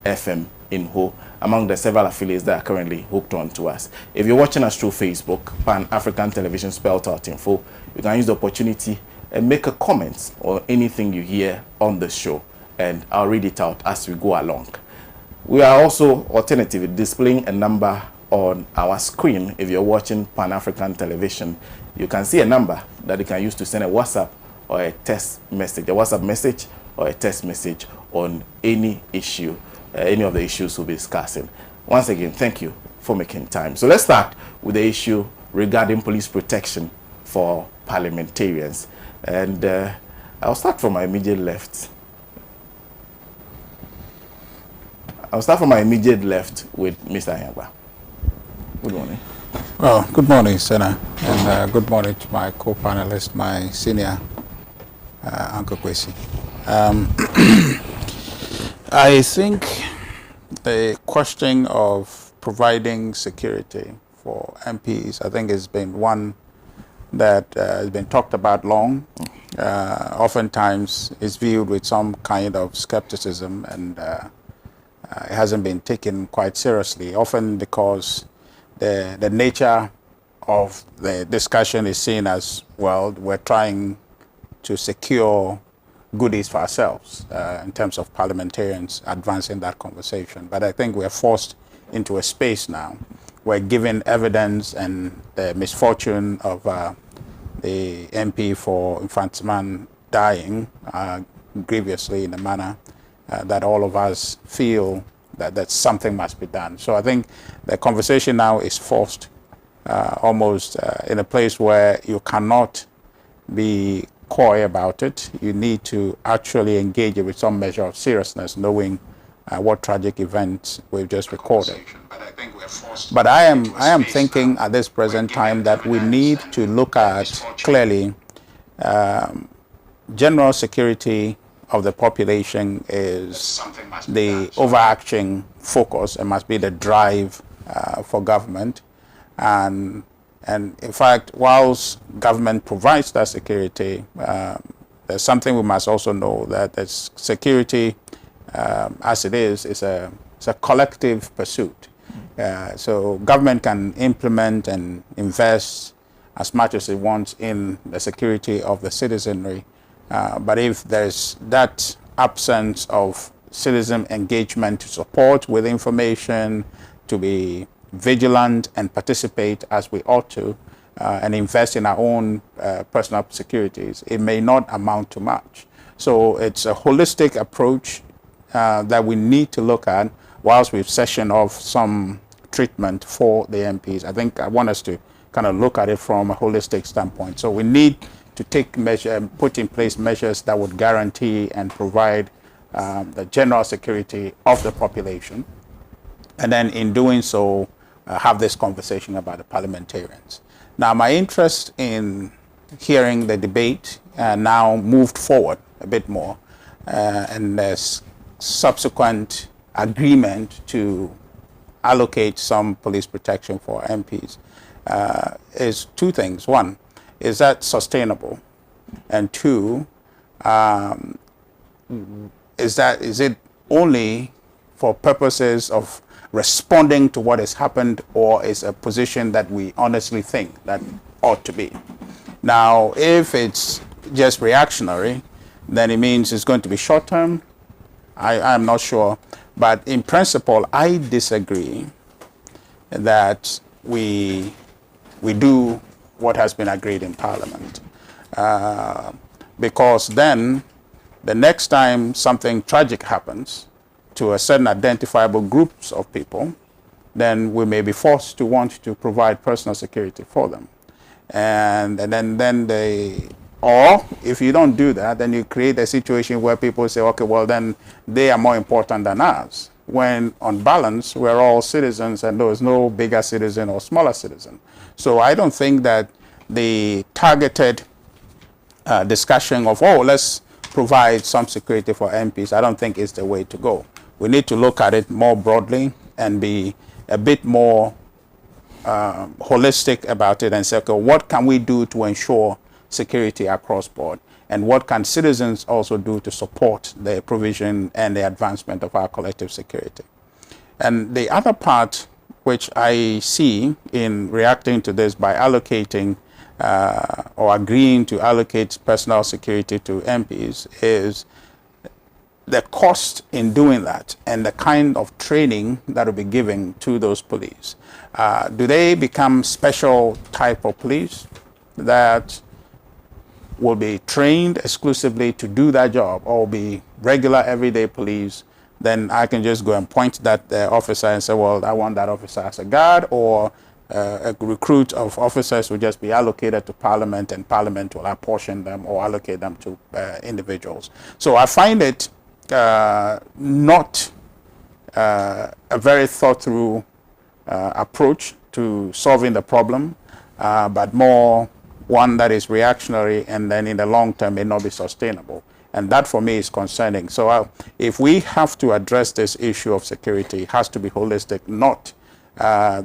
FM in Ho, among the several affiliates that are currently hooked on to us. If you're watching us through Facebook, Pan-African Television spelled out info, you can use the opportunity and make a comment or anything you hear on the show, and I'll read it out as we go along. We are also alternatively displaying a number on our screen. If you're watching Pan-African Television, you can see a number that you can use to send a WhatsApp or a text message, a WhatsApp message or a text message on any issue, any of the issues we'll be discussing. Once again, thank you for making time. So let's start with the issue regarding police protection for parliamentarians. And I'll start from my immediate left. I'll start from my immediate left with Mr. Ayagba. Good morning. Well, good morning, Sena, and good morning to my co-panelist, my senior Uncle Kwesi. I think the question of providing security for MPs, I think, has been one that has been talked about long. Oftentimes, is viewed with some kind of skepticism, and it hasn't been taken quite seriously, often because the nature of the discussion is seen as, well, we're trying to secure goodies for ourselves in terms of parliamentarians advancing that conversation. But I think we're forced into a space now where, given evidence and the misfortune of the MP for Infantsman dying grievously in a manner that all of us feel that something must be done. So I think the conversation now is forced almost in a place where you cannot be coy about it. You need to actually engage it with some measure of seriousness, knowing what tragic events we've just recorded. But I am thinking at this present time that we need to look at clearly general security of the population is the overarching focus and must be the drive for government. And in fact, whilst government provides that security, there's something we must also know, that this security, as it is a collective pursuit. So government can implement and invest as much as it wants in the security of the citizenry. But if there's that absence of citizen engagement to support with information, to be vigilant and participate as we ought to, and invest in our own personal securities, it may not amount to much. So it's a holistic approach that we need to look at whilst we've sessioned off some treatment for the MPs. I think I want us to kind of look at it from a holistic standpoint. So we need to take put in place measures that would guarantee and provide the general security of the population. And then in doing so, have this conversation about the parliamentarians. Now, my interest in hearing the debate now moved forward a bit more, and there's subsequent agreement to allocate some police protection for MPs is two things. One, is that sustainable? And two, is it only for purposes of responding to what has happened, or is a position that we honestly think that ought to be? Now, if it's just reactionary, then it means it's going to be short term. I'm not sure. But in principle, I disagree that we do what has been agreed in Parliament. Because then, the next time something tragic happens to a certain identifiable groups of people, then we may be forced to want to provide personal security for them. And then or if you don't do that, then you create a situation where people say, okay, well, then they are more important than us. When on balance, we're all citizens and there is no bigger citizen or smaller citizen. So I don't think that the targeted discussion of, oh, let's provide some security for MPs, I don't think is the way to go. We need to look at it more broadly and be a bit more holistic about it and say, okay, what can we do to ensure security across board? and what can citizens also do to support the provision and the advancement of our collective security. And the other part which I see in reacting to this by allocating or agreeing to allocate personal security to MPs is the cost in doing that and the kind of training that will be given to those police. Do they become special type of police that will be trained exclusively to do that job, or be regular everyday police? Then I can just go and point that officer and say, well, I want that officer as a guard, or a recruit of officers will just be allocated to Parliament, and Parliament will apportion them or allocate them to individuals. So I find it not a very thought through approach to solving the problem, but more one that is reactionary and then in the long term may not be sustainable. And that for me is concerning. So if we have to address this issue of security, it has to be holistic, not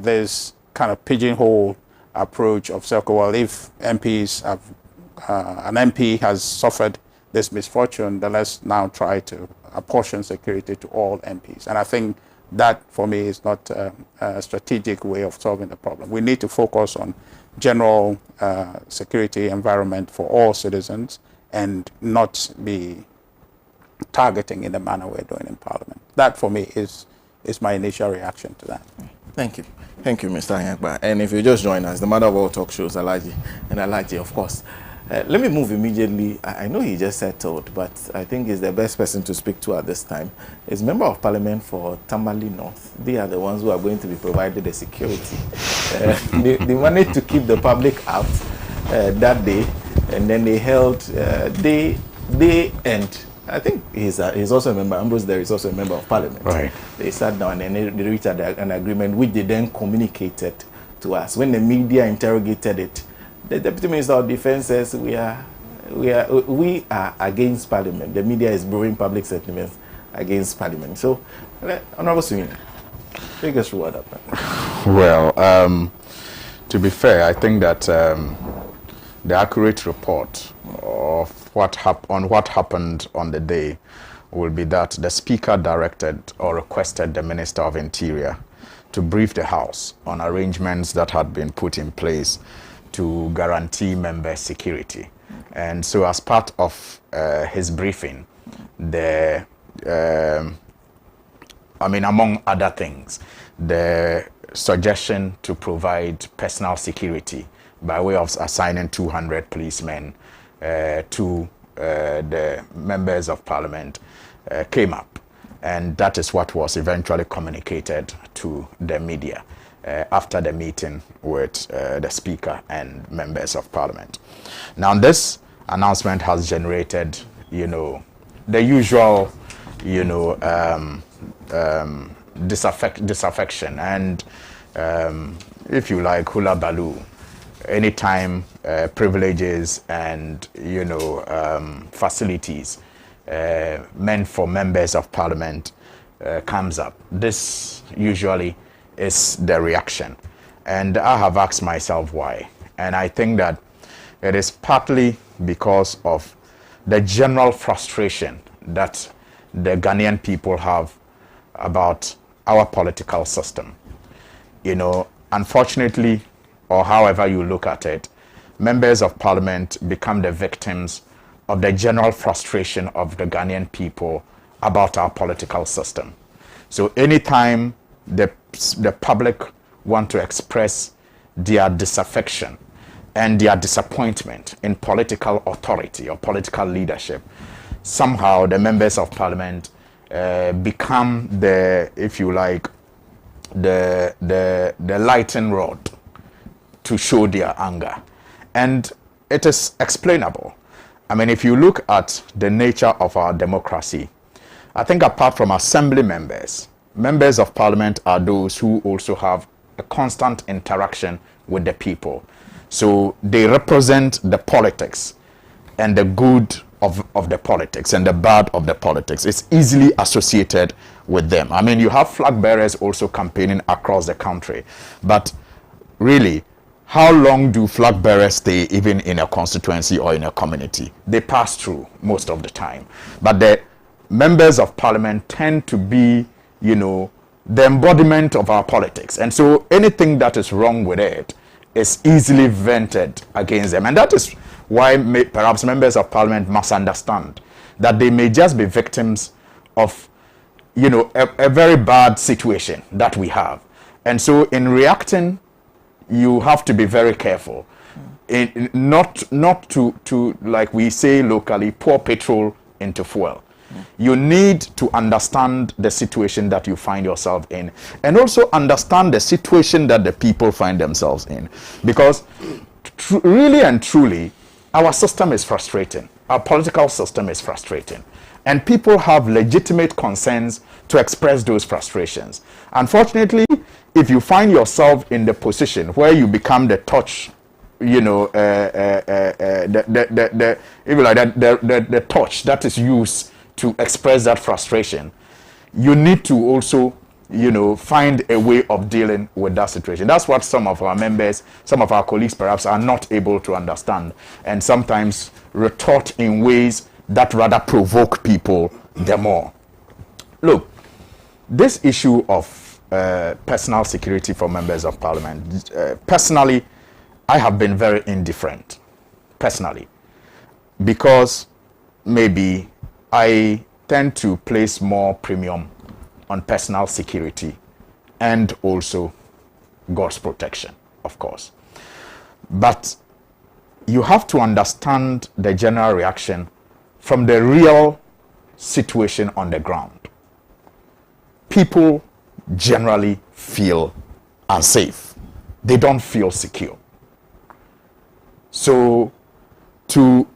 this kind of pigeonhole approach of say, well, if MPs have, an MP has suffered this misfortune, then let's now try to apportion security to all MPs. And I think that for me is not a strategic way of solving the problem. We need to focus on general security environment for all citizens and not be targeting in the manner we're doing in Parliament. That for me is my initial reaction to that. Thank you. Thank you, Mr. Anyagba. And if you just join us, the mother of all talk shows, Alhaji, and Alhaji, of course. Let me move immediately. I know he just settled, but I think he's the best person to speak to at this time. He's Member of Parliament for Tamale North. They are the ones who are going to be provided the security. They managed to keep the public out that day, and then they held day end. I think he's also a member. Ambrose there is also a member of Parliament. Right. They sat down and they reached an agreement, which they then communicated to us. When the media interrogated it, the Deputy Minister of Defense says we are against Parliament. The media is brewing public sentiments against Parliament. So, Honourable Sena, take us through what happened. Well, to be fair, I think that the accurate report of what happened on the day will be that the Speaker directed or requested the Minister of Interior to brief the House on arrangements that had been put in place to guarantee member security. And so as part of his briefing, among other things, the suggestion to provide personal security by way of assigning 200 policemen to the members of Parliament came up. And that is what was eventually communicated to the media after the meeting with the Speaker and members of Parliament. Now, this announcement has generated, the usual, disaffection and, if you like, hula baloo. Anytime privileges and, facilities meant for members of Parliament comes up, this usually is the reaction. And I have asked myself why. And I think that it is partly because of the general frustration that the Ghanaian people have about our political system. Unfortunately, or however you look at it, members of Parliament become the victims of the general frustration of the Ghanaian people about our political system. So anytime the public want to express their disaffection and their disappointment in political authority or political leadership, somehow the members of Parliament become the, if you like, the lightning rod to show their anger. And it is explainable. I mean, if you look at the nature of our democracy, I think apart from assembly members, members of Parliament are those who also have a constant interaction with the people. So they represent the politics, and the good of the politics and the bad of the politics. It's easily associated with them. I mean, you have flag bearers also campaigning across the country, but really, how long do flag bearers stay even in a constituency or in a community? They pass through most of the time. But the members of parliament tend to be, you know, the embodiment of our politics. And so anything that is wrong with it is easily vented against them. And that is why perhaps members of parliament must understand that they may just be victims of, you know, a very bad situation that we have. And so in reacting, you have to be very careful. Not to, like we say locally, pour petrol into fuel. You need to understand the situation that you find yourself in, and also understand the situation that the people find themselves in. Because really and truly, our system is frustrating. Our political system is frustrating. And people have legitimate concerns to express those frustrations. Unfortunately, if you find yourself in the position where you become the touch, you know, the touch that is used to express that frustration, you need to also, you know, find a way of dealing with that situation. That's what some of our members, some of our colleagues perhaps are not able to understand, and sometimes retort in ways that rather provoke people the more. Look, this issue of personal security for members of parliament, personally, I have been very indifferent, personally, because maybe I tend to place more premium on personal security and also God's protection, of course. But you have to understand the general reaction from the real situation on the ground. People generally feel unsafe. They don't feel secure. So to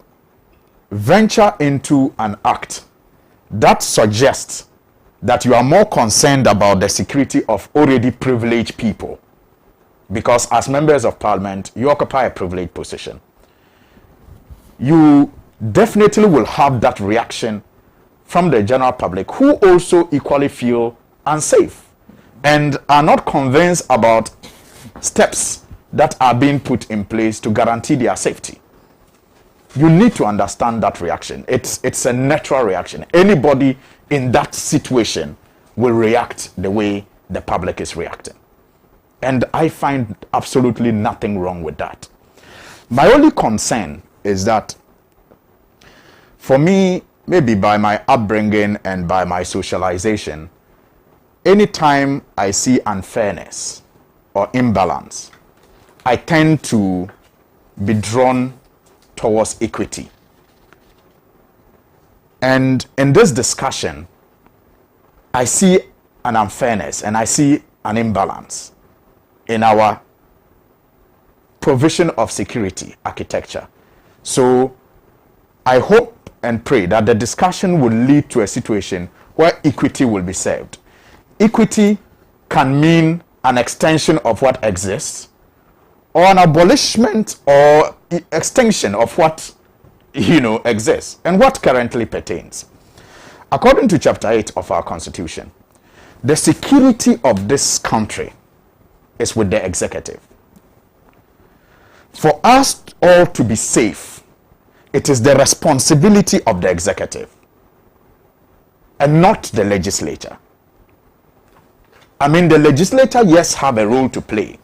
venture into an act that suggests that you are more concerned about the security of already privileged people, because as members of parliament, you occupy a privileged position, you definitely will have that reaction from the general public, who also equally feel unsafe and are not convinced about steps that are being put in place to guarantee their safety. You need to understand that reaction. It's a natural reaction. Anybody in that situation will react the way the public is reacting. And I find absolutely nothing wrong with that. My only concern is that, for me, maybe by my upbringing and by my socialization, anytime I see unfairness or imbalance, I tend to be drawn towards equity. And in this discussion, I see an unfairness and I see an imbalance in our provision of security architecture. So I hope and pray that the discussion will lead to a situation where equity will be served. Equity can mean an extension of what exists, or an abolishment or extinction of what, you know, exists and what currently pertains. According to chapter 8 of our constitution, the security of this country is with the executive. For us all to be safe, it is the responsibility of the executive and not the legislature. I mean, the legislature, yes, have a role to play,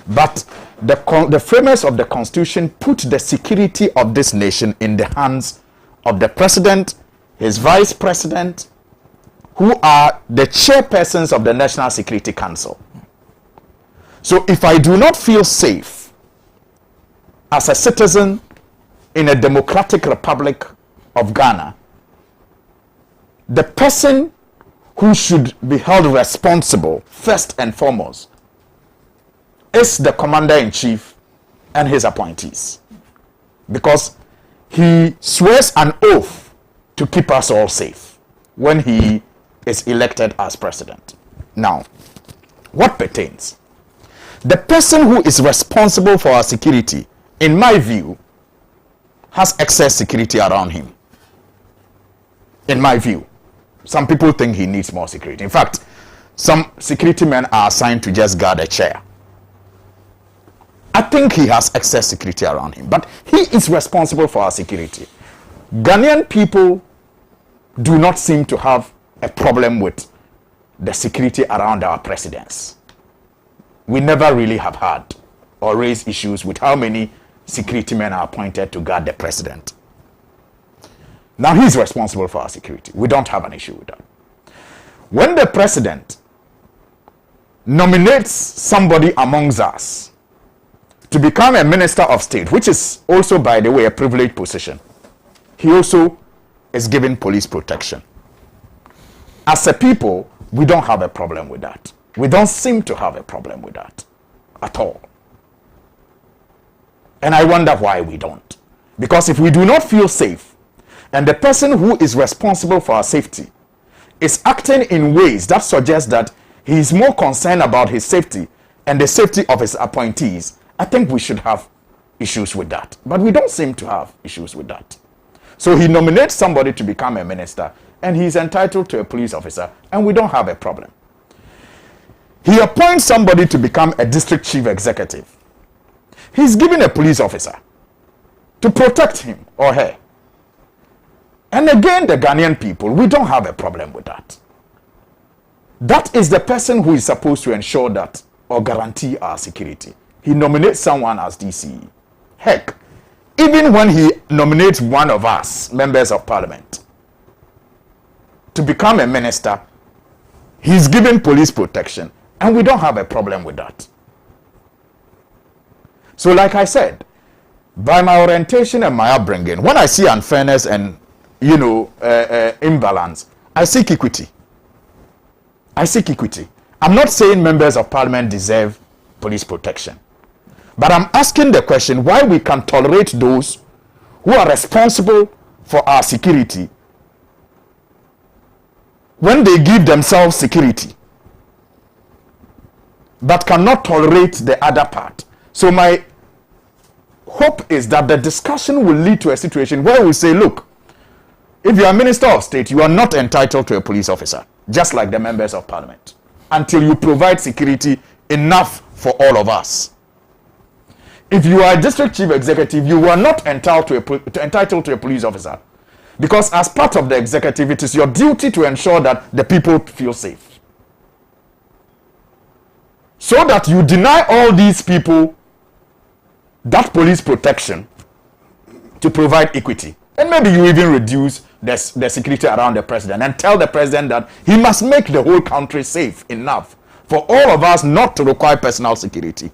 but the framers of the constitution put the security of this nation in the hands of the president, his vice president, who are the chairpersons of the National Security Council. So if I do not feel safe as a citizen in a democratic republic of Ghana, the person who should be held responsible first and foremost is the commander-in-chief and his appointees, because he swears an oath to keep us all safe when he is elected as president. Now, what pertains? The person who is responsible for our security, in my view, has excess security around him. In my view, some people think he needs more security. In fact, some security men are assigned to just guard a chair. I think he has excess security around him, but he is responsible for our security. Ghanaian people do not seem to have a problem with the security around our presidents. We never really have had or raised issues with how many security men are appointed to guard the president. Now he's responsible for our security. We don't have an issue with that. When the president nominates somebody amongst us to become a minister of state, which is also, by the way, a privileged position, he also is given police protection. As a people, we don't have a problem with that. We don't seem to have a problem with that at all. And I wonder why we don't. Because if we do not feel safe, and the person who is responsible for our safety is acting in ways that suggest that he is more concerned about his safety and the safety of his appointees, I think we should have issues with that. But we don't seem to have issues with that. So he nominates somebody to become a minister, and he's entitled to a police officer, and we don't have a problem. He appoints somebody to become a district chief executive. He's given a police officer to protect him or her. And again, the Ghanaian people, we don't have a problem with that. That is the person who is supposed to ensure that or guarantee our security. He nominates someone as DCE. Heck, even when he nominates one of us, members of parliament, to become a minister, he's given police protection, and we don't have a problem with that. So like I said, by my orientation and my upbringing, when I see unfairness and imbalance, I seek equity. I seek equity. I'm not saying members of parliament deserve police protection, but I'm asking the question why we can tolerate those who are responsible for our security when they give themselves security, but cannot tolerate the other part. So my hope is that the discussion will lead to a situation where we say, look, if you are minister of state, you are not entitled to a police officer, just like the members of parliament, until you provide security enough for all of us. If you are a district chief executive, you are not entitled to a police officer, because as part of the executive, it is your duty to ensure that the people feel safe. So that you deny all these people that police protection to provide equity. And maybe you even reduce the security around the president and tell the president that he must make the whole country safe enough for all of us not to require personal security.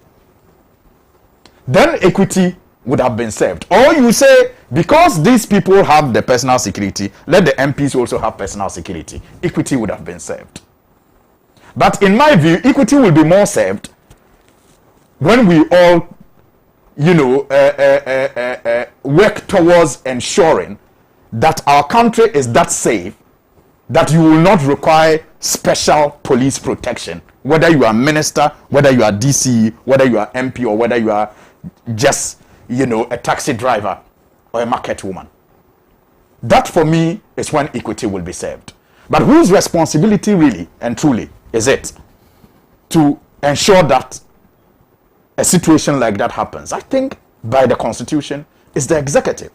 Then equity would have been served. Or you say, because these people have the personal security, let the MPs also have personal security. Equity would have been served. But in my view, equity will be more served when we all, work towards ensuring that our country is that safe that you will not require special police protection, whether you are minister, whether you are DCE, whether you are MP, or whether you are just, a taxi driver or a market woman. That for me is when equity will be served. But whose responsibility really and truly is it to ensure that a situation like that happens? I think by the constitution is the executive,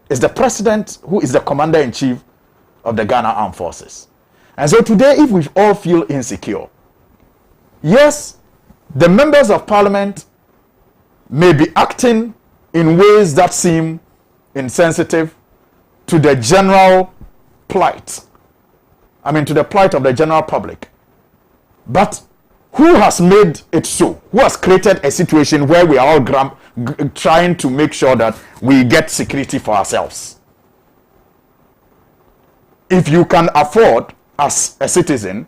is the president who is the commander-in-chief of the Ghana Armed Forces. And so today, if we all feel insecure, yes, the members of parliament may be acting in ways that seem insensitive to the general plight. To the plight of the general public. But who has made it so? Who has created a situation where we are all trying to make sure that we get security for ourselves? If you can afford, as a citizen,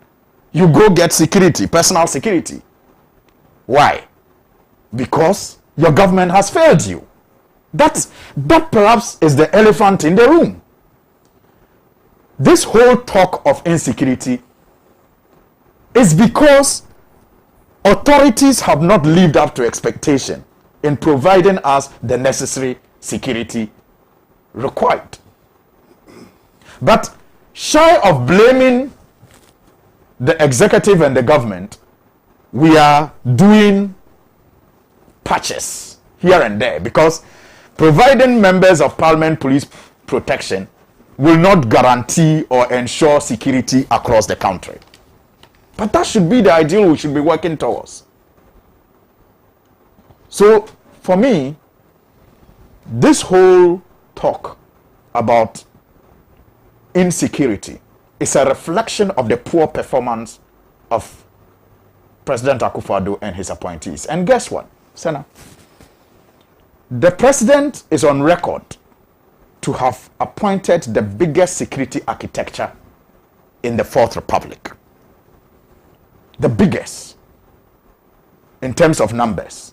you go get security, personal security. Why? Because your government has failed you. That perhaps is the elephant in the room. This whole talk of insecurity is because authorities have not lived up to expectation in providing us the necessary security required. But shy of blaming the executive and the government, we are doing patches here and there, because providing members of parliament police protection will not guarantee or ensure security across the country. But that should be the ideal we should be working towards. So, for me, this whole talk about insecurity is a reflection of the poor performance of President Akufo-Addo and his appointees. And guess what, Sena? The president is on record to have appointed the biggest security architecture in the Fourth Republic. The biggest in terms of numbers.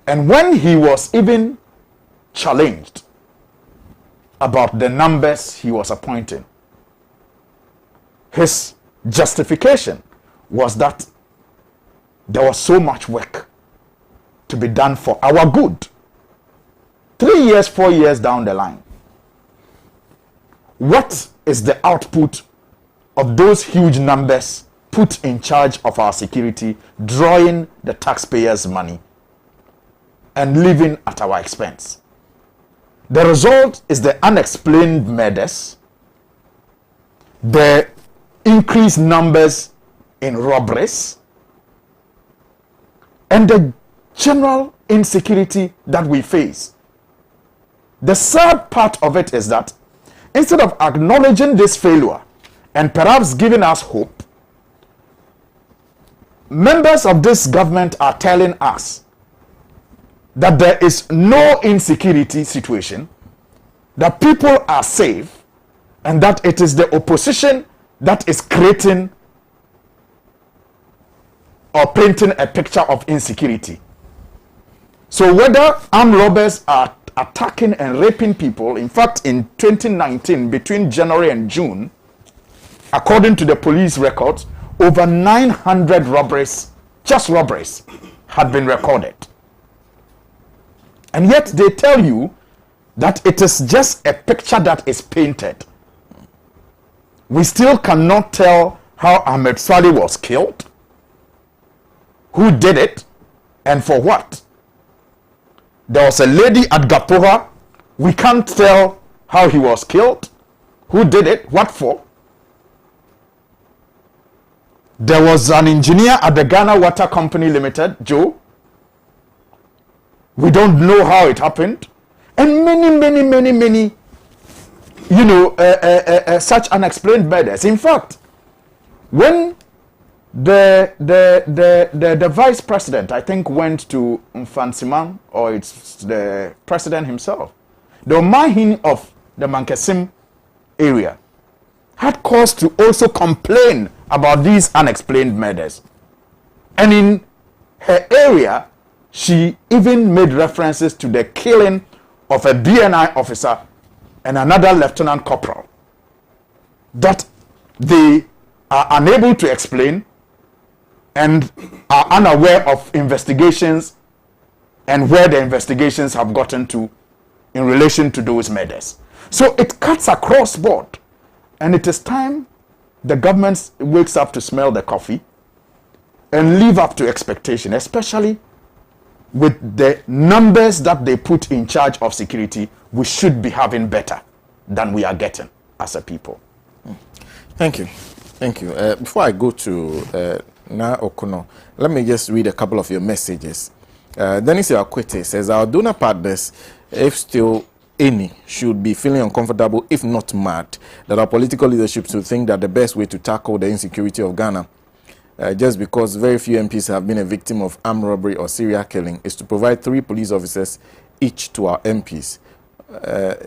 And when he was even challenged about the numbers he was appointing, his justification was that there was so much work to be done for our good. 3 years, 4 years down the line, what is the output of those huge numbers put in charge of our security, drawing the taxpayers' money and living at our expense? The result is the unexplained murders, the increased numbers in robberies, and the general insecurity that we face. The sad part of it is that instead of acknowledging this failure and perhaps giving us hope, members of this government are telling us that there is no insecurity situation, that people are safe, and that it is the opposition that is creating or painting a picture of insecurity. So whether armed robbers are attacking and raping people, in fact in 2019, between January and June, according to the police records, over 900 robberies, just robberies, had been recorded. And yet they tell you that it is just a picture that is painted. We still cannot tell how Ahmed Saleh was killed, who did it, and for what. There was a lady at Gapura. We can't tell how he was killed, who did it, what for. There was an engineer at the Ghana Water Company Limited, Joe. We don't know how it happened. And many, such unexplained murders. In fact, when the vice president, I think, went to Mfansiman, or it's the president himself, the Omahin of the Mankesim area had cause to also complain about these unexplained murders. And in her area, she even made references to the killing of a BNI officer and another lieutenant corporal that they are unable to explain and are unaware of investigations and where the investigations have gotten to in relation to those murders. So it cuts across board, and it is time the government wakes up to smell the coffee and live up to expectation, especially with the numbers that they put in charge of security. We should be having better than we are getting as a people. Thank you. Before I go to Na Okono, let me just read a couple of your messages. Dennis Akwete says, our donor partners, if still any, should be feeling uncomfortable, if not mad, that our political leadership should think that the best way to tackle the insecurity of Ghana, just because very few MPs have been a victim of armed robbery or serial killing, is to provide 3 police officers each to our MPs.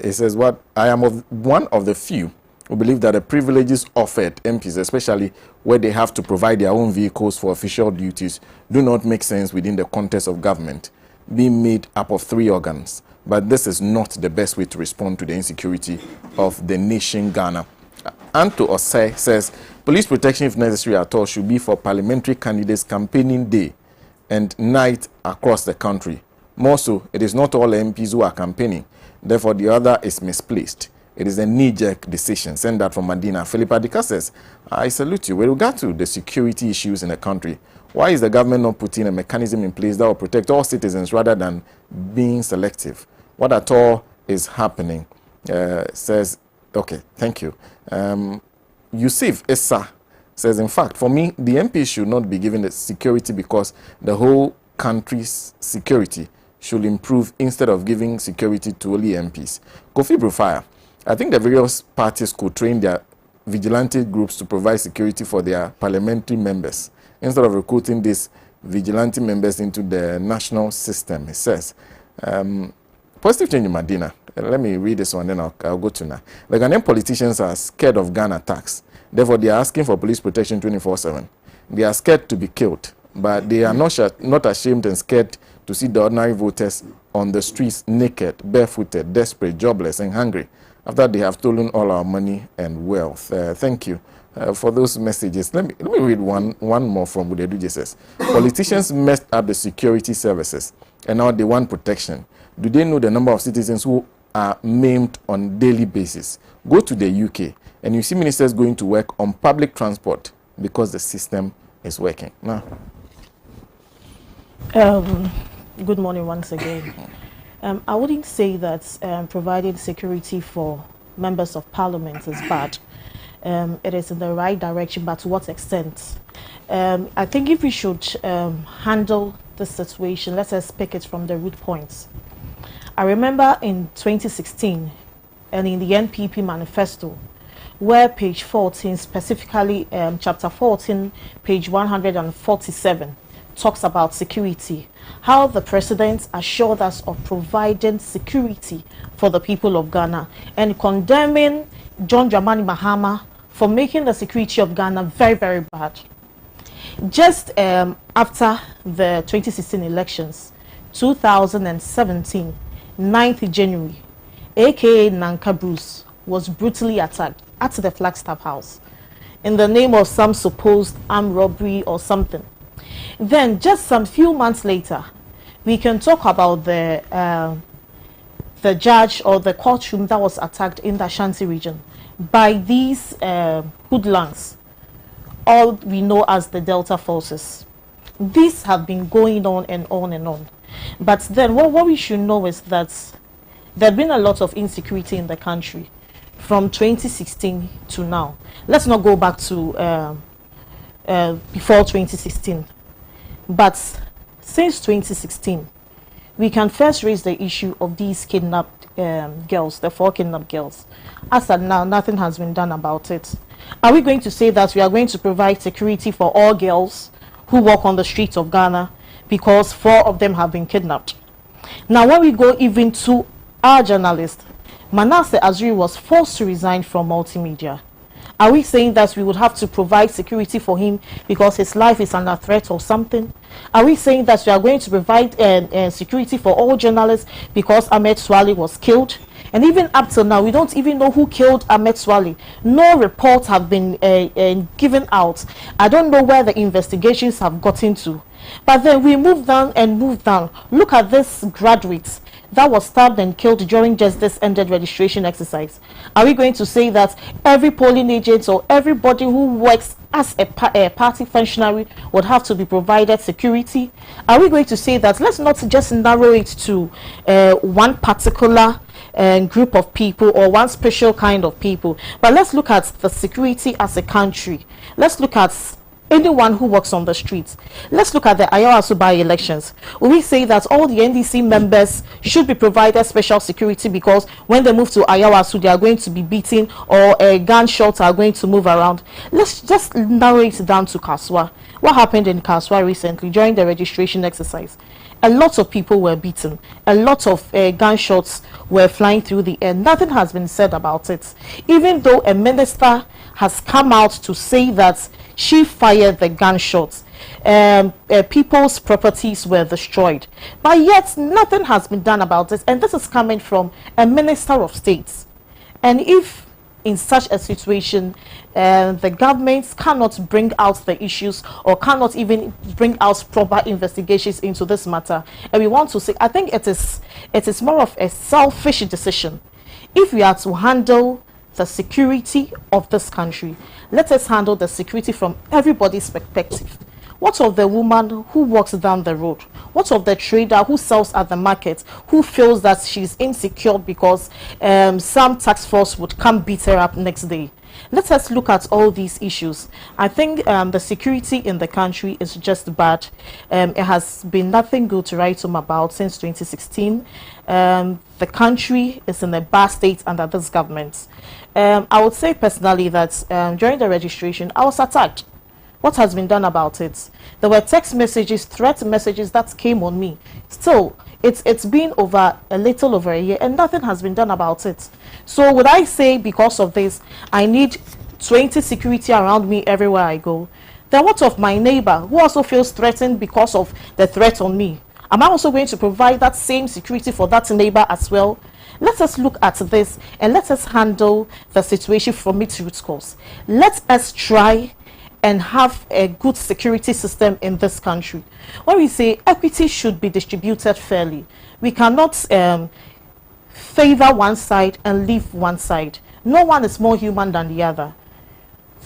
He says, I am one of the few who believe that the privileges offered MPs, especially where they have to provide their own vehicles for official duties, do not make sense within the context of government being made up of 3 organs. But this is not the best way to respond to the insecurity of the nation Ghana. Anto Osei says, police protection, if necessary at all, should be for parliamentary candidates campaigning day and night across the country. More so, it is not all MPs who are campaigning. Therefore, the other is misplaced. It is a knee-jerk decision. Send that from Medina. Philip Adika says, I salute you. With regard to the security issues in the country, why is the government not putting a mechanism in place that will protect all citizens rather than being selective? What at all is happening? Says, okay, thank you. Yusuf Issa says, in fact, for me, the MP should not be given the security because the whole country's security should improve instead of giving security to only MPs. Kofi Brufire, I think the various parties could train their vigilante groups to provide security for their parliamentary members instead of recruiting these vigilante members into the national system, it says. Positive change in Medina. Let me read this one, then I'll go to now. The Ghanaian politicians are scared of gun attacks. Therefore, they are asking for police protection 24/7. They are scared to be killed, but they are not ashamed and scared to see the ordinary voters on the streets naked, barefooted, desperate, jobless, and hungry after they have stolen all our money and wealth. Thank you for those messages. Let me read one more from Budedu Jesus. Politicians messed up the security services, and now they want protection. Do they know the number of citizens who are maimed on daily basis? Go to the UK, and you see ministers going to work on public transport because the system is working. Now, good morning once again. I wouldn't say that providing security for members of parliament is bad. It is in the right direction, but to what extent? I think if we should handle the situation, let us pick it from the root points. I remember in 2016 and in the NPP manifesto, where page 14, specifically chapter 14, page 147, talks about security, how the president assured us of providing security for the people of Ghana and condemning John Dramani Mahama for making the security of Ghana very, very bad. Just after the 2016 elections, 2017, 9th January, aka Nanka Bruce, was brutally attacked at the Flagstaff House in the name of some supposed armed robbery or something. Then just some few months later, we can talk about the judge or the courtroom that was attacked in the Ashanti region by these hoodlums, all we know as the Delta Forces. These have been going on and on and on. But then what we should know is that there have been a lot of insecurity in the country from 2016 to now. Let's not go back to before 2016. But since 2016, we can first raise the issue of these kidnapped girls, the 4 kidnapped girls. As of now, nothing has been done about it. Are we going to say that we are going to provide security for all girls who walk on the streets of Ghana because 4 of them have been kidnapped? Now, when we go even to our journalist, Manasseh Azuri was forced to resign from multimedia. Are we saying that we would have to provide security for him because his life is under threat or something? Are we saying that we are going to provide security for all journalists because Ahmed Swali was killed? And even up till now, we don't even know who killed Ahmed Swali. No reports have been given out. I don't know where the investigations have gotten to. But then we move down and move down. Look at this graduate that was stabbed and killed during just this ended registration exercise. Are we going to say that every polling agent or everybody who works as a party functionary would have to be provided security? Are we going to say that let's not just narrow it to one particular group of people or one special kind of people, but let's look at the security as a country. Let's look at anyone who works on the streets. Let's look at the Ayawaso by-elections. We say that all the NDC members should be provided special security because when they move to Ayawaso, they are going to be beaten or gunshots are going to move around. Let's just narrow it down to Kaswa. What happened in Kaswa recently during the registration exercise? A lot of people were beaten. A lot of gunshots were flying through the air. Nothing has been said about it. Even though a minister has come out to say that she fired the gunshots, people's properties were destroyed. But yet, nothing has been done about it. And this is coming from a minister of state. And if in such a situation, the government cannot bring out the issues or cannot even bring out proper investigations into this matter, and we want to say, I think it is more of a selfish decision. If we are to handle the security of this country, let us handle the security from everybody's perspective. What of the woman who walks down the road? What of the trader who sells at the market, who feels that she's insecure because some task force would come beat her up next day? Let us look at all these issues. I think the security in the country is just bad. It has been nothing good to write home about since 2016. The country is in a bad state under this government. I would say personally that during the registration, I was attacked. What has been done about it? There were text messages, threat messages that came on me. Still, it's been a little over a year and nothing has been done about it. So would I say because of this, I need 20 security around me everywhere I go? Then what of my neighbor who also feels threatened because of the threat on me? Am I also going to provide that same security for that neighbor as well? Let us look at this and let us handle the situation from its root cause. Let us try and have a good security system in this country. When we say equity should be distributed fairly, we cannot favor one side and leave one side. No one is more human than the other.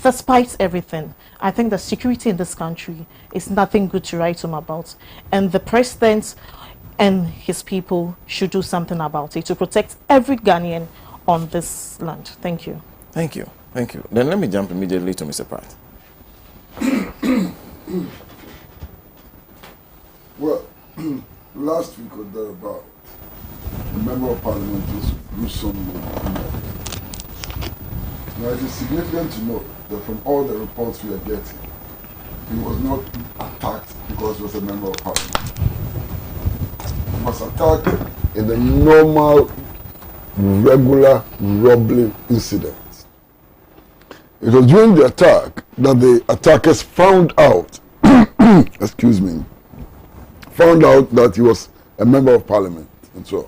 Despite everything, I think the security in this country is nothing good to write home about. And the president and his people should do something about it to protect every Ghanaian on this land. Thank you. Thank you. Thank you. Then let me jump immediately to Mr. Pratt. Well, last week or thereabout, the Member of Parliament was gruesomely murdered. Now it is significant to note that from all the reports we are getting, he was not attacked because he was a Member of Parliament. He was attacked in the normal, regular robbery incident. It was during the attack that the attackers found out, excuse me, found out that he was a Member of Parliament and so on.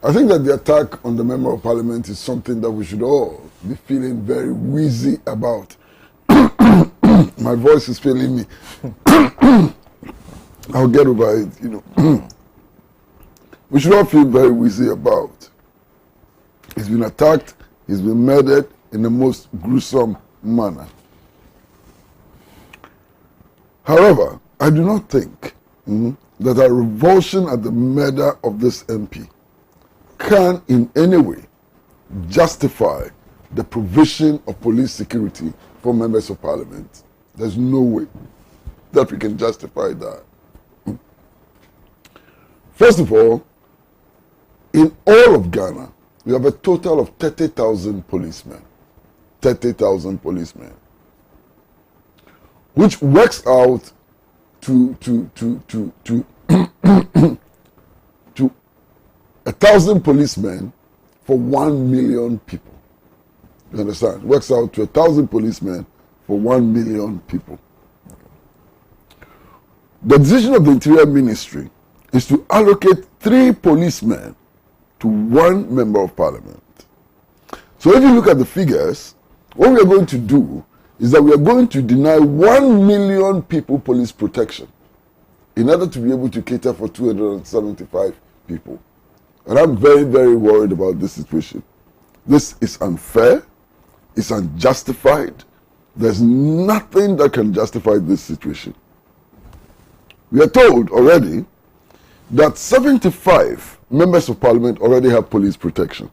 I think that the attack on the Member of Parliament is something that we should all be feeling very wheezy about. My voice is failing me. I'll get over it, you know. We should all feel very wheezy about. He's been attacked, he's been murdered in the most gruesome manner. However, I do not think that a revulsion at the murder of this MP can in any way justify the provision of police security for members of parliament. There's no way that we can justify that. First of all, in all of Ghana, we have a total of 30,000 policemen. 30,000 policemen, which works out to 1,000 policemen for 1 million people. You understand? Works out to 1,000 policemen for 1 million people. The decision of the Interior Ministry is to allocate 3 policemen to 1 member of parliament. So if you look at the figures, what we are going to do is that we are going to deny 1 million people police protection in order to be able to cater for 275 people. And I'm very, very worried about this situation. This is unfair. It's unjustified. There's nothing that can justify this situation. We are told already that 75 members of parliament already have police protection,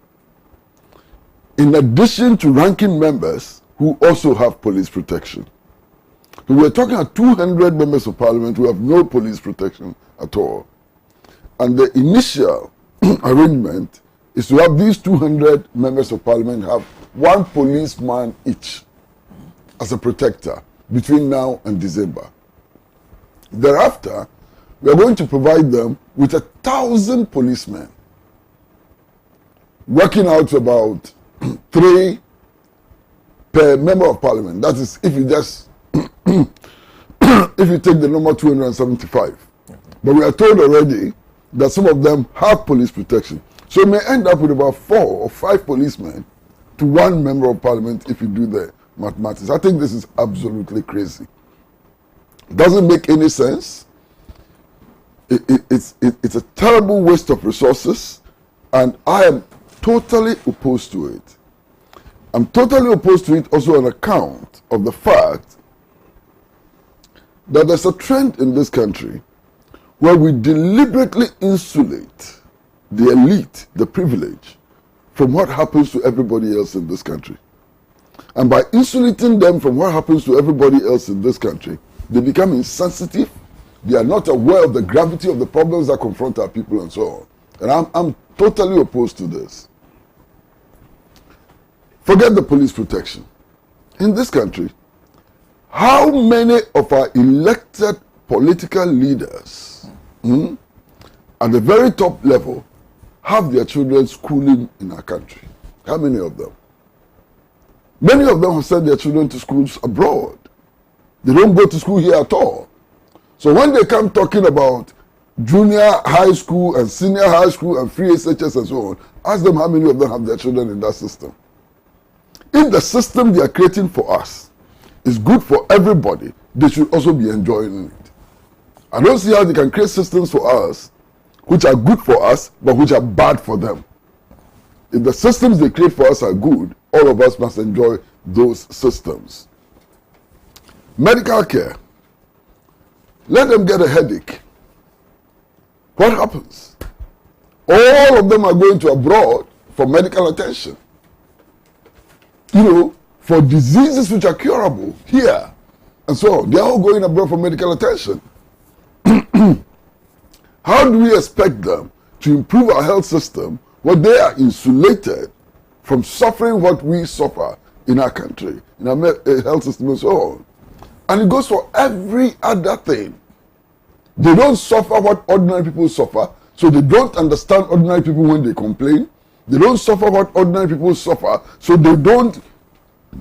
in addition to ranking members who also have police protection. So we're talking about 200 members of parliament who have no police protection at all. And the initial arrangement is to have these 200 members of parliament have 1 policeman each as a protector between now and December. Thereafter, we are going to provide them with 1,000 policemen, working out about 3 per member of parliament. That is, if you just if you take the number 275. But we are told already that some of them have police protection. So we may end up with about 4 or 5 policemen to 1 member of parliament if you do the mathematics. I think this is absolutely crazy. It doesn't make any sense. It's a terrible waste of resources, and I am totally opposed to it. I'm totally opposed to it also on account of the fact that there's a trend in this country where we deliberately insulate the elite, the privilege, from what happens to everybody else in this country. And by insulating them from what happens to everybody else in this country, they become insensitive. They are not aware of the gravity of the problems that confront our people and so on. And I'm totally opposed to this. Forget the police protection. In this country, how many of our elected political leaders at the very top level have their children schooling in our country? How many of them? Many of them have sent their children to schools abroad. They don't go to school here at all. So when they come talking about junior high school and senior high school and free SHS and so on, ask them how many of them have their children in that system. If the system they are creating for us is good for everybody, they should also be enjoying it. I don't see how they can create systems for us which are good for us but which are bad for them. If the systems they create for us are good, all of us must enjoy those systems. Medical care. Let them get a headache. What happens? All of them are going to abroad for medical attention. You know, for diseases which are curable here and so on. They are all going abroad for medical attention. How do we expect them to improve our health system when they are insulated from suffering what we suffer in our country, in our health system and so on? And it goes for every other thing. They don't suffer what ordinary people suffer, so they don't understand ordinary people when they complain. They don't suffer what ordinary people suffer, so they don't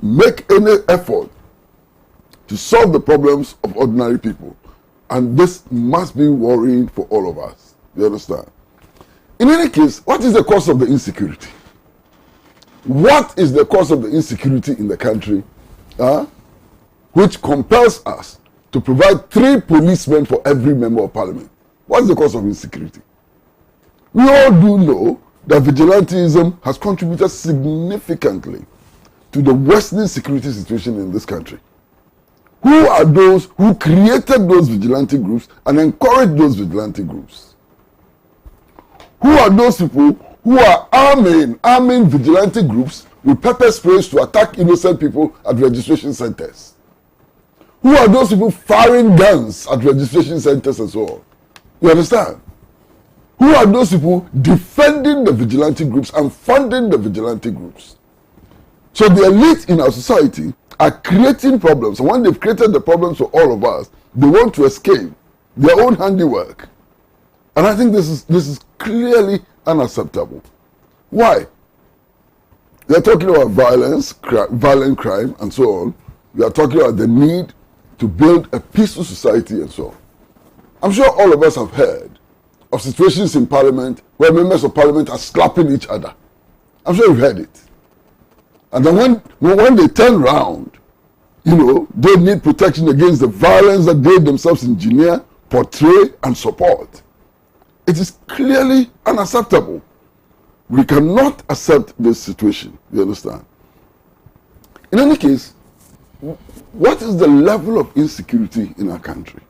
make any effort to solve the problems of ordinary people. And this must be worrying for all of us. You understand? In any case, what is the cause of the insecurity? What is the cause of the insecurity in the country which compels us to provide 3 policemen for every member of parliament? What's the cause of insecurity? We all do know that vigilantism has contributed significantly to the worsening security situation in this country. Who are those who created those vigilante groups and encouraged those vigilante groups? Who are those people who are arming vigilante groups with pepper sprays to attack innocent people at registration centers? Who are those people firing guns at registration centers and so on? You understand? Who are those people defending the vigilante groups and funding the vigilante groups? So the elite in our society are creating problems. And when they've created the problems for all of us, they want to escape their own handiwork. And I think this is clearly unacceptable. Why? They're talking about violence, violent crime, and so on. We are talking about the need to build a peaceful society and so on. I'm sure all of us have heard of situations in Parliament where members of Parliament are slapping each other. I'm sure you've heard it. And then when they turn round, you know, they need protection against the violence that they themselves engineer, portray, and support. It is clearly unacceptable. We cannot accept this situation, you understand? In any case, what is the level of insecurity in our country?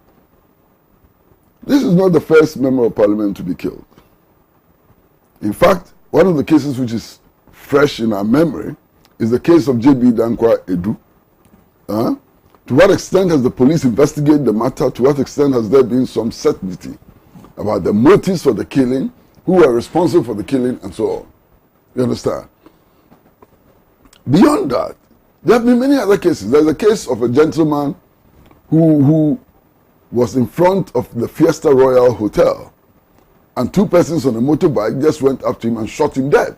This is not the first member of parliament to be killed. In fact, one of the cases which is fresh in our memory is the case of J.B. Dankwa Edu. To what extent has the police investigated the matter? To what extent has there been some certainty about the motives for the killing, who were responsible for the killing, and so on? You understand? Beyond that, there have been many other cases. There's a case of a gentleman who was in front of the Fiesta Royal Hotel, and 2 persons on a motorbike just went up to him and shot him dead.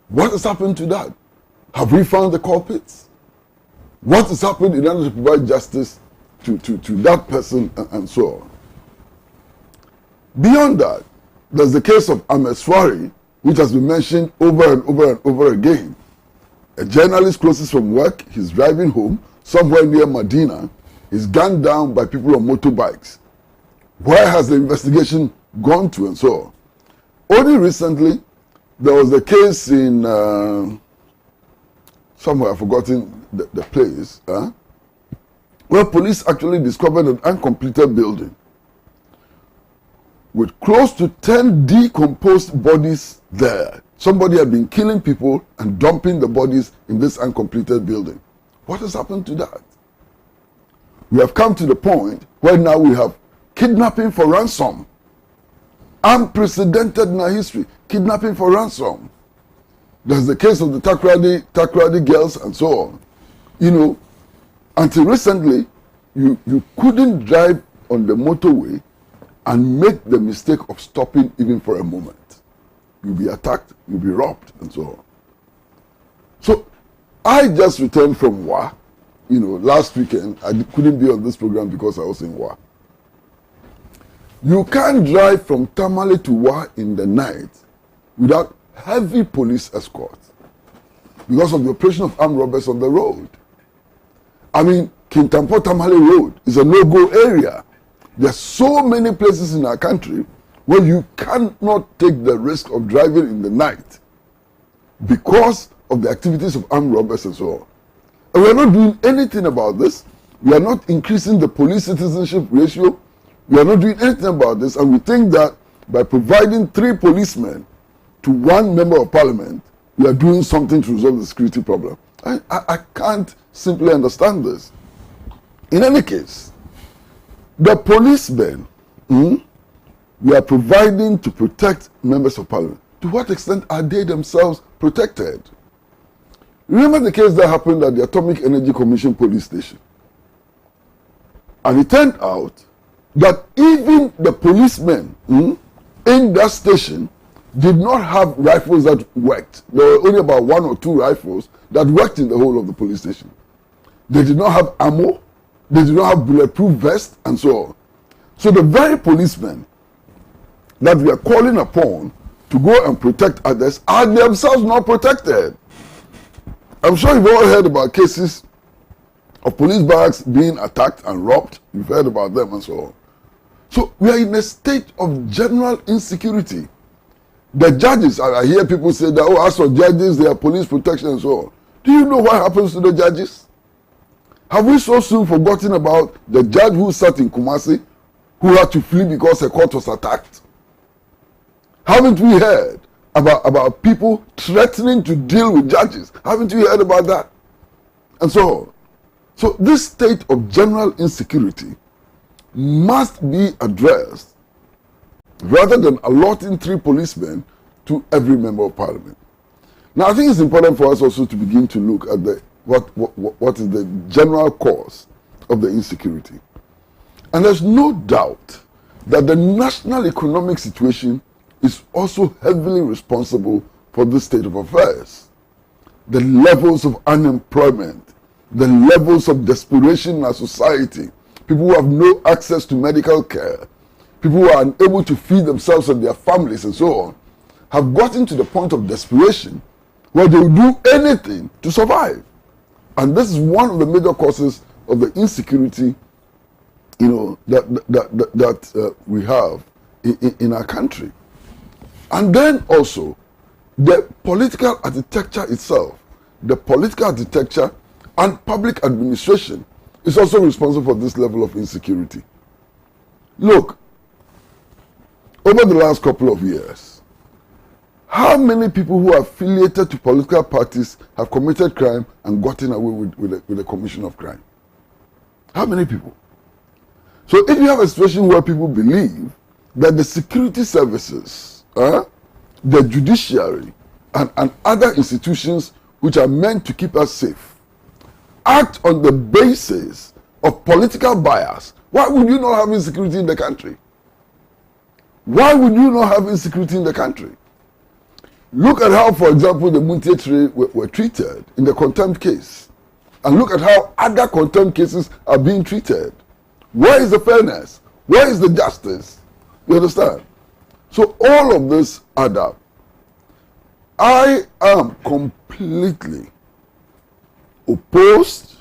What has happened to that? Have we found the culprits? What has happened in order to provide justice to that person and so on? Beyond that, there's the case of Ahmed Swari, which has been mentioned over and over and over again. A journalist closes from work, he's driving home, somewhere near Medina, he's gunned down by people on motorbikes. Where has the investigation gone to and so on? Only recently, there was a case in somewhere, I've forgotten the place, where police actually discovered an uncompleted building with close to 10 decomposed bodies there. Somebody had been killing people and dumping the bodies in this uncompleted building. What has happened to that? We have come to the point where now we have kidnapping for ransom. Unprecedented in our history. Kidnapping for ransom. There's the case of the Takrady girls and so on. You know, until recently, you couldn't drive on the motorway and make the mistake of stopping even for a moment. You'll be attacked, you'll be robbed, and so on. So, I just returned from Wa. You know, last weekend, I couldn't be on this program because I was in Wa. You can't drive from Tamale to Wa in the night without heavy police escort because of the operation of armed robbers on the road. I mean, Kintampo Tamale Road is a no-go area. There are so many places in our country where you cannot take the risk of driving in the night because of the activities of armed robbers and so on. And we are not doing anything about this. We are not increasing the police citizenship ratio. We are not doing anything about this. And we think that by providing 3 policemen to 1 member of parliament, we are doing something to resolve the security problem. I can't simply understand this. In any case, the policemen we are providing to protect members of parliament, to what extent are they themselves protected? Remember the case that happened at the Atomic Energy Commission police station? And it turned out that even the policemen in that station did not have rifles that worked. There were only about 1 or 2 rifles that worked in the whole of the police station. They did not have ammo, they did not have bulletproof vests, and so on. So the very policemen that we are calling upon to go and protect others are themselves not protected. I'm sure you've all heard about cases of police barracks being attacked and robbed. You've heard about them and so on. So we are in a state of general insecurity. The judges, I hear people say that, oh, as for judges, they are police protection and so on. Do you know what happens to the judges? Have we so soon forgotten about the judge who sat in Kumasi, who had to flee because her court was attacked? Haven't we heard about people threatening to deal with judges? Haven't we heard about that? And so on. So this state of general insecurity must be addressed rather than allotting 3 policemen to every member of parliament. Now, I think it's important for us also to begin to look at what is the general cause of the insecurity. And there's no doubt that the national economic situation is also heavily responsible for this state of affairs. The levels of unemployment, the levels of desperation in our society, people who have no access to medical care, people who are unable to feed themselves and their families and so on, have gotten to the point of desperation where they will do anything to survive. And this is one of the major causes of the insecurity, you know, that we have in our country. And then also, the political architecture itself, the political architecture and public administration is also responsible for this level of insecurity. Look, over the last couple of years, how many people who are affiliated to political parties have committed crime and gotten away with a commission of crime? How many people? So if you have a situation where people believe that the security services, the judiciary, and other institutions which are meant to keep us safe act on the basis of political bias, why would you not have insecurity in the country? Why would you not have insecurity in the country? Look at how, for example, the Muntie were treated in the contempt case. And look at how other contempt cases are being treated. Where is the fairness? Where is the justice? You understand? So all of this add up. I am completely opposed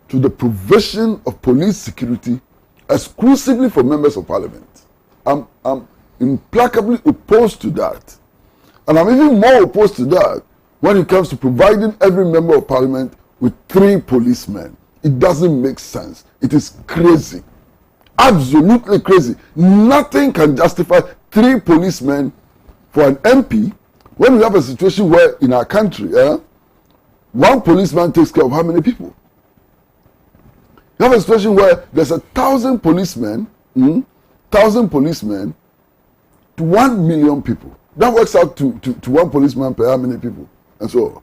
to the provision of police security exclusively for members of parliament. I'm implacably opposed to that. And I'm even more opposed to that when it comes to providing every member of parliament with 3 policemen. It doesn't make sense. It is crazy. Absolutely crazy. Nothing can justify 3 policemen for an MP when we have a situation where in our country, 1 policeman takes care of how many people? You have a situation where there's 1,000 policemen, 1,000 policemen to 1 million people. That works out to 1 policeman per how many people, and so on.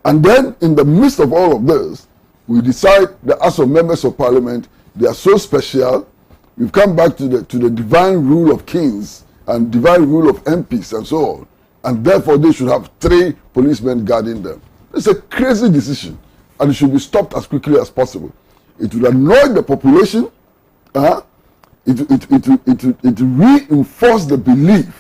And then in the midst of all of this, we decide that as of members of parliament, they are so special. We've come back to the divine rule of kings and divine rule of MPs and so on. And therefore they should have 3 policemen guarding them. It's a crazy decision, and it should be stopped as quickly as possible. It will annoy the population. It reinforce the belief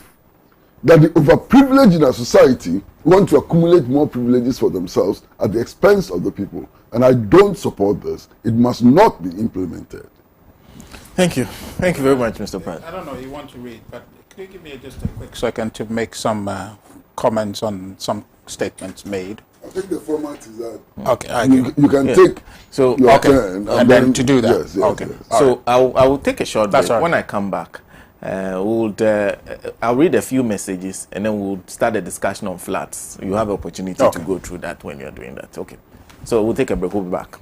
that the overprivileged in our society want to accumulate more privileges for themselves at the expense of the people. And I don't support this. It must not be implemented. Thank you. Thank you very much, Mr. Pratt. I don't know, you want to read, but could you give me just a quick second to make some comments on some statements made? I think the format is that Okay, you can take so your okay, turn and then to do that. Yes, yes, Okay. yes. So I will take a short That's break. all right. When I come back, I'll read a few messages and then we'll start a discussion on flats. You have an opportunity to go through that when you're doing that. Okay. So we'll take a break. We'll be back.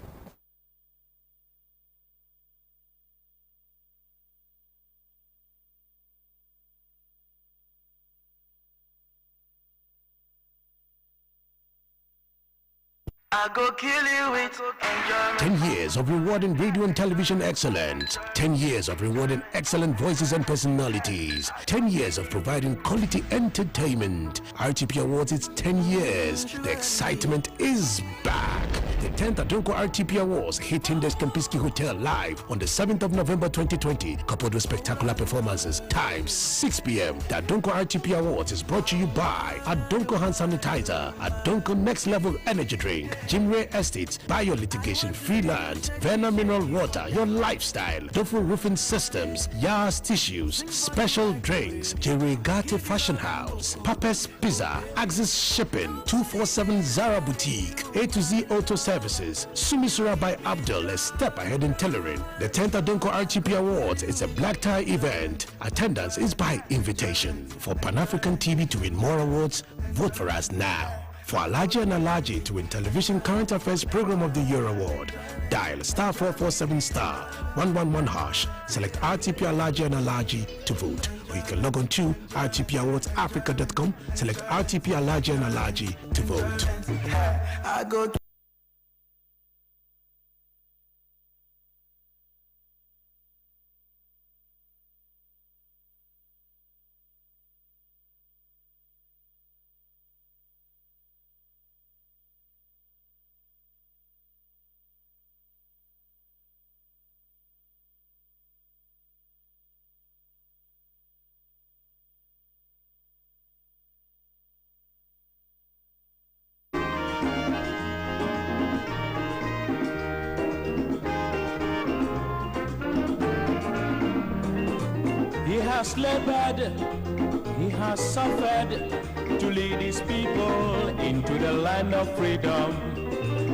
I go kill you with enjoyment. 10 years of rewarding radio and television excellence. 10 years of rewarding excellent voices and personalities. 10 years of providing quality entertainment. RTP Awards, it's 10 years. The excitement is back. The 10th Adonko RTP Awards hitting the Kempinski Hotel live on the 7th of November 2020, coupled with spectacular performances. Time 6 p.m. The Adonko RTP Awards is brought to you by Adonko Hand Sanitizer, Adonko Next Level Energy Drink, Jimray Estates, Bio Litigation Freelance, Verna Mineral Water, Your Lifestyle, Dofu Roofing Systems, Yas Tissues, Special Drinks, Jerigate Fashion House, Papa's Pizza, Axis Shipping, 247 Zara Boutique, A to Z Auto Services, Sumisura by Abdul, a step ahead in tailoring. The 10th Adonko RTP Awards is a black tie event. Attendance is by invitation. For Pan-African TV to win more awards, vote for us now. For Alhaji and Alhaji to win Television Current Affairs Program of the Year Award, dial *447*111#. Select RTP Alhaji and Alhaji to vote. Or you can log on to rtpawardsadfrica.com. Select RTP Alhaji and Alhaji to vote. I go He has labored, he has suffered to lead his people into the land of freedom.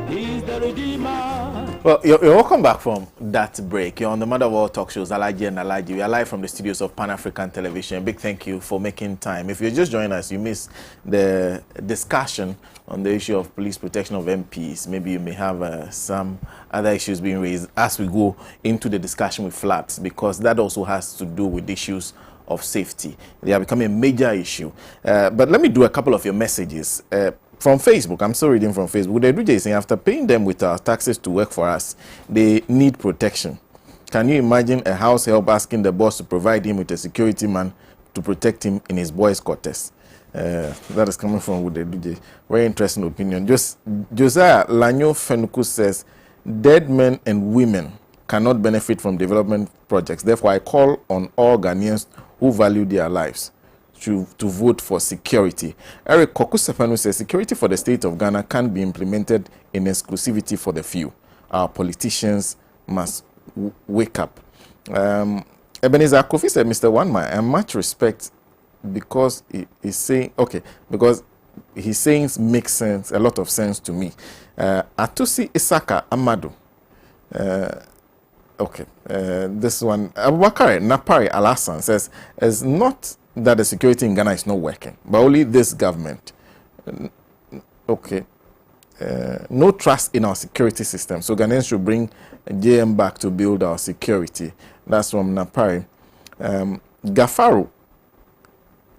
He is the Redeemer. Well, you're welcome back from that break. You're on the Mother of All Talk Shows, Alhaji and Alhaji. We are live from the studios of Pan-African Television. Big thank you for making time. If you're just joining us, you missed the discussion on the issue of police protection of MPs. Maybe you may have some other issues being raised as we go into the discussion with flats, because that also has to do with issues of safety. They are becoming a major issue. But let me do a couple of your messages. From Facebook, I'm still reading from Facebook. The DJ is saying, after paying them with our taxes to work for us, they need protection. Can you imagine a house help asking the boss to provide him with a security man to protect him in his boys' quarters? That is coming from the DJ. Very interesting opinion. Josiah Lanyo Fenuku says, dead men and women cannot benefit from development projects. Therefore, I call on all Ghanaians who value their lives to vote for security. Eric Kokusepanu says, security for the state of Ghana can't be implemented in exclusivity for the few. Our politicians must wake up. Ebenezer Kofi said, Mr. Wanma, I much respect because he's saying, okay, because he's saying makes sense, a lot of sense to me. Atusi Isaka Amadu. Okay, this one, Abubakar Napari Alasan says, it's not that the security in Ghana is not working, but only this government. Okay. No trust in our security system. So Ghanaians should bring JM back to build our security. That's from Napari. Gafaru.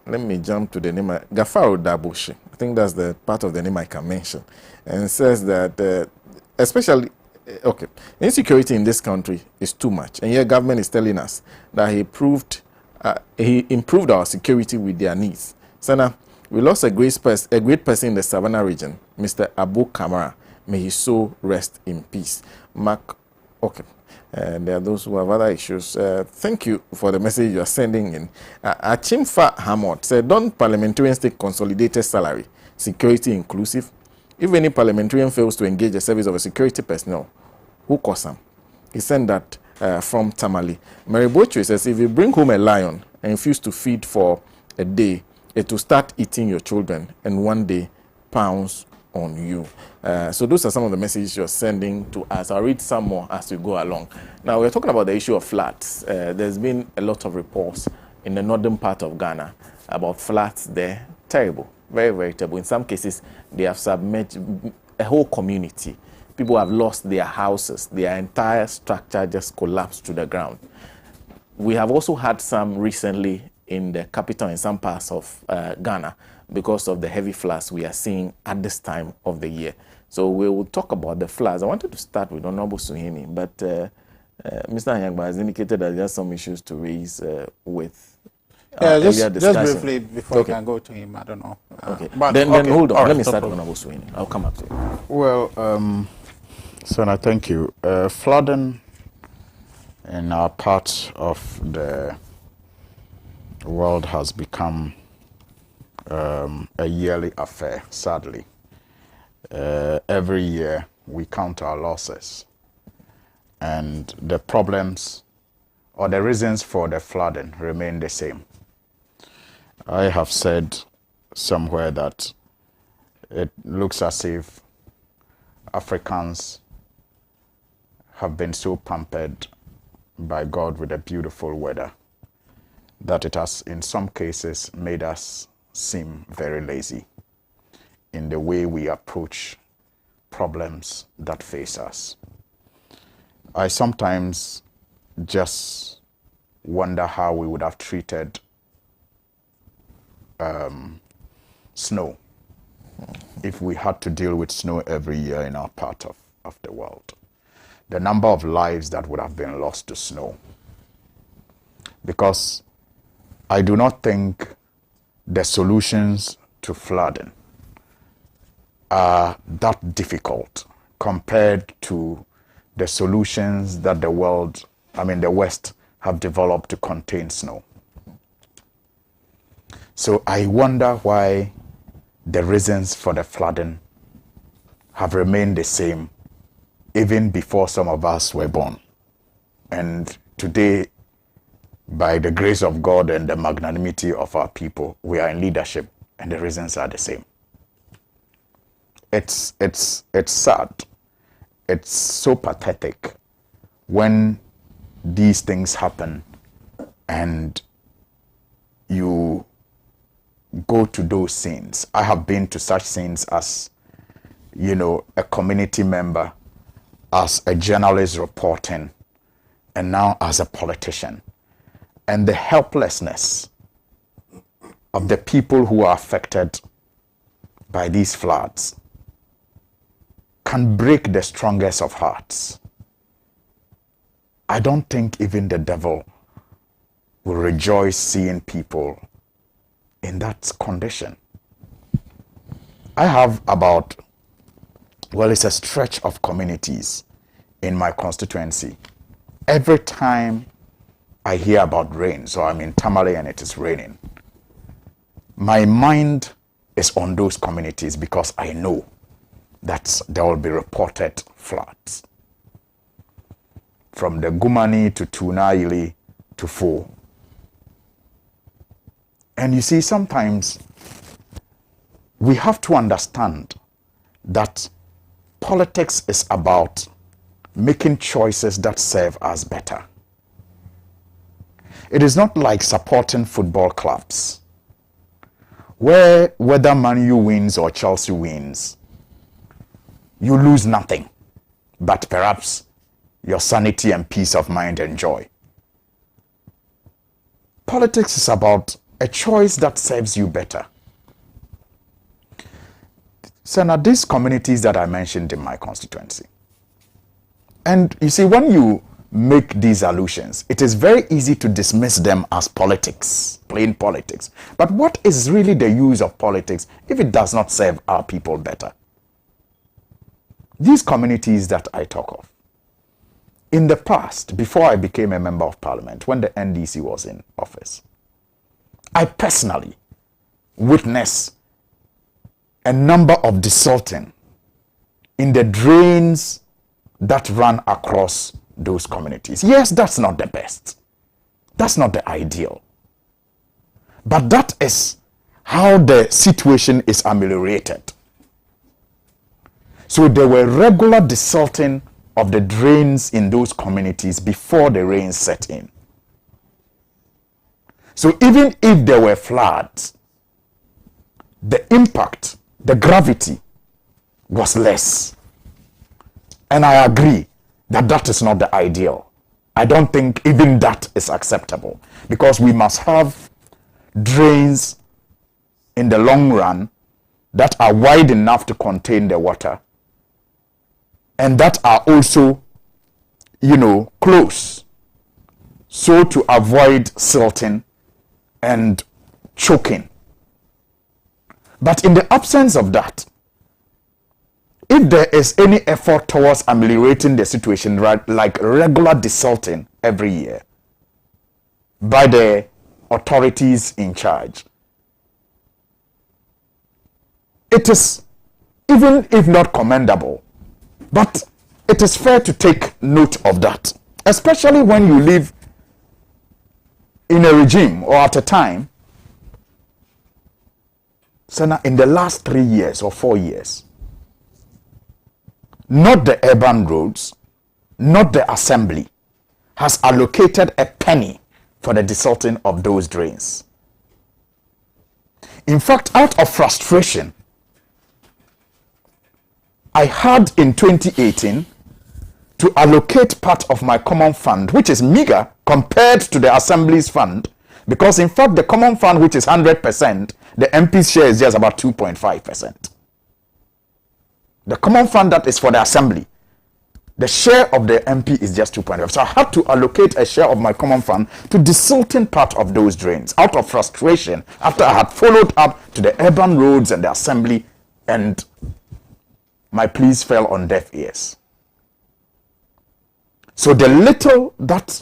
Let me jump to the name. Gafaru Dabushi. I think that's the part of the name I can mention. And it says that, especially, okay, insecurity in this country is too much. And yet government is telling us that he improved our security with their needs. Sena, we lost a great person in the Savannah region, Mr. Abu Kamara. May his soul rest in peace. Mark, okay. There are those who have other issues. Thank you for the message you are sending in. Achimfa Hamod said, don't parliamentarians take consolidated salary, security inclusive? If any parliamentarian fails to engage the service of a security personnel, who calls him? He sent that from Tamale. Mary Bochwe says, if you bring home a lion and refuse to feed for a day, it will start eating your children and one day pounce on you. So those are some of the messages you're sending to us. I'll read some more as we go along. Now, we're talking about the issue of floods. There's been a lot of reports in the northern part of Ghana about floods there. Terrible, very, very terrible. In some cases, they have submerged a whole community. People have lost their houses. Their entire structure just collapsed to the ground. We have also had some recently in the capital in some parts of Ghana because of the heavy floods we are seeing at this time of the year. So we will talk about the floods. I wanted to start with Honorable Suhini, but Mr. Anyangba has indicated that there are some issues to raise with just briefly before okay. I can go to him, I don't know. Okay, but then hold on. Right, let me start with Honorable Suhini. I'll come up to you. Well, Sena, thank you. Flooding in our part of the world has become a yearly affair, sadly. Every year we count our losses, and the problems or the reasons for the flooding remain the same. I have said somewhere that it looks as if Africans have been so pampered by God with a beautiful weather that it has in some cases made us seem very lazy in the way we approach problems that face us. I sometimes just wonder how we would have treated snow if we had to deal with snow every year in our part of the world. The number of lives that would have been lost to snow. Because I do not think the solutions to flooding are that difficult compared to the solutions that the West have developed to contain snow. So I wonder why the reasons for the flooding have remained the same even before some of us were born. And today, by the grace of God and the magnanimity of our people, we are in leadership and the reasons are the same. It's sad. It's so pathetic when these things happen and you go to those scenes. I have been to such scenes as, a community member, as a journalist reporting, and now as a politician. And the helplessness of the people who are affected by these floods can break the strongest of hearts. I don't think even the devil will rejoice seeing people in that condition. I have it's a stretch of communities in my constituency. Every time I hear about rain, so I'm in Tamale and it is raining, my mind is on those communities because I know that there will be reported floods. From the Gumani to Tunaili to Fo. And you see, sometimes we have to understand that politics is about making choices that serve us better. It is not like supporting football clubs, where whether Man U wins or Chelsea wins, you lose nothing, but perhaps your sanity and peace of mind and joy. Politics is about a choice that serves you better. Sena, these communities that I mentioned in my constituency, and you see, when you make these allusions, it is very easy to dismiss them as politics, plain politics. But what is really the use of politics if it does not serve our people better? These communities that I talk of, in the past, before I became a member of parliament, when the NDC was in office, I personally witnessed a number of desalting in the drains that run across those communities. Yes, that's not the best. That's not the ideal. But that is how the situation is ameliorated. So there were regular desalting of the drains in those communities before the rain set in. So even if there were floods, the impact, the gravity was less. And I agree that that is not the ideal. I don't think even that is acceptable, because we must have drains in the long run that are wide enough to contain the water, and that are also, close, so to avoid silting and choking. But in the absence of that, if there is any effort towards ameliorating the situation, right, like regular desalting every year by the authorities in charge, it is, even if not commendable, but it is fair to take note of that, especially when you live in a regime or at a time, Sena, in the last 3 years or 4 years, not the urban roads, not the assembly has allocated a penny for the desalting of those drains. In fact, out of frustration, I had in 2018 to allocate part of my common fund, which is meager compared to the assembly's fund, because in fact the common fund, which is 100%, the MP's share is just about 2.5%. The common fund that is for the assembly, the share of the MP is just 2.5. So I had to allocate a share of my common fund to desalting part of those drains out of frustration, after I had followed up to the urban roads and the assembly, and my pleas fell on deaf ears. So the little that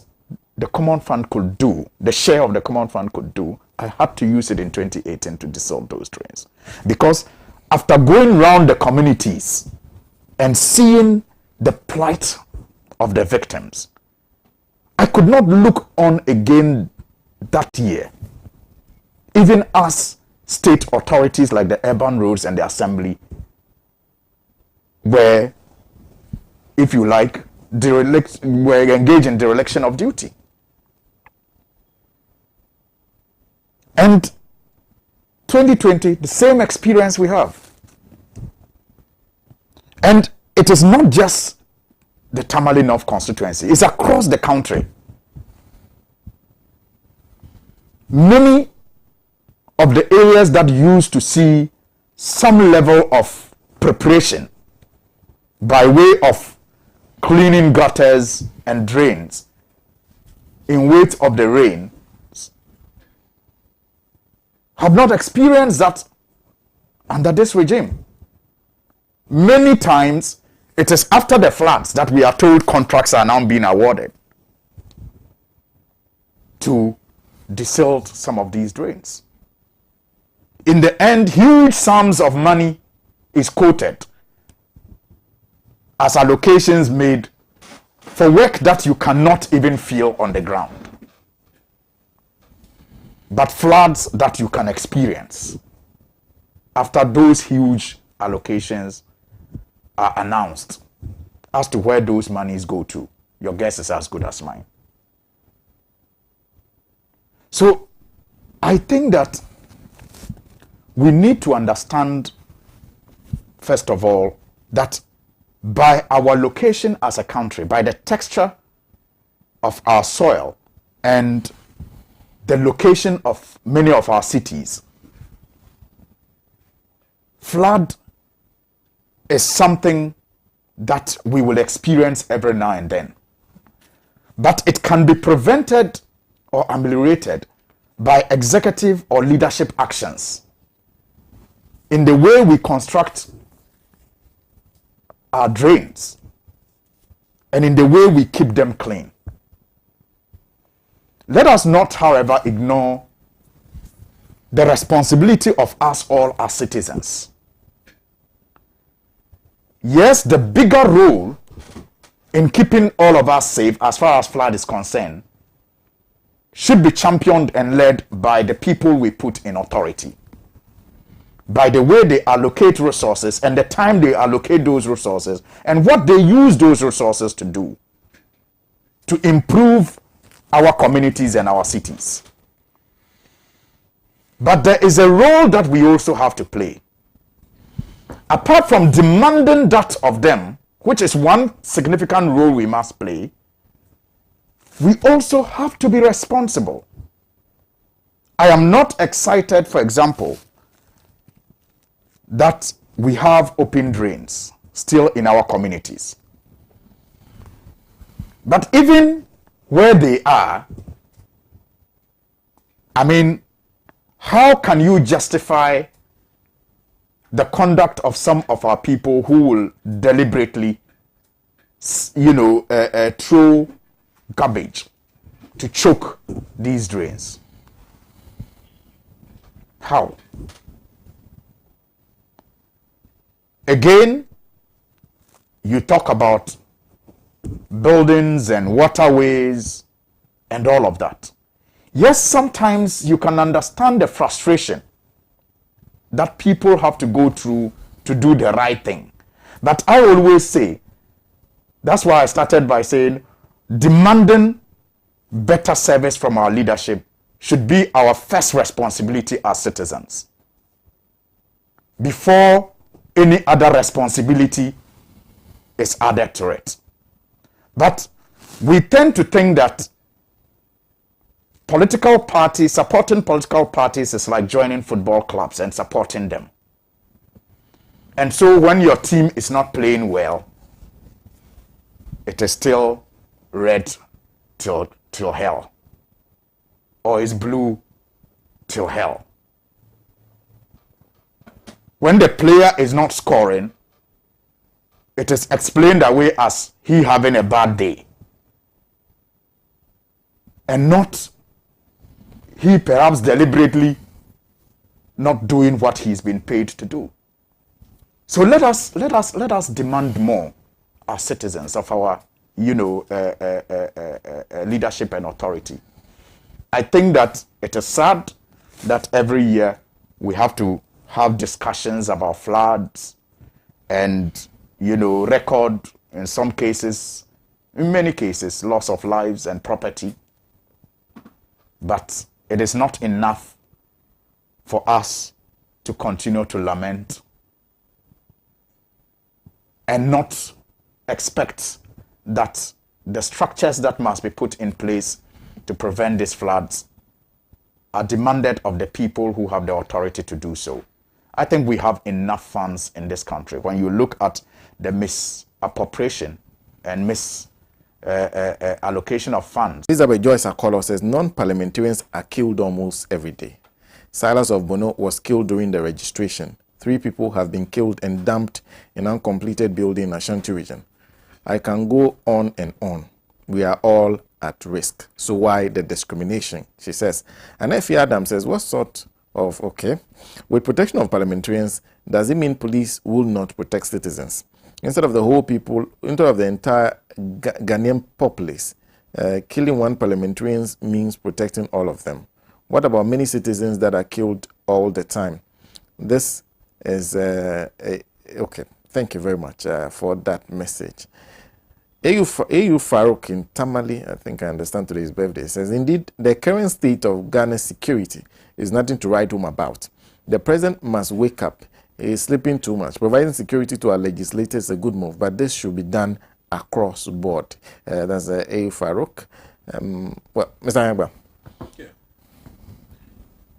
the common fund could do, the share of the common fund could do, I had to use it in 2018 to desalt those drains. Because after going round the communities and seeing the plight of the victims, I could not look on again that year, even as state authorities like the urban roads and the assembly were, if you like, were engaged in dereliction of duty. And 2020, the same experience we have. And it is not just the Tamale North constituency, it's across the country. Many of the areas that used to see some level of preparation by way of cleaning gutters and drains in wait of the rain have not experienced that under this regime. Many times, it is after the floods that we are told contracts are now being awarded to desalt some of these drains. In the end, huge sums of money is quoted as allocations made for work that you cannot even feel on the ground. but floods that you can experience after those huge allocations are announced. As to where those monies go to, your guess is as good as mine. So I think that we need to understand, first of all, that by our location as a country, by the texture of our soil and the location of many of our cities, flood is something that we will experience every now and then. But it can be prevented or ameliorated by executive or leadership actions in the way we construct our drains and in the way we keep them clean. Let us not, however, ignore the responsibility of us all as citizens. Yes, the bigger role in keeping all of us safe as far as flood is concerned should be championed and led by the people we put in authority, by the way they allocate resources and the time they allocate those resources and what they use those resources to do to improve our communities and our cities. But there is a role that we also have to play. Apart from demanding that of them, which is one significant role we must play, we also have to be responsible. I am not excited, for example, that we have open drains still in our communities. But even where they are, I mean, how can you justify the conduct of some of our people who will deliberately, throw garbage to choke these drains? How? Again, you talk about buildings and waterways and all of that. Yes, sometimes you can understand the frustration that people have to go through to do the right thing. But I always say, that's why I started by saying, demanding better service from our leadership should be our first responsibility as citizens, before any other responsibility is added to it. But we tend to think that supporting political parties is like joining football clubs and supporting them. And so when your team is not playing well, it is still red till hell, or is blue till hell. When the player is not scoring, it is explained away as he having a bad day, and not he perhaps deliberately not doing what he's been paid to do. So let us demand more as citizens of our leadership and authority. I think that it is sad that every year we have to have discussions about floods and record, in some cases, in many cases, loss of lives and property. But it is not enough for us to continue to lament and not expect that the structures that must be put in place to prevent these floods are demanded of the people who have the authority to do so. I think we have enough funds in this country. When you look at the misappropriation and allocation of funds. Elizabeth Joyce Akolo says non-parliamentarians are killed almost every day. Silas of Bono was killed during the registration. 3 people have been killed and dumped in uncompleted building in Ashanti region. I can go on and on. We are all at risk. So why the discrimination? She says. And Effie Adam says, what sort of, with protection of parliamentarians, does it mean police will not protect citizens? Instead of the entire Ghanaian populace, killing one parliamentarian means protecting all of them. What about many citizens that are killed all the time? This is okay. Thank you very much for that message. AU Farouk in Tamale, I think I understand today's birthday, says, indeed, the current state of Ghana's security is nothing to write home about. The president must wake up. He is sleeping too much. Providing security to our legislators is a good move, but this should be done across the board. That's AU Farouk. Well, Mr. Ayagba. Yeah.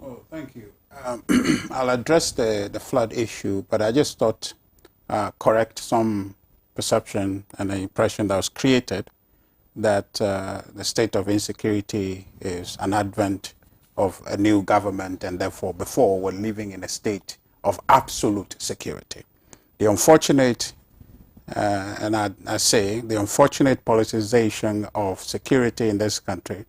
Oh, thank you. I'll address the flood issue, but I just thought correct some perception and the impression that was created that the state of insecurity is an advent of a new government, and therefore before we're living in a state of absolute security. The unfortunate, and I say, the unfortunate politicization of security in this country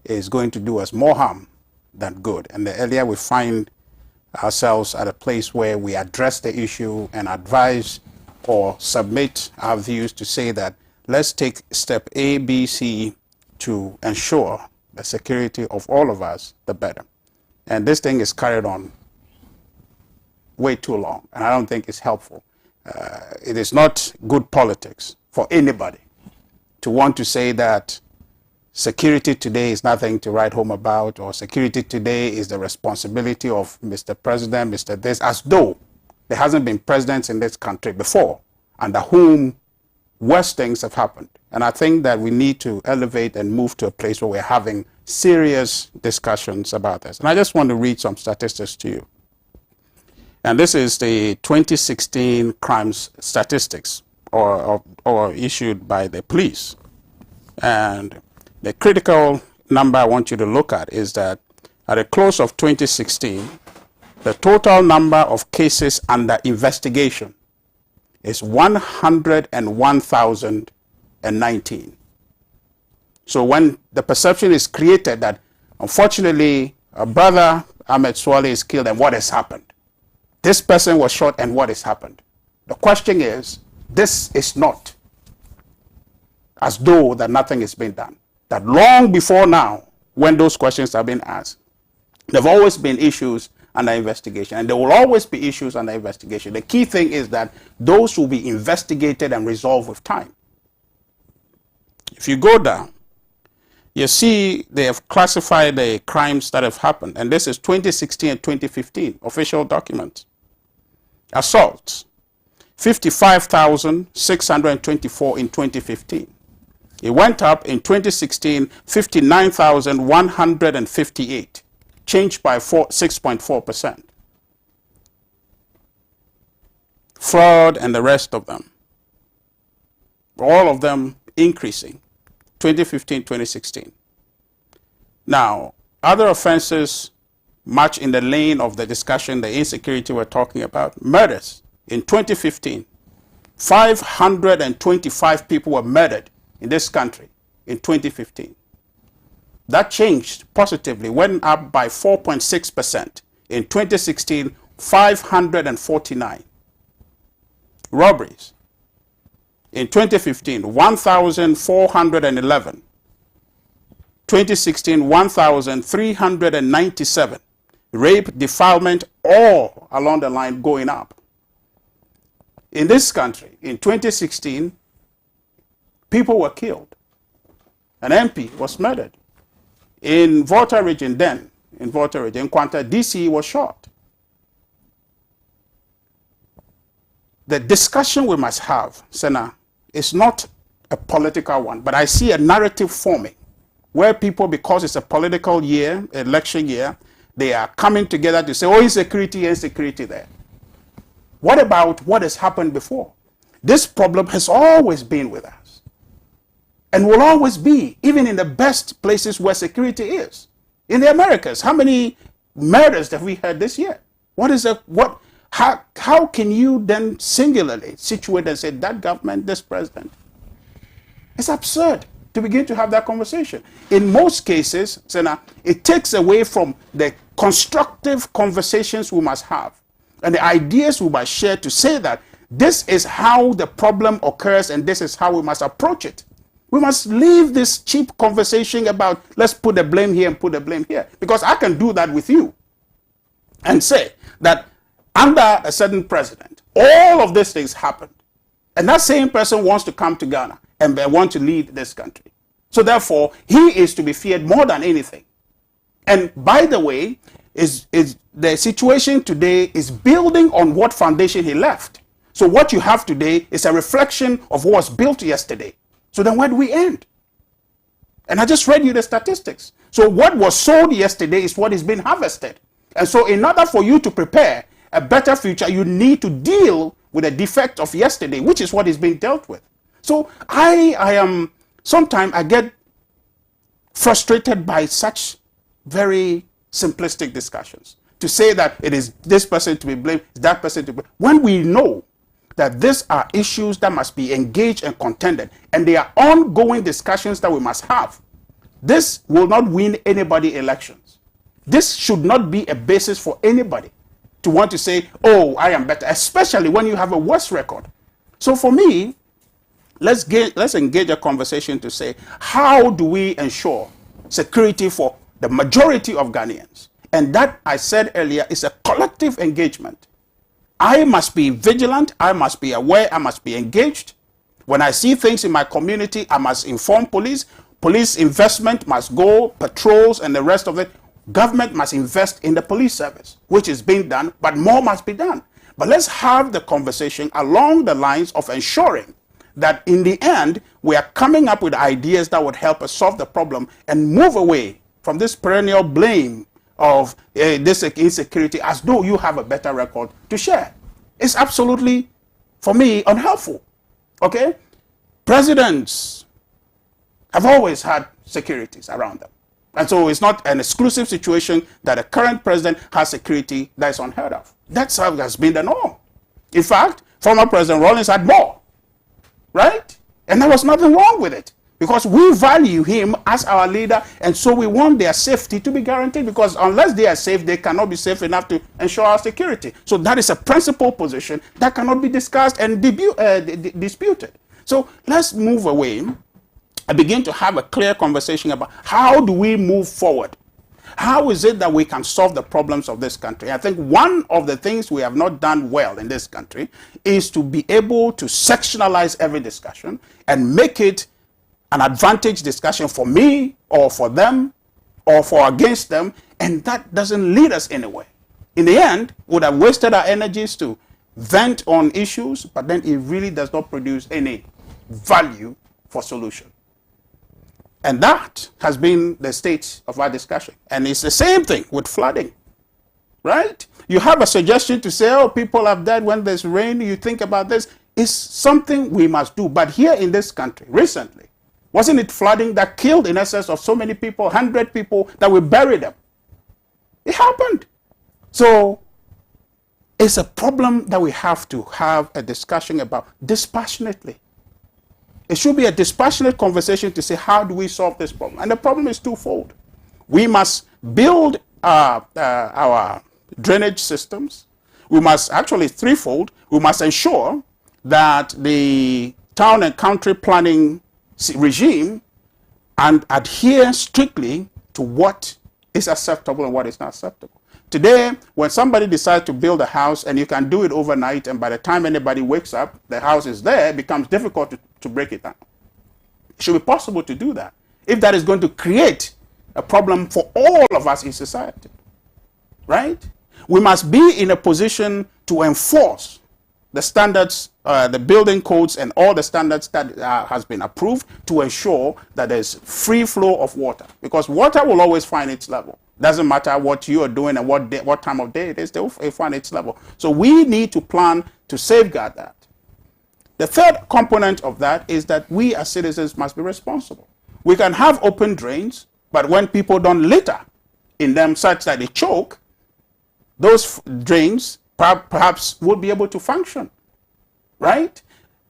is going to do us more harm than good. And the earlier we find ourselves at a place where we address the issue and advise or submit our views to say that let's take step A, B, C to ensure the security of all of us, the better. And this thing is carried on way too long, and I don't think it's helpful. It is not good politics for anybody to want to say that security today is nothing to write home about, or security today is the responsibility of Mr. President, Mr. This, as though there hasn't been presidents in this country before under whom worse things have happened. And I think that we need to elevate and move to a place where we're having serious discussions about this. And I just want to read some statistics to you. And this is the 2016 crimes statistics or issued by the police. And the critical number I want you to look at is that at the close of 2016, the total number of cases under investigation is 101,019. So when the perception is created that, unfortunately, a brother, Ahmed Swale, is killed and what has happened? This person was shot and what has happened? The question is, this is not as though that nothing is being done. That long before now, when those questions have been asked, there have always been issues under investigation, and there will always be issues under investigation. The key thing is that those will be investigated and resolved with time. If you go down, you see they have classified the crimes that have happened, and this is 2016 and 2015 official documents. Assaults, 55,624 in 2015. It went up in 2016, 59,158, changed by 6.4%. Fraud and the rest of them, all of them increasing, 2015, 2016. Now, other offenses much in the lane of the discussion, the insecurity we're talking about, murders. In 2015, 525 people were murdered in this country in 2015. That changed positively, went up by 4.6%. In 2016, 549. Robberies. In 2015, 1,411. 2016, 1,397. Rape, defilement, all along the line going up. In this country, in 2016, people were killed. An MP was murdered. In Volta region then, in Volta region, in Kwanta, DC was shot. The discussion we must have, Sena, is not a political one, but I see a narrative forming where people, because it's a political year, election year, they are coming together to say, oh, insecurity, insecurity there. What about what has happened before? This problem has always been with us and will always be, even in the best places where security is. In the Americas, how many murders have we had this year? How can you then singularly situate and say that government, this president? It's absurd to begin to have that conversation. In most cases, Sena, it takes away from the constructive conversations we must have and the ideas we must share to say that this is how the problem occurs and this is how we must approach it. We must leave this cheap conversation about let's put the blame here and put the blame here. Because I can do that with you and say that under a certain president, all of these things happened. And that same person wants to come to Ghana and they want to lead this country. So therefore, he is to be feared more than anything. And by the way, is the situation today is building on what foundation he left. So what you have today is a reflection of what was built yesterday. So then where do we end? And I just read you the statistics. So what was sold yesterday is what is being harvested. And so in order for you to prepare a better future, you need to deal with the defect of yesterday, which is what is being dealt with. So I am, sometimes I get frustrated by such very simplistic discussions. To say that it is this person to be blamed, that person to be blamed, when we know that these are issues that must be engaged and contended, and they are ongoing discussions that we must have. This will not win anybody elections. This should not be a basis for anybody to want to say, oh, I am better, especially when you have a worse record. So for me, let's engage a conversation to say, how do we ensure security for the majority of Ghanaians? And that, I said earlier, is a collective engagement. I must be vigilant, I must be aware, I must be engaged. When I see things in my community, I must inform police. Police investment must go, patrols and the rest of it. Government must invest in the police service, which is being done, but more must be done. But let's have the conversation along the lines of ensuring that in the end, we are coming up with ideas that would help us solve the problem and move away from this perennial blame of this insecurity as though you have a better record to share. It's absolutely, for me, unhelpful. Okay? Presidents have always had securities around them. And so it's not an exclusive situation that a current president has security that is unheard of. That's how it has been the norm. In fact, former President Rawlings had more. Right? And there was nothing wrong with it. Because we value him as our leader, and so we want their safety to be guaranteed, because unless they are safe, they cannot be safe enough to ensure our security. So that is a principal position that cannot be discussed and disputed. So let's move away and begin to have a clear conversation about how do we move forward? How is it that we can solve the problems of this country? I think one of the things we have not done well in this country is to be able to sectionalize every discussion and make it an advantage discussion for me or for them or for against them, and that doesn't lead us anywhere. In the end, we would have wasted our energies to vent on issues, but then it really does not produce any value for solution. And that has been the state of our discussion. And it's the same thing with flooding, right? You have a suggestion to say, oh, people have died when there's rain. You think about this. It's something we must do. But here in this country, recently, wasn't it flooding that killed in excess of so many people, 100 people, that we buried them? It happened. So it's a problem that we have to have a discussion about dispassionately. It should be a dispassionate conversation to say, how do we solve this problem? And the problem is twofold. We must build our drainage systems. We must, actually threefold. We must ensure that the town and country planning regime and adhere strictly to what is acceptable and what is not acceptable. Today, when somebody decides to build a house and you can do it overnight, and by the time anybody wakes up, the house is there, it becomes difficult to break it down. It should be possible to do that if that is going to create a problem for all of us in society, right? We must be in a position to enforce the standards, the building codes and all the standards that has been approved to ensure that there's free flow of water, because water will always find its level. Doesn't matter what you are doing and what time of day it is, they will find its level. So we need to plan to safeguard that. The third component of that is that we as citizens must be responsible. We can have open drains, but when people don't litter in them such that they choke, those drains perhaps would be able to function, right?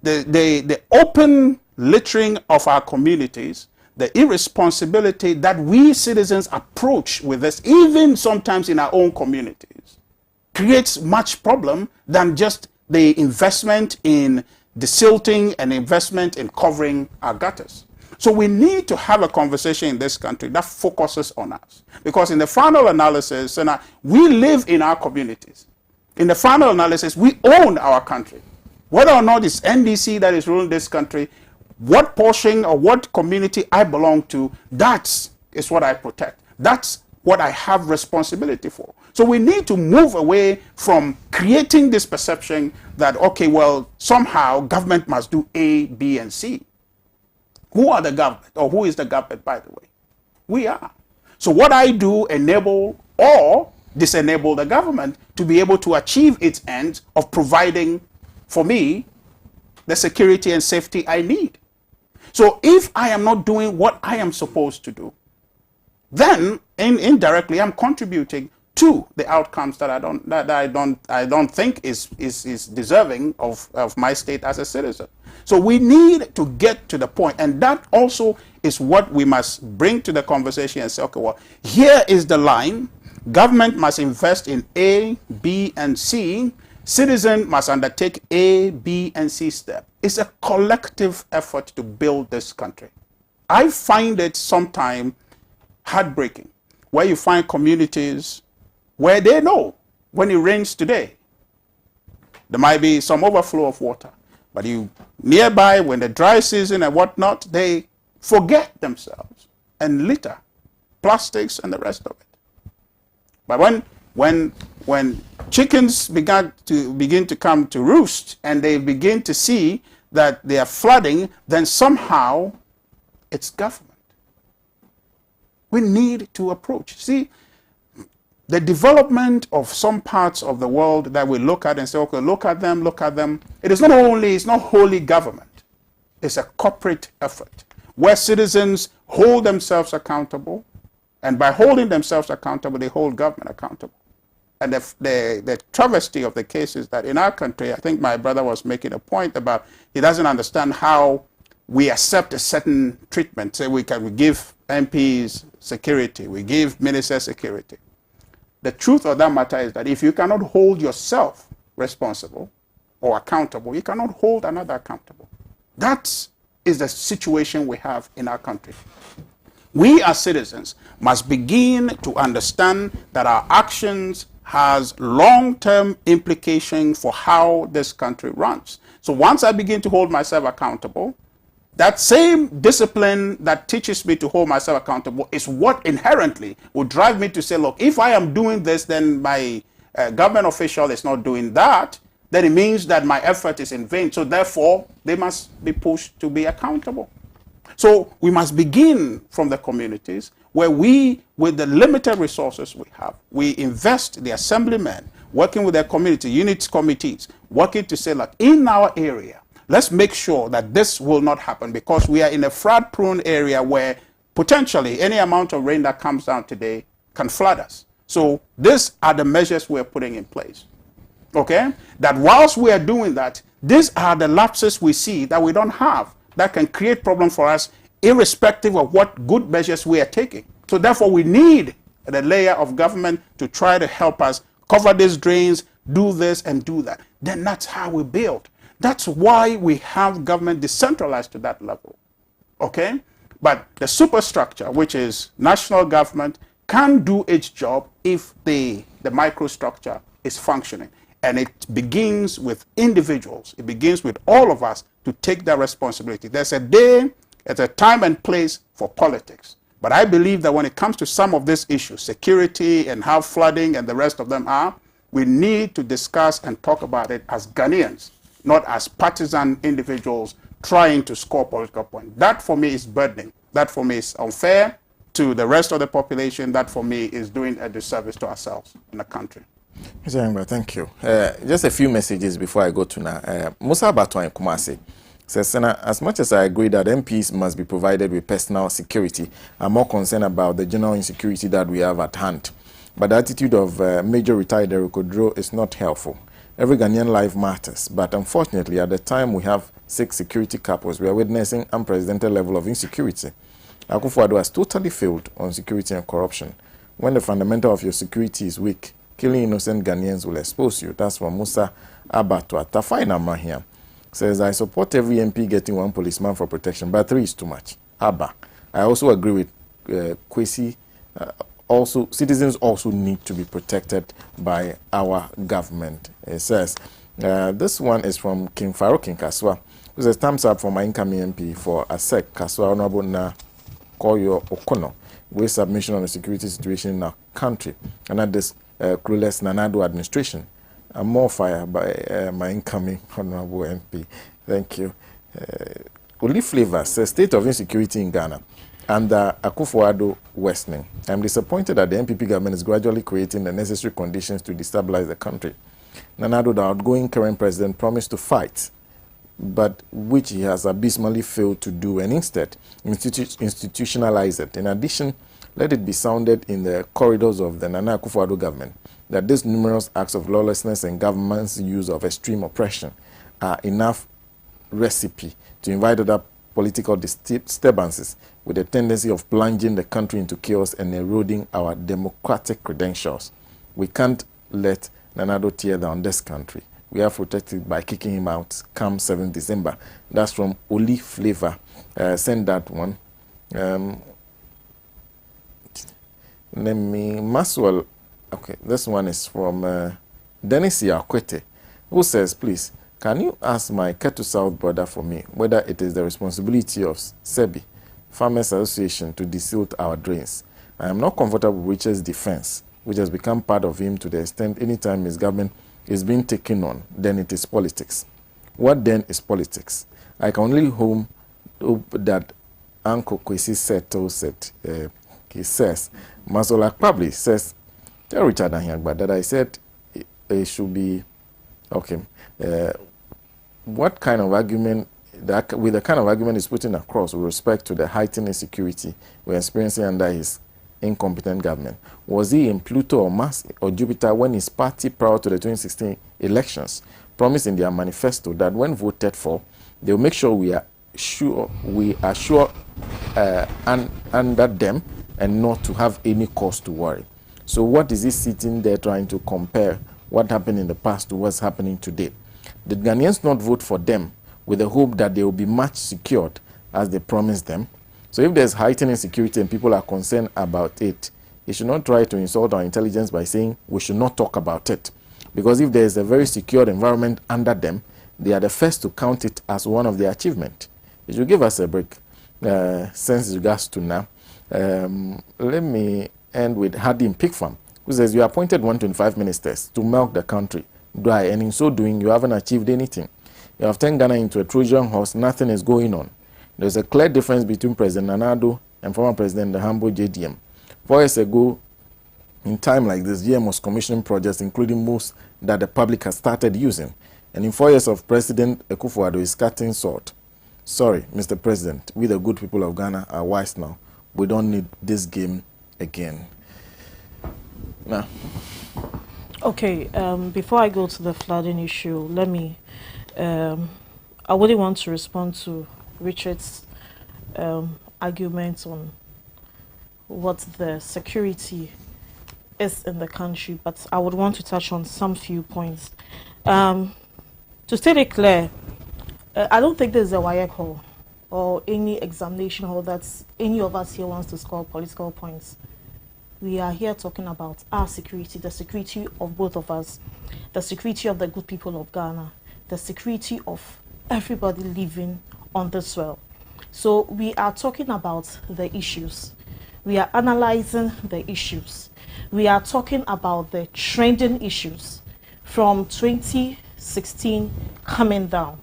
The open littering of our communities, the irresponsibility that we citizens approach with this, even sometimes in our own communities, creates much problem than just the investment in desilting and investment in covering our gutters. So we need to have a conversation in this country that focuses on us. Because in the final analysis, Sena, we live in our communities. In the final analysis, we own our country. Whether or not it's NDC that is ruling this country, what portion or what community I belong to, that is what I protect. That's what I have responsibility for. So we need to move away from creating this perception that, okay, well, somehow government must do A, B, and C. Who are the government, or who is the government, by the way? We are. So what I do enable or disenable the government to be able to achieve its ends of providing for me the security and safety I need. So if I am not doing what I am supposed to do, then indirectly I'm contributing to the outcomes that I don't think is deserving of my state as a citizen. So we need to get to the point, and that also is what we must bring to the conversation and say, okay, well, here is the line. Government must invest in A, B, and C. Citizen must undertake A, B, and C step. It's a collective effort to build this country. I find it sometimes heartbreaking where you find communities where they know when it rains today, there might be some overflow of water. But you nearby, when the dry season and whatnot, they forget themselves and litter plastics and the rest of it. But when chickens begin to come to roost and they begin to see that they are flooding, then somehow it's government. We need to approach. See, the development of some parts of the world that we look at and say, okay, look at them. It's not wholly government. It's a corporate effort where citizens hold themselves accountable, and by holding themselves accountable, they hold government accountable. And the travesty of the case is that in our country, I think my brother was making a point about he doesn't understand how we accept a certain treatment. Say we give MPs security, we give ministers security. The truth of that matter is that if you cannot hold yourself responsible or accountable, you cannot hold another accountable. That is the situation we have in our country. We as citizens must begin to understand that our actions has long-term implications for how this country runs. So once I begin to hold myself accountable, that same discipline that teaches me to hold myself accountable is what inherently will drive me to say, look, if I am doing this, then my government official is not doing that, then it means that my effort is in vain. So therefore, they must be pushed to be accountable. So we must begin from the communities where we, with the limited resources we have, we invest the assemblymen working with their community, units, committees, working to say, like, in our area, let's make sure that this will not happen, because we are in a flood-prone area where potentially any amount of rain that comes down today can flood us. So these are the measures we're putting in place. Okay? That whilst we are doing that, these are the lapses we see that we don't have that can create problems for us irrespective of what good measures we are taking. So therefore we need the layer of government to try to help us cover these drains, do this and do that. Then that's how we build. That's why we have government decentralized to that level. Okay? But the superstructure, which is national government, can do its job if the microstructure is functioning. And it begins with individuals. It begins with all of us to take that responsibility. There's a day, there's a time and place for politics. But I believe that when it comes to some of these issues, security and how flooding and the rest of them are, we need to discuss and talk about it as Ghanaians, not as partisan individuals trying to score political points. That for me is burdening. That for me is unfair to the rest of the population. That for me is doing a disservice to ourselves in the country. Mr. Yangba, thank you. Just a few messages before I go to now. Musa Batwa in Kumasi says, Sena, as much as I agree that MPs must be provided with personal security, I'm more concerned about the general insecurity that we have at hand. But the attitude of Major Retired Erokodro is not helpful. Every Ghanaian life matters, but unfortunately, at the time we have 6 security couples, we are witnessing unprecedented level of insecurity. Akufo-Addo has totally failed on security and corruption. When the fundamental of your security is weak, killing innocent Ghanaians will expose you. That's from Musa Abatwa. Tafaina Mahia says, I support every MP getting 1 policeman for protection, but 3 is too much. Abba. I also agree with Kwesi. Also, citizens also need to be protected by our government. It says, this one is from King Farouk King Kaswa, who says, thumbs up for my incoming MP for ASEC Kaswa Honorable Na Koyo Okono, with submission on the security situation in our country, and at this clueless Nanado administration. And more fire by my incoming Honorable MP. Thank you. Oli Flavor says, state of insecurity in Ghana under Akufo-Addo worsening. I'm disappointed that the NPP government is gradually creating the necessary conditions to destabilize the country. Nanado, the outgoing current president, promised to fight, but which he has abysmally failed to do, and instead institutionalize it. In addition, let it be sounded in the corridors of the Nana Akufo-Addo government that these numerous acts of lawlessness and government's use of extreme oppression are enough recipe to invite other political disturbances with a tendency of plunging the country into chaos and eroding our democratic credentials. We can't let Nanado tear down this country. We are protected by kicking him out come 7th December. That's from Oli Flavor. Send that one. Let me, Maswell. Okay, this one is from Dennis Yakwete, who says, please, can you ask my Ketu South brother for me whether it is the responsibility of SEBI, Farmers Association, to desilt our drains? I am not comfortable with Richard's defense, which has become part of him to the extent anytime his government is being taken on, then it is politics. What then is politics? I can only hope that Uncle Kwesi said, he says, Masola probably says, tell Richard Ahiagba that I said it should be, okay, what kind of argument, with the kind of argument he's putting across with respect to the heightened insecurity we're experiencing under his incompetent government? Was he in Pluto or Mars or Jupiter when his party prior to the 2016 elections promised in their manifesto that when voted for, they'll make sure we are sure under them and not to have any cause to worry? So what is he sitting there trying to compare what happened in the past to what's happening today? Did Ghanaians not vote for them with the hope that they will be much secured as they promised them? So if there's heightened insecurity and people are concerned about it, they should not try to insult our intelligence by saying we should not talk about it. Because if there is a very secure environment under them, they are the first to count it as one of their achievements. It should give us a break. Since regards to now, let me end with Hadim Pickfam, who says, you appointed 125 ministers to milk the country dry, and in so doing, you haven't achieved anything. You have turned Ghana into a Trojan horse. Nothing is going on. There's a clear difference between President Nanado and former President the humble JDM. 4 years ago, in time like this, GM was commissioning projects, including most that the public has started using. And in 4 years of President Akufo-Addo is cutting short. Sorry, Mr. President, we the good people of Ghana are wise now. We don't need this game again. Now. Okay, before I go to the flooding issue, let me, I wouldn't want to respond to Richard's arguments on what the security is in the country, but I would want to touch on some few points. To state it clear, I don't think there's a WAEC hall or any examination hall that any of us here wants to score political points. We are here talking about our security, the security of both of us, the security of the good people of Ghana, the security of everybody living on this soil. So we are talking about the issues. We are analyzing the issues. We are talking about the trending issues from 2016 coming down.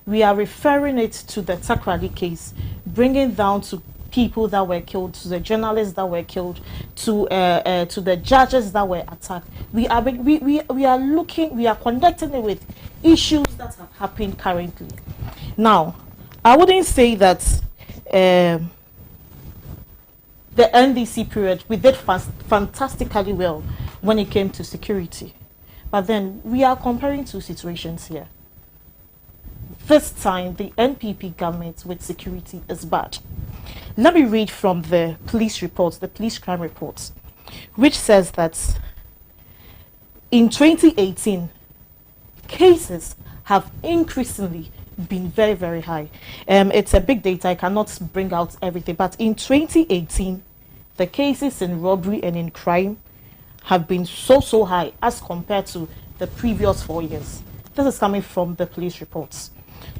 We are referring it to the Takrady case, bringing down to people that were killed, to the journalists that were killed, to the judges that were attacked. We are connecting it with issues that have happened currently. Now, I wouldn't say that the NDC period, we did fantastically well when it came to security. But then we are comparing two situations here. This time, the NPP government with security is bad. Let me read from the police reports, the police crime reports, which says that in 2018, cases have increasingly been very, very high. It's a big data. I cannot bring out everything. But in 2018, the cases in robbery and in crime have been so high as compared to the previous 4 years. This is coming from the police reports.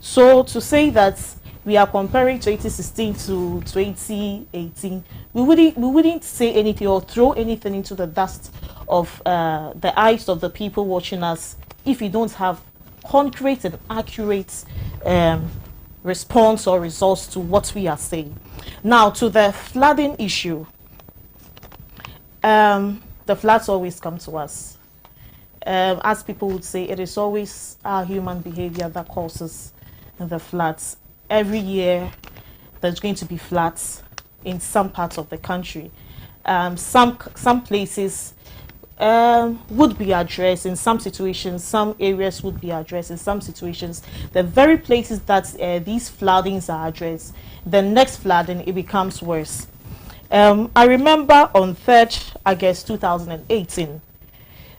So to say that we are comparing 2016 to 2018, we wouldn't say anything or throw anything into the dust of the eyes of the people watching us if we don't have concrete and accurate response or results to what we are saying. Now, to the flooding issue, the floods always come to us. As people would say, it is always our human behavior that causes the floods. Every year, there's going to be floods in some parts of the country. Some places would be addressed in some situations. Some areas would be addressed in some situations. The very places that these floodings are addressed, the next flooding, it becomes worse. I remember on 3rd August 2018,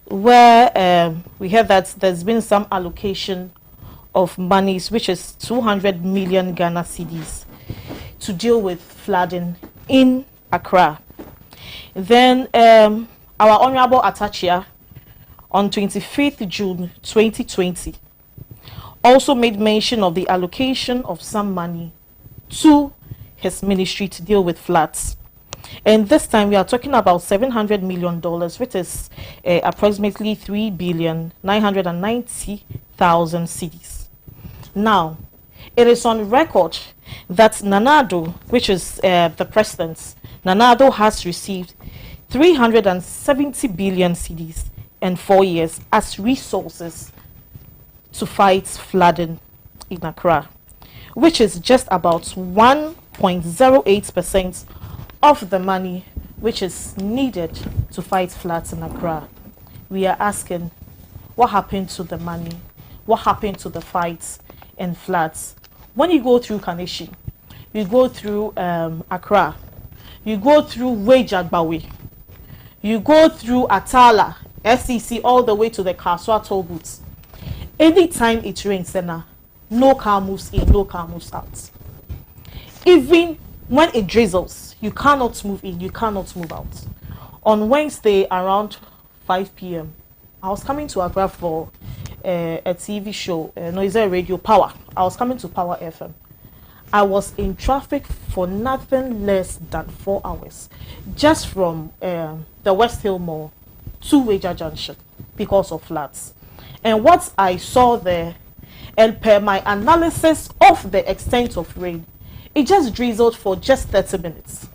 where we heard that there's been some allocation of monies, which is 200 million Ghana cedis, to deal with flooding in Accra. Then our Honorable Atachia, on 25th June 2020, also made mention of the allocation of some money to his ministry to deal with floods. And this time we are talking about $700 million, which is approximately 3,990,000 cedis. Now, it is on record that Nanado, which is the president, Nanado has received 370 billion cedis in 4 years as resources to fight flooding in Accra, which is just about 1.08% of the money which is needed to fight floods in Accra. We are asking, what happened to the money? What happened to the fights and floods? When you go through Kaneshi, you go through Accra, you go through Wejagbawe, you go through Atala, SCC, all the way to the Kaswa toll booths. Anytime it rains, Sena, no car moves in, no car moves out. Even when it drizzles, you cannot move in, you cannot move out. On Wednesday around 5 p.m., I was coming to Accra for a TV show, Noise Radio Power. I was coming to Power FM. I was in traffic for nothing less than 4 hours, just from the West Hill Mall to Weja Junction because of floods. And what I saw there, and per my analysis of the extent of rain, it just drizzled for just 30 minutes.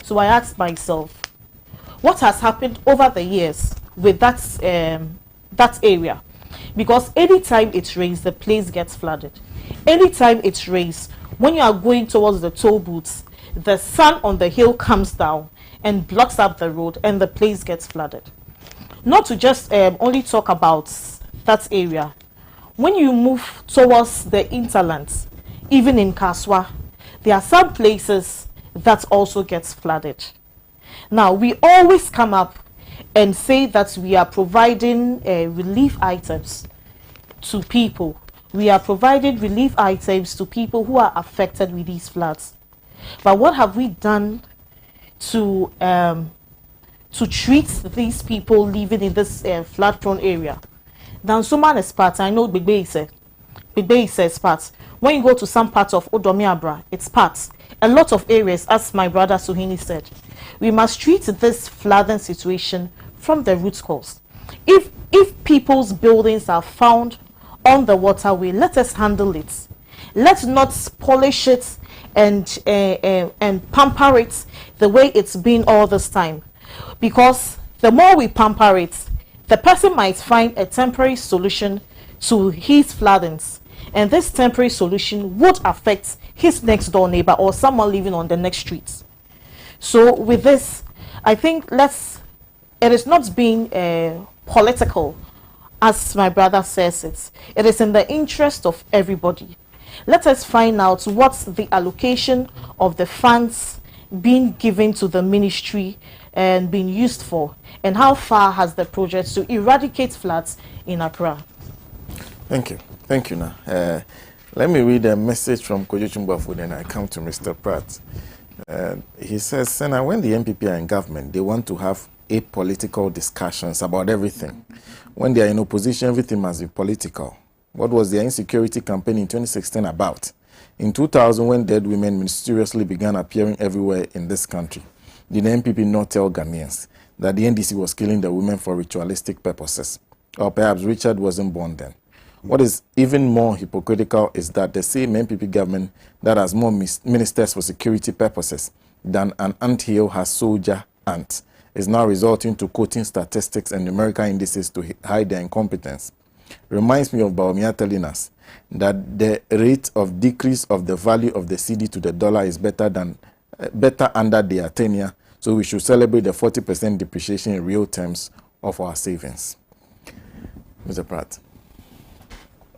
So I asked myself, what has happened over the years with that area? Because anytime it rains, the place gets flooded. Anytime it rains, when you are going towards the toll booths, the sun on the hill comes down and blocks up the road and the place gets flooded. Not to just only talk about that area. When you move towards the hinterlands, even in Kaswa, there are some places that also gets flooded. Now, we always come up and say that we are providing relief items to people. We are providing relief items to people who are affected with these floods. But what have we done to treat these people living in this flood-prone area? Dansuman is part. I know Bigbe is part. When you go to some parts of Odomiabra, it's part. A lot of areas, as my brother Suhini said, we must treat this flooding situation from the root cause. If people's buildings are found on the waterway, let us handle it. Let's not polish it and pamper it the way it's been all this time. Because the more we pamper it, the person might find a temporary solution to his floodings. And this temporary solution would affect his next door neighbor or someone living on the next street. So with this, I think it is not being political, as my brother says it. It is in the interest of everybody. Let us find out what's the allocation of the funds being given to the ministry and being used for, and how far has the project to eradicate floods in Accra. Thank you. Thank you, Na. Let me read a message from Kojo Chumbafu, then I come to Mr. Pratt. He says, Sena, when the MPP are in government, they want to have apolitical discussions about everything. When they are in opposition, everything must be political. What was their insecurity campaign in 2016 about? In 2000, when dead women mysteriously began appearing everywhere in this country, did the MPP not tell Ghanaians that the NDC was killing the women for ritualistic purposes? Or perhaps Richard wasn't born then. What is even more hypocritical is that the same MPP government that has more ministers for security purposes than an anthill has soldier ants is now resorting to quoting statistics and numerical indices to hide their incompetence. Reminds me of Baumia telling us that the rate of decrease of the value of the CD to the dollar is better under their tenure, so we should celebrate the 40% depreciation in real terms of our savings. Mr. Pratt.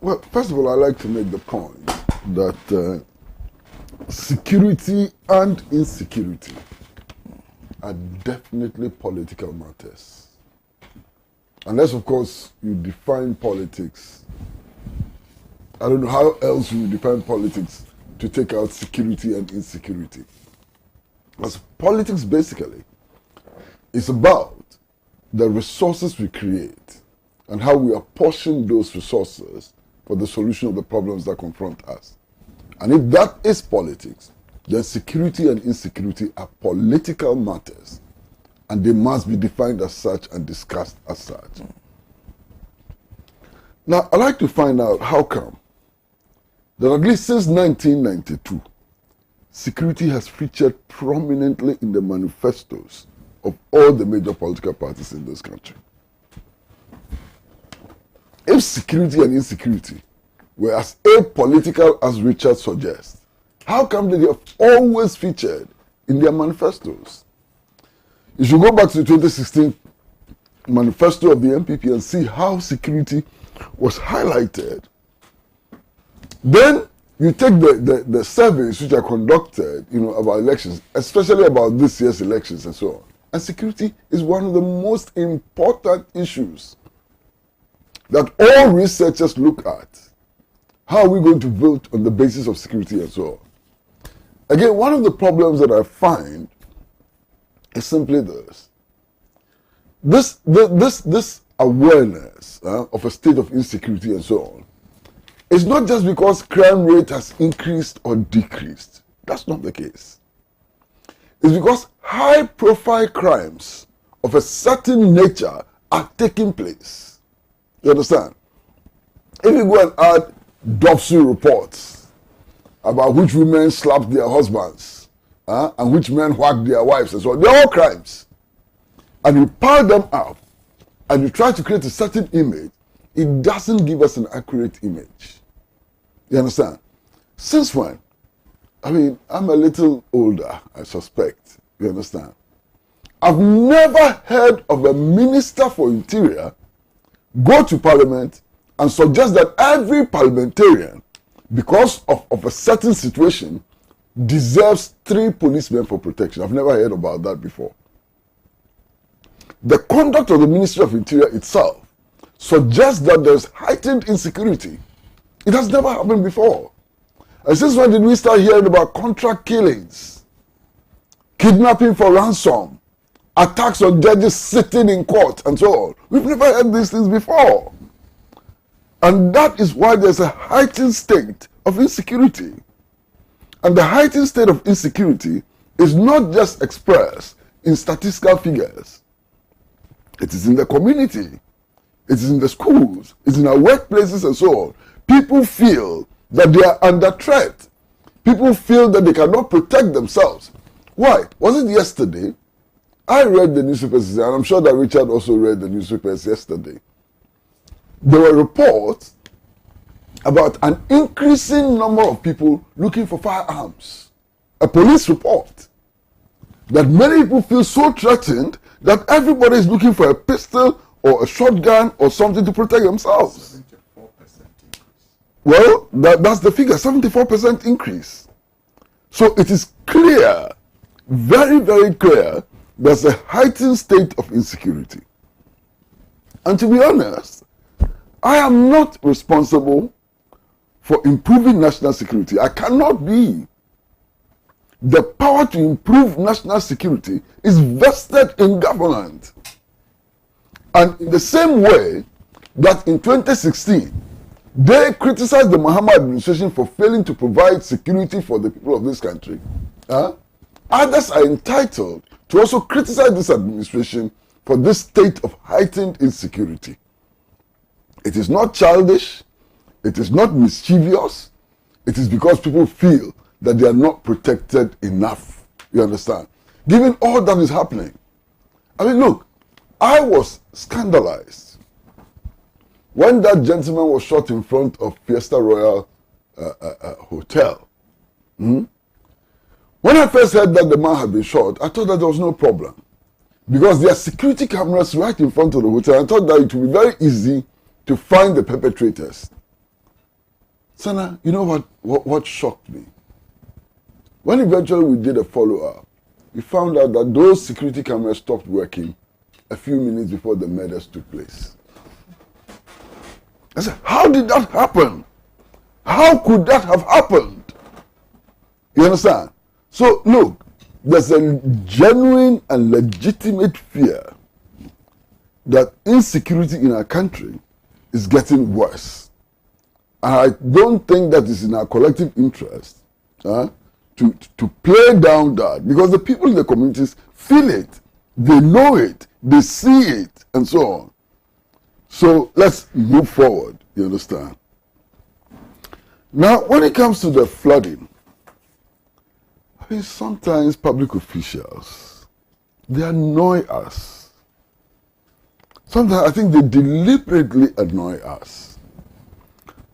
Well, first of all, I'd like to make the point that security and insecurity are definitely political matters. Unless, of course, you define politics. I don't know how else you define politics to take out security and insecurity. Because politics, basically, is about the resources we create and how we apportion those resources for the solution of the problems that confront us. And if that is politics, then security and insecurity are political matters, and they must be defined as such and discussed as such. Now, I'd like to find out how come that at least since 1992, security has featured prominently in the manifestos of all the major political parties in this country. If security and insecurity were as apolitical as Richard suggests, how come they have always featured in their manifestos? You should go back to the 2016 manifesto of the MPP and see how security was highlighted. Then you take the surveys which are conducted, about elections, especially about this year's elections and so on. And security is one of the most important issues that all researchers look at. How are we going to vote on the basis of security and so on? Again, one of the problems that I find is simply this. This awareness of a state of insecurity and so on is not just because crime rate has increased or decreased. That's not the case. It's because high-profile crimes of a certain nature are taking place. You understand? If you go and add autopsy reports about which women slapped their husbands and which men whacked their wives and so on, they're all crimes. And you pile them up and you try to create a certain image, it doesn't give us an accurate image. You understand? Since when? I mean, I'm a little older, I suspect. You understand? I've never heard of a minister for interior go to parliament and suggest that every parliamentarian, because of a certain situation, deserves 3 policemen for protection. I've never heard about that before. The conduct of the Ministry of Interior itself suggests that there's heightened insecurity. It has never happened before. And since when did we start hearing about contract killings, kidnapping for ransom, attacks on judges sitting in court, and so on? We've never heard these things before. And that is why there's a heightened state of insecurity. And the heightened state of insecurity is not just expressed in statistical figures. It is in the community. It is in the schools. It's in our workplaces and so on. People feel that they are under threat. People feel that they cannot protect themselves. Why? Was it yesterday? I read the newspapers, and I'm sure that Richard also read the newspapers yesterday. There were reports about an increasing number of people looking for firearms. A police report that many people feel so threatened that everybody is looking for a pistol or a shotgun or something to protect themselves. 74% increase. Well, that's the figure, 74% increase. So it is clear, very, very clear, there's a heightened state of insecurity. And to be honest, I am not responsible for improving national security. I cannot be. The power to improve national security is vested in government. And in the same way that in 2016, they criticized the Mahama administration for failing to provide security for the people of this country. Others are entitled to also criticize this administration for this state of heightened insecurity. It is not childish. It is not mischievous. It is because people feel that they are not protected enough. You understand? Given all that is happening. I mean, look, I was scandalized when that gentleman was shot in front of Fiesta Royal Hotel. When I first heard that the man had been shot, I thought that there was no problem. Because there are security cameras right in front of the hotel. I thought that it would be very easy to find the perpetrators. Sena, you know what shocked me? When eventually we did a follow-up, we found out that those security cameras stopped working a few minutes before the murders took place. I said, how did that happen? How could that have happened? You understand? So, look, there's a genuine and legitimate fear that insecurity in our country is getting worse. And I don't think that is in our collective interest to play down that, because the people in the communities feel it, they know it, they see it, and so on. So let's move forward, you understand? Now, when it comes to the flooding, I mean, sometimes public officials, they annoy us. Sometimes I think they deliberately annoy us.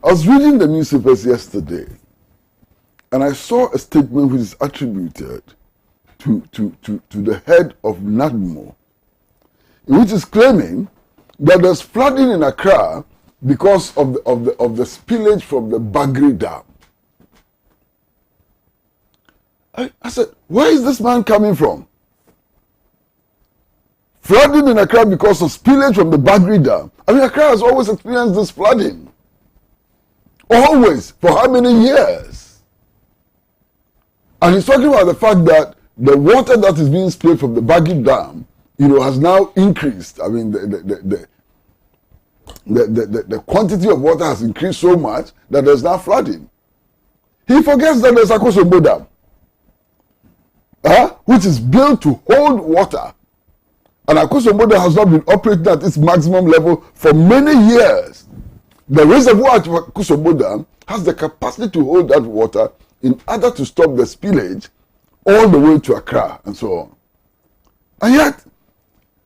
I was reading the newspapers yesterday, and I saw a statement which is attributed to the head of Numbo, which is claiming that there's flooding in Accra because of the spillage from the Bagri Dam. I said, where is this man coming from? Flooding in Accra because of spillage from the Bagri Dam. I mean, Accra has always experienced this flooding. Always. For how many years? And he's talking about the fact that the water that is being spilled from the Bagri Dam, has now increased. I mean, the quantity of water has increased so much that there's now flooding. He forgets that there's Akosombo Dam, which is built to hold water. And Akosombo Dam has not been operating at its maximum level for many years. The reservoir at Akosombo Dam has the capacity to hold that water in order to stop the spillage all the way to Accra and so on. And yet,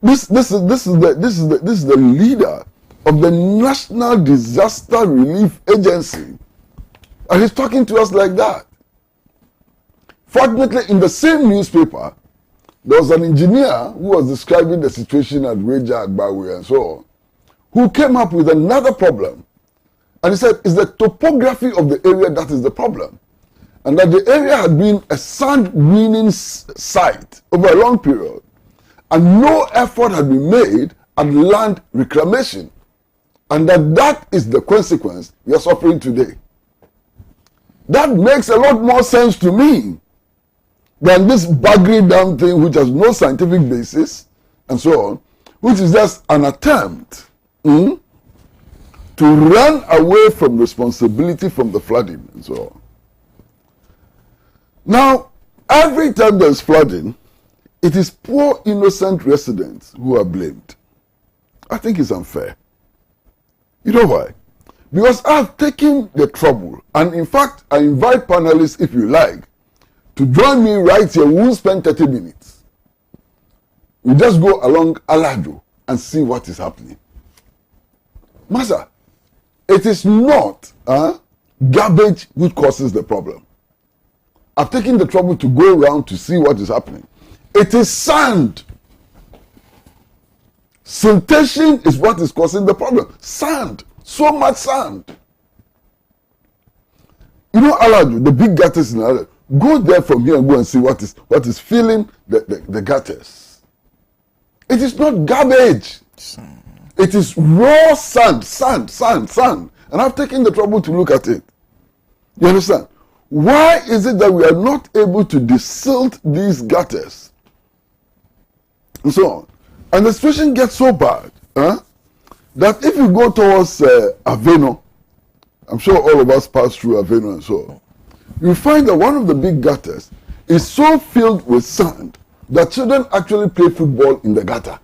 this is the leader of the National Disaster Relief Agency, and he's talking to us like that. Fortunately, in the same newspaper, there was an engineer who was describing the situation at Reja Agbawe and so on, who came up with another problem. And he said, it's the topography of the area that is the problem. And that the area had been a sand-winning site over a long period. And no effort had been made at land reclamation. And that is the consequence we are suffering today. That makes a lot more sense to me than this Bagri Dam thing, which has no scientific basis and so on, which is just an attempt to run away from responsibility from the flooding and so on. Now, every time there's flooding, it is poor innocent residents who are blamed. I think it's unfair. You know why? Because I've taken the trouble, and in fact, I invite panelists, if you like, to join me right here. We won't spend 30 minutes. We just go along Alhaji and see what is happening. Master, it is not garbage which causes the problem. I've taken the trouble to go around to see what is happening. It is sand. Siltation is what is causing the problem. Sand. So much sand. You know, Alhaji, the big gutters in Alhaji, go there from here and go and see what is filling the gutters. It is not garbage. It is raw sand. And I've taken the trouble to look at it. You understand? Why is it that we are not able to desilt these gutters? And so on. And the situation gets so bad that if you go towards Aveno, I'm sure all of us pass through Aveno and so on, you find that one of the big gutters is so filled with sand that children actually play football in the gutter.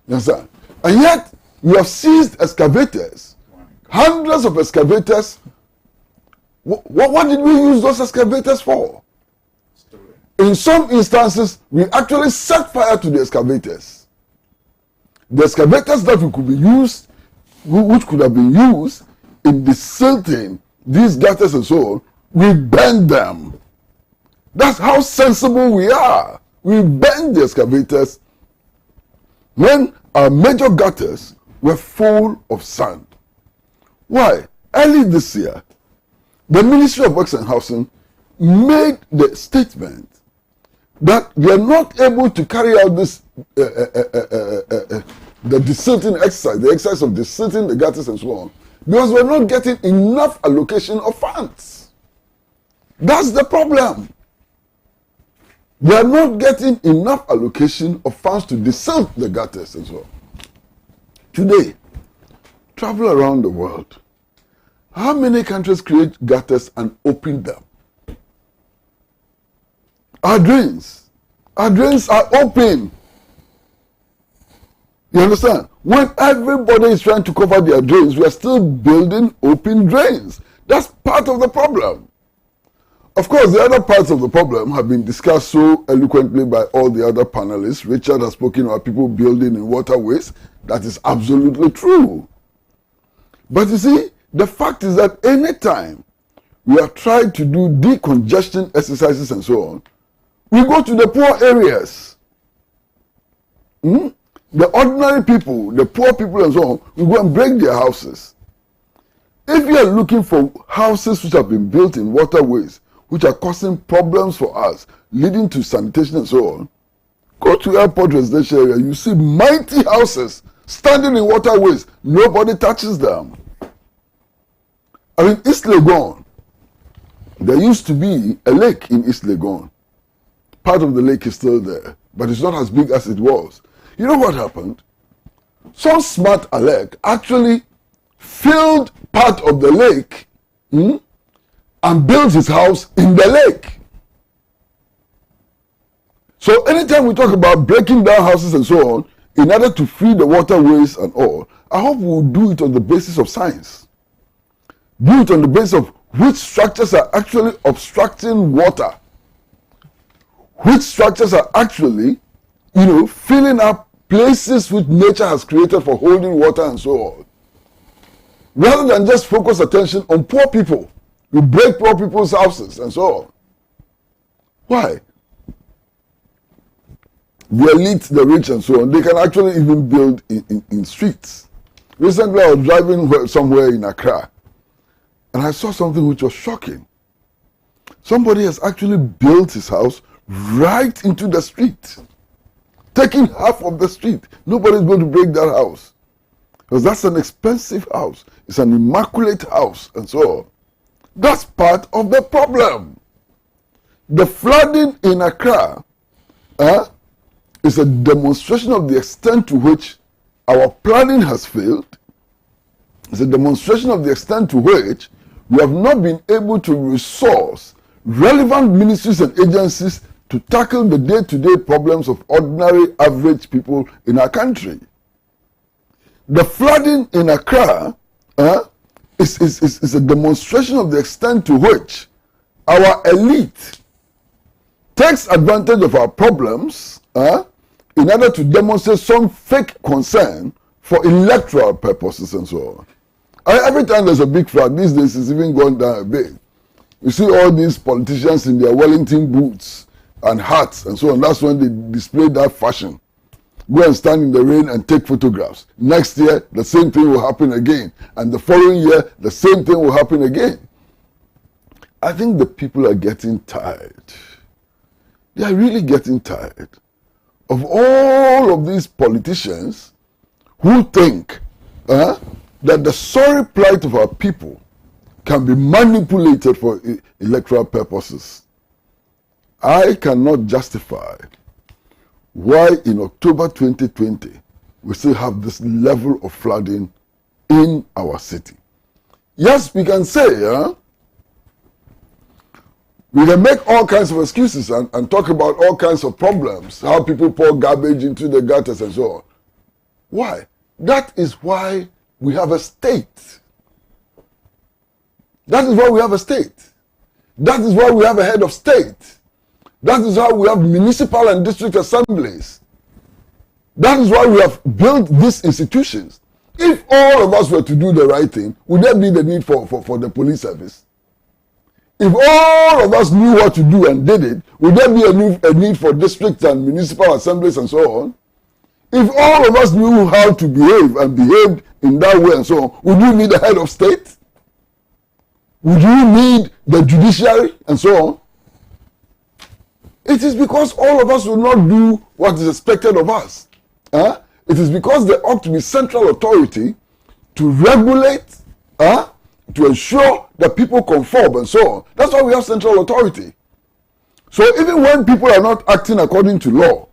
You understand? And yet, we have seized excavators, hundreds of excavators. What did we use those excavators for? In some instances, we actually set fire to the excavators. The excavators that could be used, which could have been used in desilting these gutters and so on, we burned them. That's how sensible we are. We burned the excavators when our major gutters were full of sand. Why? Early this year, the Ministry of Works and Housing made the statement that they are not able to carry out this the desilting exercise, the exercise of desilting the gutters and so on, because we're not getting enough allocation of funds. That's the problem. They are not getting enough allocation of funds to desilt the gutters and so on. Today, travel around the world. How many countries create gutters and open them? Our drains are open. You understand? When everybody is trying to cover their drains, we are still building open drains. That's part of the problem. Of course, the other parts of the problem have been discussed so eloquently by all the other panelists. Richard has spoken about people building in waterways. That is absolutely true. But you see, the fact is that anytime we have tried to do decongestion exercises and so on, we go to the poor areas. The ordinary people, the poor people and so on, we go and break their houses. If you are looking for houses which have been built in waterways, which are causing problems for us, leading to sanitation and so on, go to airport residential area, you see mighty houses standing in waterways. Nobody touches them. I mean, East Legon, there used to be a lake in East Legon. Part of the lake is still there, but it's not as big as it was. You know what happened? Some smart Alec actually filled part of the lake and built his house in the lake. So anytime we talk about breaking down houses and so on, in order to free the waterways and all, I hope we'll do it on the basis of science. Do it on the basis of which structures are actually obstructing water. Which structures are actually, filling up places which nature has created for holding water and so on. Rather than just focus attention on poor people. We break poor people's houses and so on. Why? The elite, the rich and so on, they can actually even build in streets. Recently I was driving somewhere in Accra and I saw something which was shocking. Somebody has actually built his house right into the street, taking half of the street. Nobody's going to break that house because that's an expensive house. It's an immaculate house and so on. That's part of the problem. The flooding in Accra is a demonstration of the extent to which our planning has failed. It's a demonstration of the extent to which we have not been able to resource relevant ministries and agencies to tackle the day-to-day problems of ordinary, average people in our country. The flooding in Accra is a demonstration of the extent to which our elite takes advantage of our problems in order to demonstrate some fake concern for electoral purposes and so on. Every time there's a big flood, these days it's even gone down a bit. You see all these politicians in their Wellington boots and hats and so on. That's when they display that fashion. Go and stand in the rain and take photographs. Next year, the same thing will happen again. And the following year, the same thing will happen again. I think the people are getting tired. They are really getting tired of all of these politicians who think that the sorry plight of our people can be manipulated for electoral purposes. I cannot justify why in October 2020 we still have this level of flooding in our city. Yes, we can say, we can make all kinds of excuses and talk about all kinds of problems, how people pour garbage into the gutters and so on. Why? That is why we have a state. That is why we have a state. That is why we have a head of state. That is why we have municipal and district assemblies. That is why we have built these institutions. If all of us were to do the right thing, would there be the need for the police service? If all of us knew what to do and did it, would there be a need for districts and municipal assemblies and so on? If all of us knew how to behave and behaved in that way and so on, would you need a head of state? Would you need the judiciary and so on? It is because all of us will not do what is expected of us. It is because there ought to be central authority to regulate, to ensure that people conform and so on. That's why we have central authority. So even when people are not acting according to law,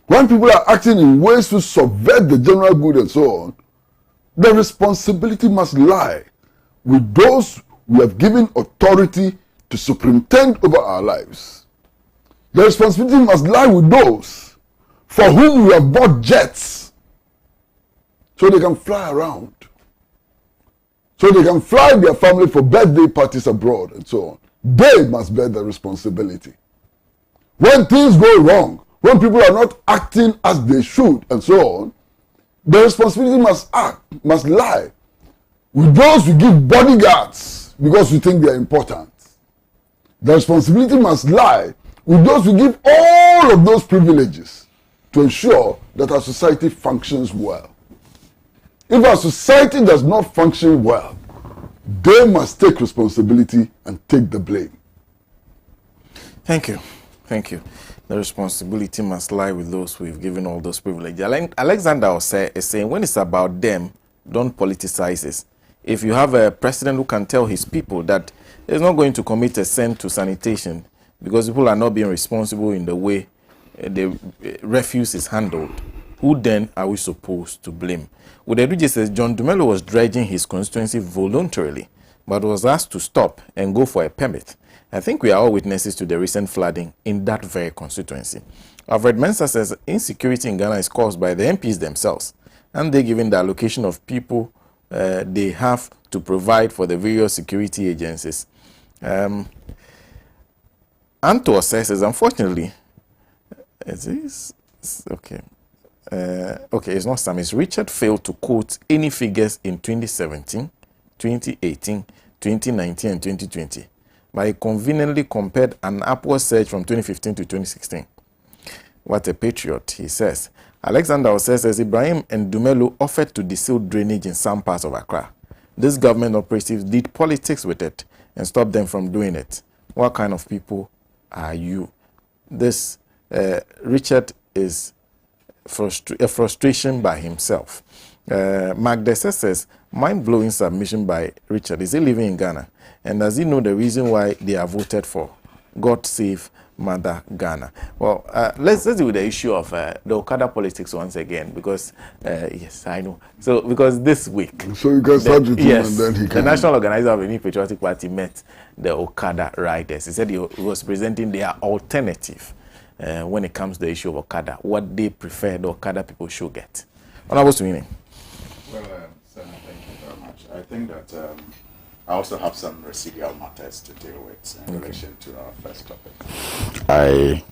when people are acting in ways to subvert the general good and so on, the responsibility must lie with those we have given authority to superintend over our lives. The responsibility must lie with those for whom we have bought jets so they can fly around, so they can fly their family for birthday parties abroad and so on. They must bear the responsibility. When things go wrong, when people are not acting as they should and so on, the responsibility must lie with those who give bodyguards because we think they are important. The responsibility must lie with those who give all of those privileges to ensure that our society functions well. If our society does not function well, they must take responsibility and take the blame. Thank you. Thank you. The responsibility must lie with those who have given all those privileges. Alexander is saying, when it's about them, don't politicize it. If you have a president who can tell his people that he's not going to commit a cent to sanitation because people are not being responsible in the way the refuse is handled, who then are we supposed to blame? Udeduji says John Dumelo was dredging his constituency voluntarily, but was asked to stop and go for a permit. I think we are all witnesses to the recent flooding in that very constituency. Alfred Mensah says insecurity in Ghana is caused by the MPs themselves, and they given the allocation of people they have to provide for the various security agencies. Antor says, unfortunately, okay, it's not Sam. It's Richard failed to quote any figures in 2017, 2018, 2019, and 2020. But he conveniently compared an upward surge from 2015 to 2016. What a patriot, he says. Alexander says, as Ibrahim and Dumelo offered to deseal drainage in some parts of Accra, this government operatives did politics with it and stopped them from doing it. What kind of people are you? This Richard is a frustration by himself. Magda says, mind-blowing submission by Richard. Is he living in Ghana? And does he know the reason why they are voted for? God save Mother Ghana. Well, let's deal with the issue of the Okada politics once again, because yes, I know. So because this week, so you can start with him and then he can. The national organizer of the New Patriotic Party met the Okada riders. He said he was presenting their alternative when it comes to the issue of Okada, what they prefer the Okada people should get. Honorable Sweeney. Well, Sena, thank you very much. I think that I also have some residual matters to deal with in relation to our first topic.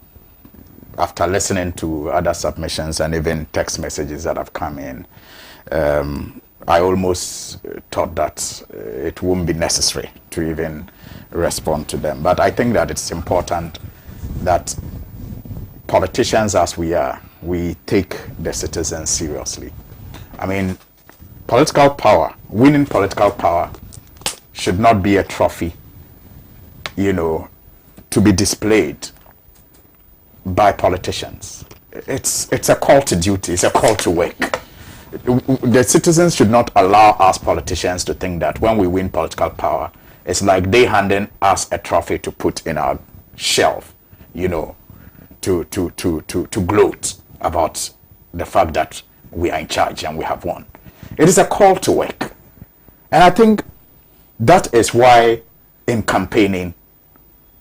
After listening to other submissions and even text messages that have come in, I almost thought that it wouldn't be necessary to even respond to them. But I think that it's important that politicians as we are, we take the citizens seriously. I mean, political power, winning political power should not be a trophy, to be displayed by politicians. It's a call to duty, it's a call to work. the citizens should not allow us politicians to think that when we win political power, it's like they handing us a trophy to put in our shelf, you know, to gloat about the fact that we are in charge and we have won. It is a call to work. And I think that is why in campaigning,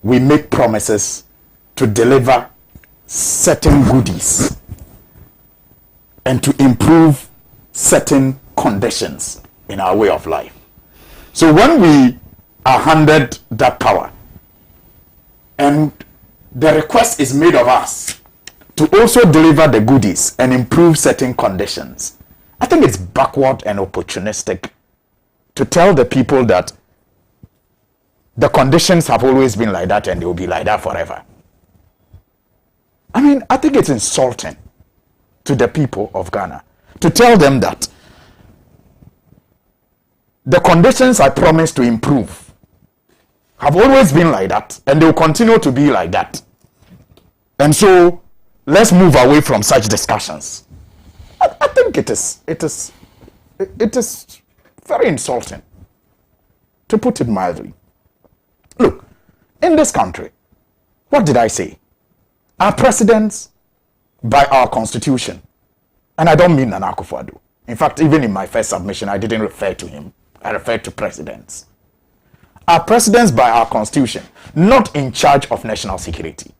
we make promises to deliver certain goodies and to improve certain conditions in our way of life. So when we are handed that power and the request is made of us to also deliver the goodies and improve certain conditions, I think it's backward and opportunistic to tell the people that the conditions have always been like that and they will be like that forever. I mean, I think it's insulting to the people of Ghana to tell them that the conditions I promised to improve have always been like that and they will continue to be like that. And so let's move away from such discussions. I think it is very insulting, to put it mildly. Look, in this country, what did I say? Our presidents, by our constitution, and I don't mean Nana Akufo-Addo. In fact, even in my first submission, I didn't refer to him. I referred to presidents. Our presidents, by our constitution, not in charge of national security.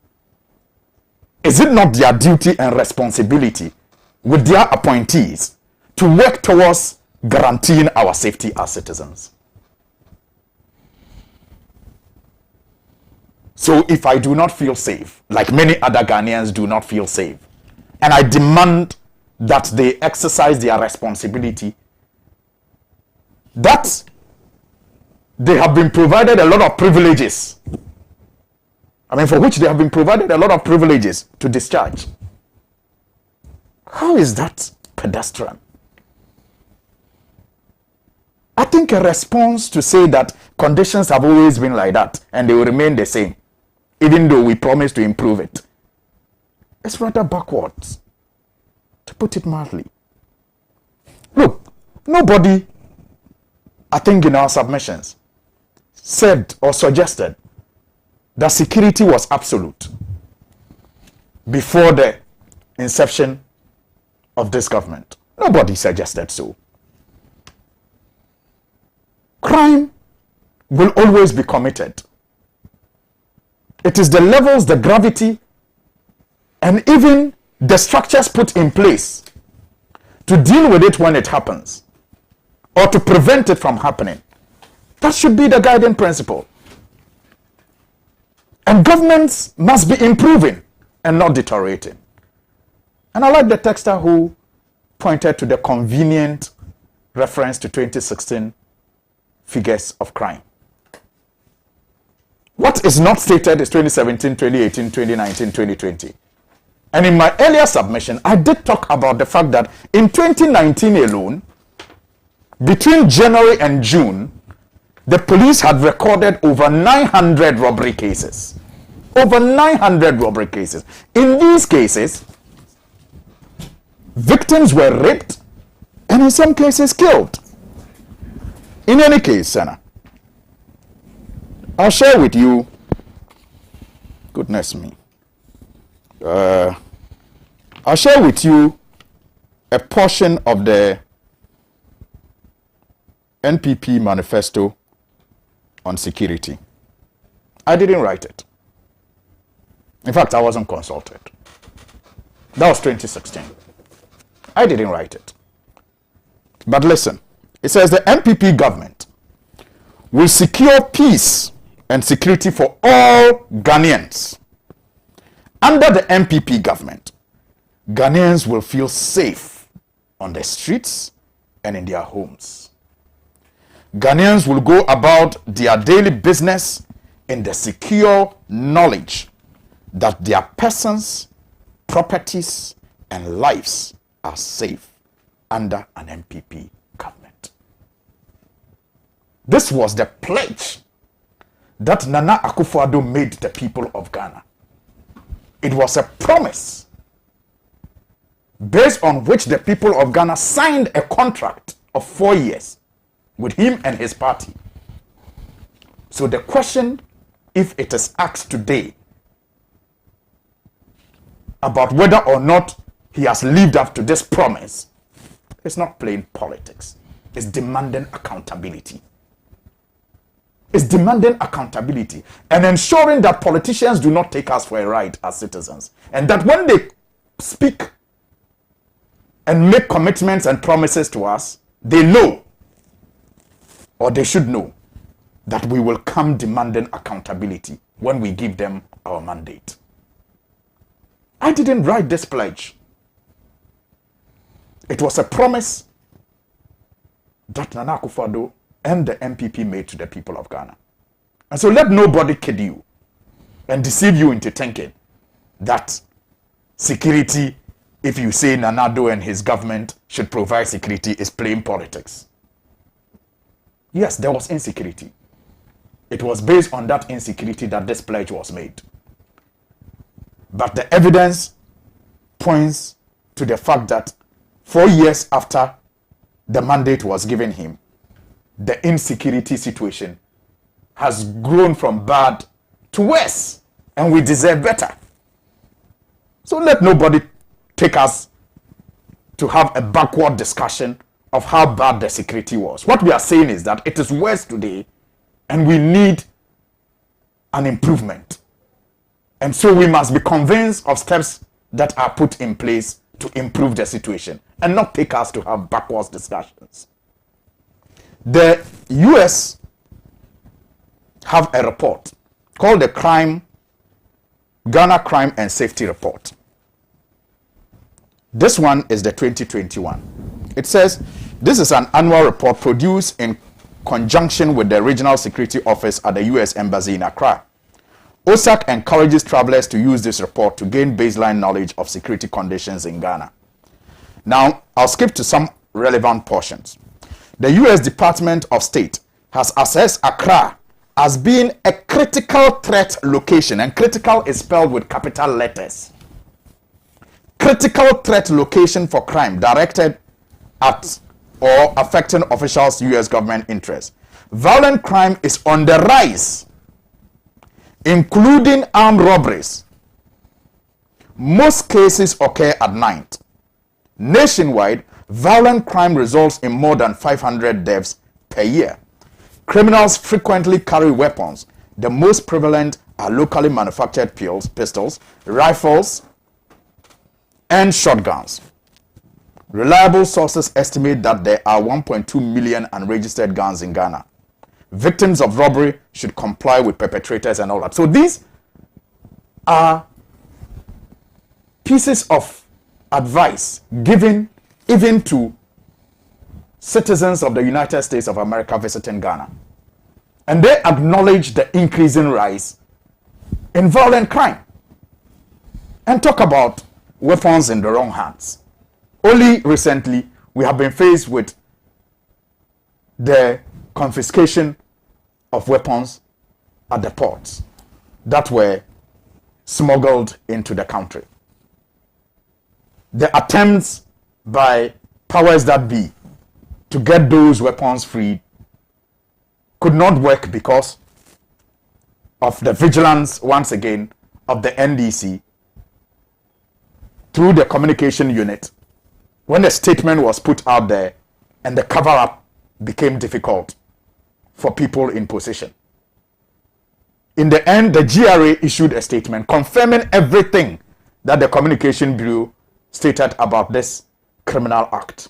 Is it not their duty and responsibility with their appointees to work towards guaranteeing our safety as citizens? So if I do not feel safe, like many other Ghanaians do not feel safe, and I demand that they exercise their responsibility, that they have been provided a lot of privileges, I mean, for which they have been provided a lot of privileges to discharge. How is that pedestrian? I think a response to say that conditions have always been like that and they will remain the same, even though we promise to improve it, it's rather backwards, to put it mildly. Look, nobody, I think in our submissions, said or suggested that security was absolute before the inception of this government. Nobody suggested so. Crime will always be committed. It is the levels, the gravity, and even the structures put in place to deal with it when it happens, or to prevent it from happening. That should be the guiding principle. And governments must be improving and not deteriorating. And I like the texter who pointed to the convenient reference to 2016 figures of crime. What is not stated is 2017, 2018, 2019, 2020. And in my earlier submission, I did talk about the fact that in 2019 alone, between January and June, the police had recorded over 900 robbery cases. Over 900 robbery cases. In these cases, victims were raped and in some cases killed. In any case, Sena, I'll share with you, goodness me, I'll share with you a portion of the NPP manifesto on security. I didn't write it. In fact, I wasn't consulted. That was 2016. I didn't write it. But listen, it says the NPP government will secure peace and security for all Ghanaians. Under the NPP government, Ghanaians will feel safe on the streets and in their homes. Ghanaians will go about their daily business in the secure knowledge that their persons, properties, and lives are safe under an NPP government. This was the pledge that Nana Akufo-Addo made the people of Ghana. It was a promise based on which the people of Ghana signed a contract of 4 years with him and his party. So the question, if it is asked today about whether or not he has lived up to this promise, it's not playing politics. It's demanding accountability. It's demanding accountability and ensuring that politicians do not take us for a ride as citizens. And that when they speak and make commitments and promises to us, they know, or they should know, that we will come demanding accountability when we give them our mandate. I didn't write this pledge. It was a promise that Nana Akufo-Addo and the MPP made to the people of Ghana. And so let nobody kid you and deceive you into thinking that security, if you say Nana Addo and his government should provide security, is playing politics. Yes, there was insecurity. It was based on that insecurity that this pledge was made. But the evidence points to the fact that 4 years after the mandate was given him, the insecurity situation has grown from bad to worse, and we deserve better. So let nobody take us to have a backward discussion of how bad the security was. What we are saying is that it is worse today, and we need an improvement. And so we must be convinced of steps that are put in place to improve the situation and not take us to have backwards discussions. The US have a report called the Ghana Crime and Safety Report. This one is the 2021. It says this is an annual report produced in conjunction with the Regional Security Office at the US Embassy in Accra. OSAC encourages travelers to use this report to gain baseline knowledge of security conditions in Ghana. Now, I'll skip to some relevant portions. The US Department of State has assessed Accra as being a critical threat location, and critical is spelled with capital letters. Critical threat location for crime directed at or affecting officials' US government interests. Violent crime is on the rise, including armed robberies. Most cases occur at night. Nationwide, violent crime results in more than 500 deaths per year. Criminals frequently carry weapons. The most prevalent are locally manufactured pistols, rifles, and shotguns. Reliable sources estimate that there are 1.2 million unregistered guns in Ghana. Victims of robbery should comply with perpetrators and all that. So these are pieces of advice given even to citizens of the United States of America visiting Ghana. And they acknowledge the increasing rise in violent crime and talk about weapons in the wrong hands. Only recently, we have been faced with the confiscation of weapons at the ports that were smuggled into the country. The attempts by powers that be to get those weapons freed could not work because of the vigilance, once again, of the NDC through the communication unit. When the statement was put out there and the cover-up became difficult for people in position. In the end, the GRA issued a statement confirming everything that the Communication Bureau stated about this criminal act,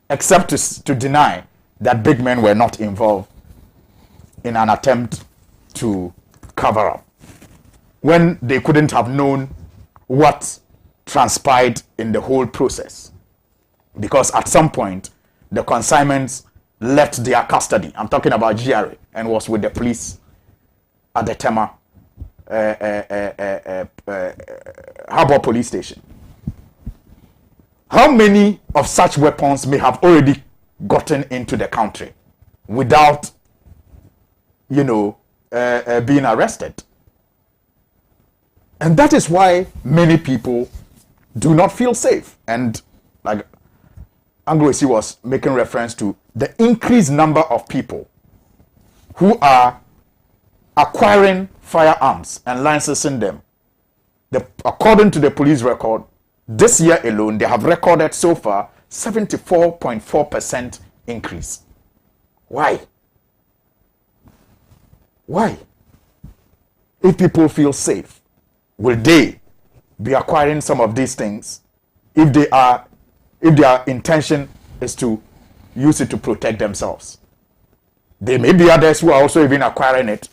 except to deny that big men were not involved in an attempt to cover up, when they couldn't have known what transpired in the whole process. Because at some point, the consignments left their custody. I'm talking about GRA, and was with the police at the Tema Harbour Police Station. How many of such weapons may have already gotten into the country without, being arrested? And that is why many people do not feel safe. And like Anglo-Esi was making reference to the increased number of people who are acquiring firearms and licensing them. According to the police record, this year alone, they have recorded so far 74.4% increase. Why? Why? If people feel safe, will they be acquiring some of these things if their intention is to use it to protect themselves? There may be others who are also even acquiring it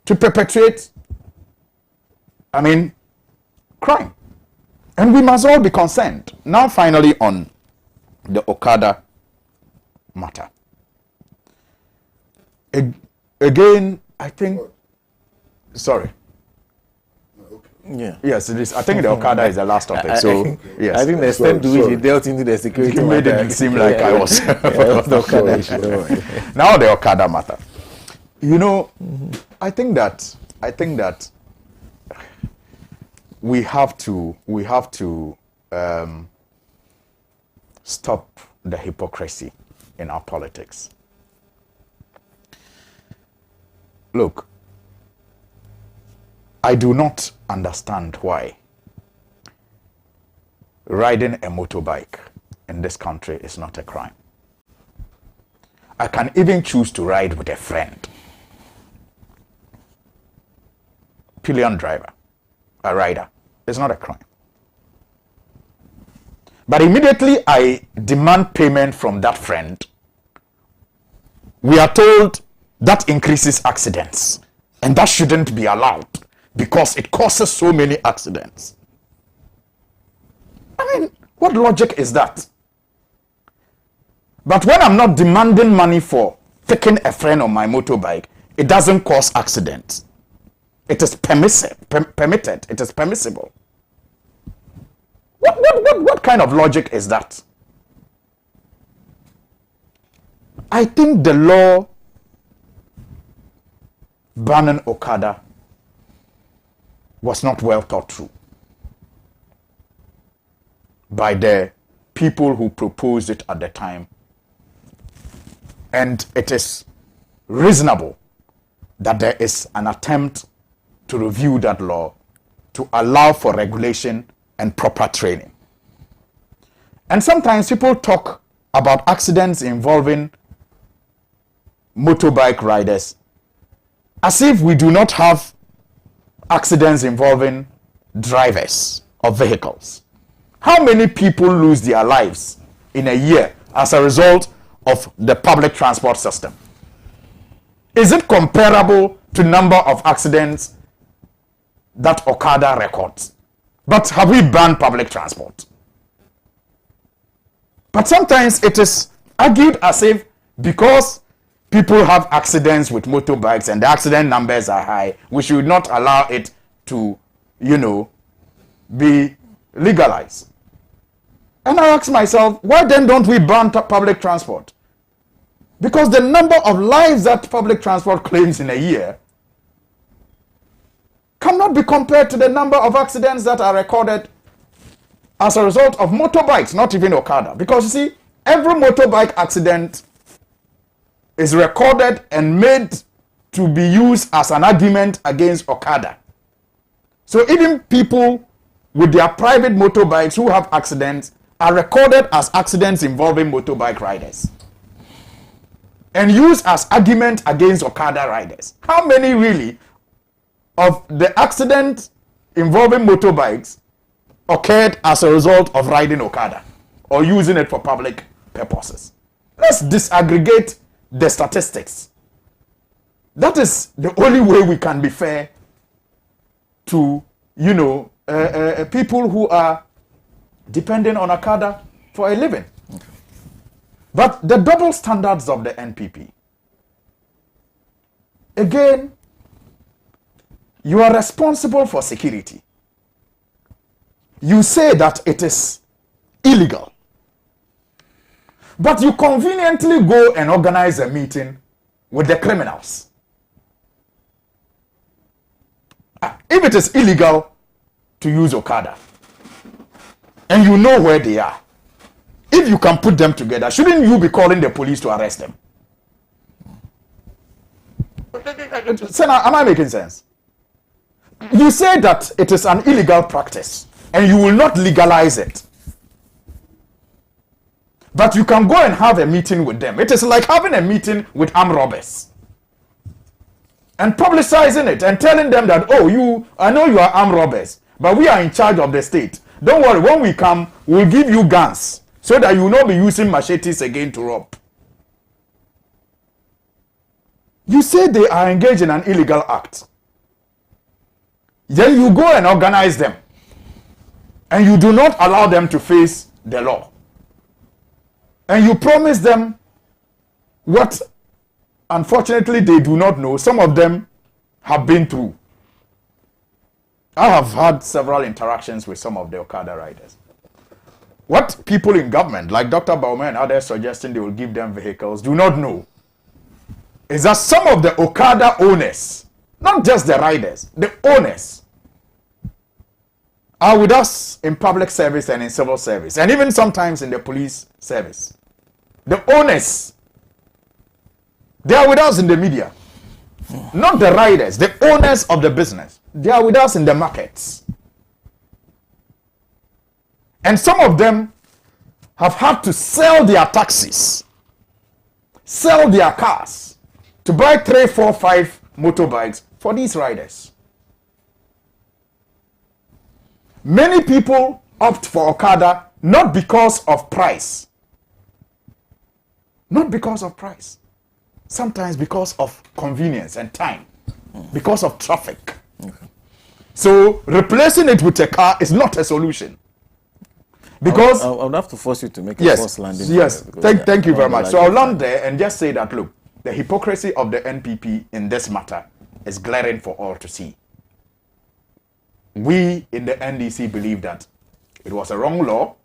to perpetrate, crime. And we must all be concerned. Now, finally, on the Okada matter. Again, I think, sorry. Yeah. Yes, it is. I think the Okada is the last topic. So, yes. I think the extent to which he dealt into the security it made it seem like I was. The Okada issue. Now the Okada matter. I think that we have to stop the hypocrisy in our politics. Look, I do not understand why riding a motorbike in this country is not a crime. I can even choose to ride with a friend. Pillion driver, a rider, it's not a crime. But immediately I demand payment from that friend, we are told that increases accidents. And that shouldn't be allowed because it causes so many accidents. What logic is that? But when I'm not demanding money for taking a friend on my motorbike, it doesn't cause accidents. It is permitted. It is permissible. What kind of logic is that? I think the law banning Okada was not well thought through by the people who proposed it at the time. And it is reasonable that there is an attempt to review that law to allow for regulation and proper training. And sometimes people talk about accidents involving motorbike riders as if we do not have accidents involving drivers of vehicles. How many people lose their lives in a year as a result of the public transport system? Is it comparable to number of accidents that Okada records? But have we banned public transport? But sometimes it is argued as if because people have accidents with motorbikes and the accident numbers are high, we should not allow it to, be legalized. And I ask myself, why then don't we ban public transport? Because the number of lives that public transport claims in a year cannot be compared to the number of accidents that are recorded as a result of motorbikes, not even Okada. Because you see, every motorbike accident is recorded and made to be used as an argument against Okada. So even people with their private motorbikes who have accidents are recorded as accidents involving motorbike riders and used as argument against Okada riders. How many really of the accidents involving motorbikes occurred as a result of riding Okada or using it for public purposes? Let's disaggregate the statistics. That is the only way we can be fair to, people who are depending on Okada for a living. Okay. But the double standards of the NPP. Again, you are responsible for security. You say that it is illegal. But you conveniently go and organize a meeting with the criminals. If it is illegal to use Okada, and you know where they are, if you can put them together, shouldn't you be calling the police to arrest them? Sena, am I making sense? You say that it is an illegal practice and you will not legalize it. But you can go and have a meeting with them. It is like having a meeting with armed robbers and publicizing it and telling them that, oh, I know you are armed robbers, but we are in charge of the state. Don't worry, when we come, we'll give you guns so that you will not be using machetes again to rob. You say they are engaged in an illegal act. Then you go and organize them. And you do not allow them to face the law. And you promise them what, unfortunately, they do not know. Some of them have been through. I have had several interactions with some of the Okada riders. What people in government, like Dr. Baume and others suggesting they will give them vehicles, do not know is that some of the Okada owners, not just the riders, the owners, are with us in public service and in civil service, and even sometimes in the police service. The owners, they are with us in the media. Not the riders, the owners of the business. They are with us in the markets. And some of them have had to sell their taxis, sell their cars, to buy 3, 4, 5 motorbikes for these riders. Many people opt for Okada not because of price. Not because of price. Sometimes because of convenience and time. Because of traffic. Okay. So replacing it with a car is not a solution. Because I would have to force you to make a false landing. Yes, thank you very much. So I'll land there and just say that, look, the hypocrisy of the NPP in this matter is glaring for all to see. We in the NDC believe that it was a wrong law.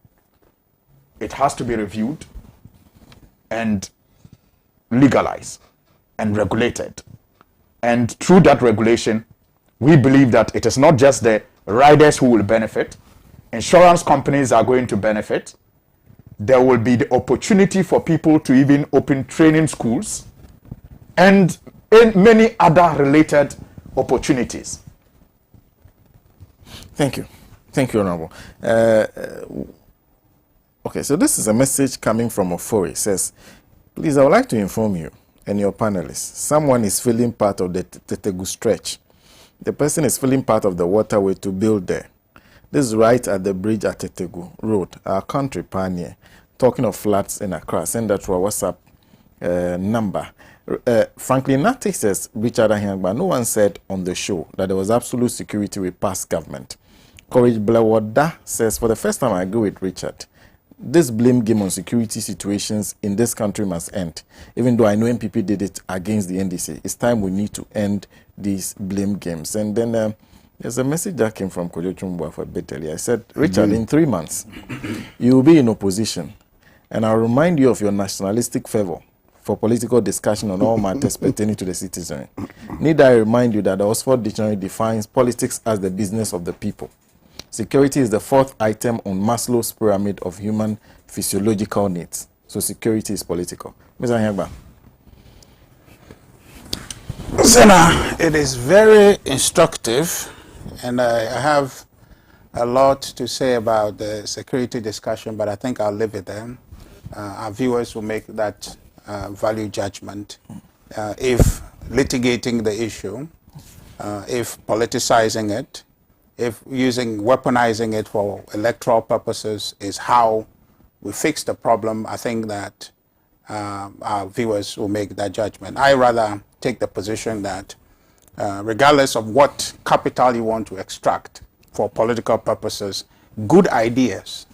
It has to be reviewed and legalized and regulated. And through that regulation, we believe that it is not just the riders who will benefit. Insurance companies are going to benefit. There will be the opportunity for people to even open training schools and many other related opportunities. Thank you. Thank you, Honorable. Okay, so this is a message coming from Ofori. It says, please, I would like to inform you and your panelists, someone is filling part of the Tetegu stretch. The person is filling part of the waterway to build there. This is right at the bridge at Tetegu Road, our country pioneer. Talking of floods in Accra, send that to our WhatsApp number. Franklin Nate says, Richard Ahiangba, no one said on the show that there was absolute security with past government. Courage Blawoda says, for the first time I agree with Richard. This blame game on security situations in this country must end. Even though I know MPP did it against the NDC, it's time we need to end these blame games. And then there's a message that came from Kojo Chumbua for Beteli. I said, Richard, in 3 months, you will be in opposition. And I'll remind you of your nationalistic fervor for political discussion on all matters pertaining to the citizenry. Need I remind you that the Oxford Dictionary defines politics as the business of the people. Security is the 4th item on Maslow's pyramid of human physiological needs. So security is political. Mr. Anyagba. Sena, it is very instructive, and I have a lot to say about the security discussion, but I think I'll leave it there. Our viewers will make that value judgment. If litigating the issue, if politicizing it, if weaponizing it for electoral purposes is how we fix the problem, I think that our viewers will make that judgment. I rather take the position that regardless of what capital you want to extract for political purposes, good ideas,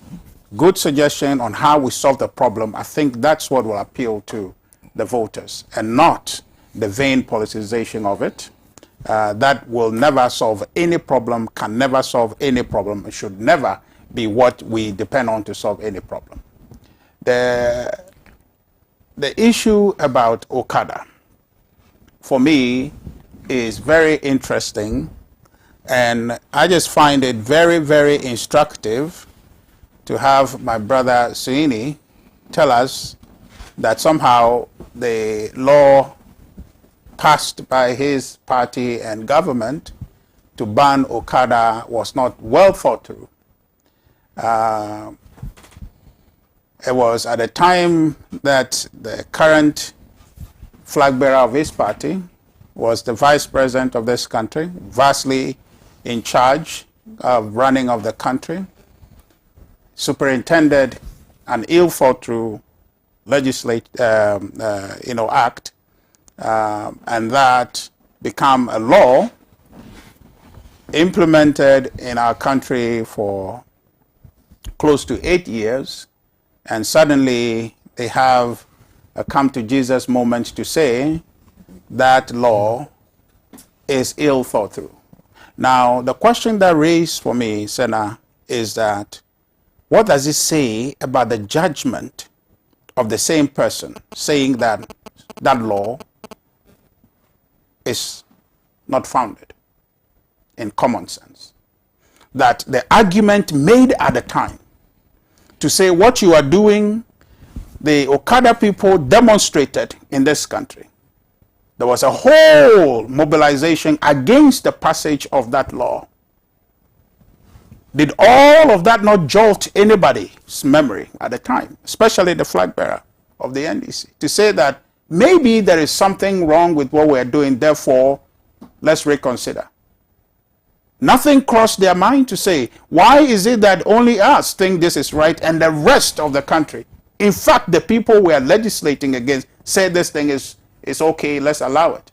good suggestion on how we solve the problem, I think that's what will appeal to the voters, and not the vain politicization of it. That will never solve any problem, can never solve any problem. It should never be what we depend on to solve any problem. The issue about Okada, for me, is very interesting, and I just find it very, very instructive to have my brother Sena tell us that somehow the law passed by his party and government to ban Okada was not well thought through. It was at a time that the current flag bearer of his party was the vice president of this country, vastly in charge of running of the country, superintended an ill thought through act, and that became a law implemented in our country for close to 8 years, and suddenly they have a come to Jesus moment to say that law is ill thought through. Now, the question that raised for me, Sena, is that what does it say about the judgment of the same person saying that that law is not founded in common sense? That the argument made at the time to say what you are doing, the Okada people demonstrated in this country. There was a whole mobilization against the passage of that law. Did all of that not jolt anybody's memory at the time, especially the flag bearer of the NDC, to say that maybe there is something wrong with what we're doing, therefore let's reconsider? Nothing crossed their mind to say, why is it that only us think this is right and the rest of the country, in fact the people we are legislating against, say this thing is okay, let's allow it?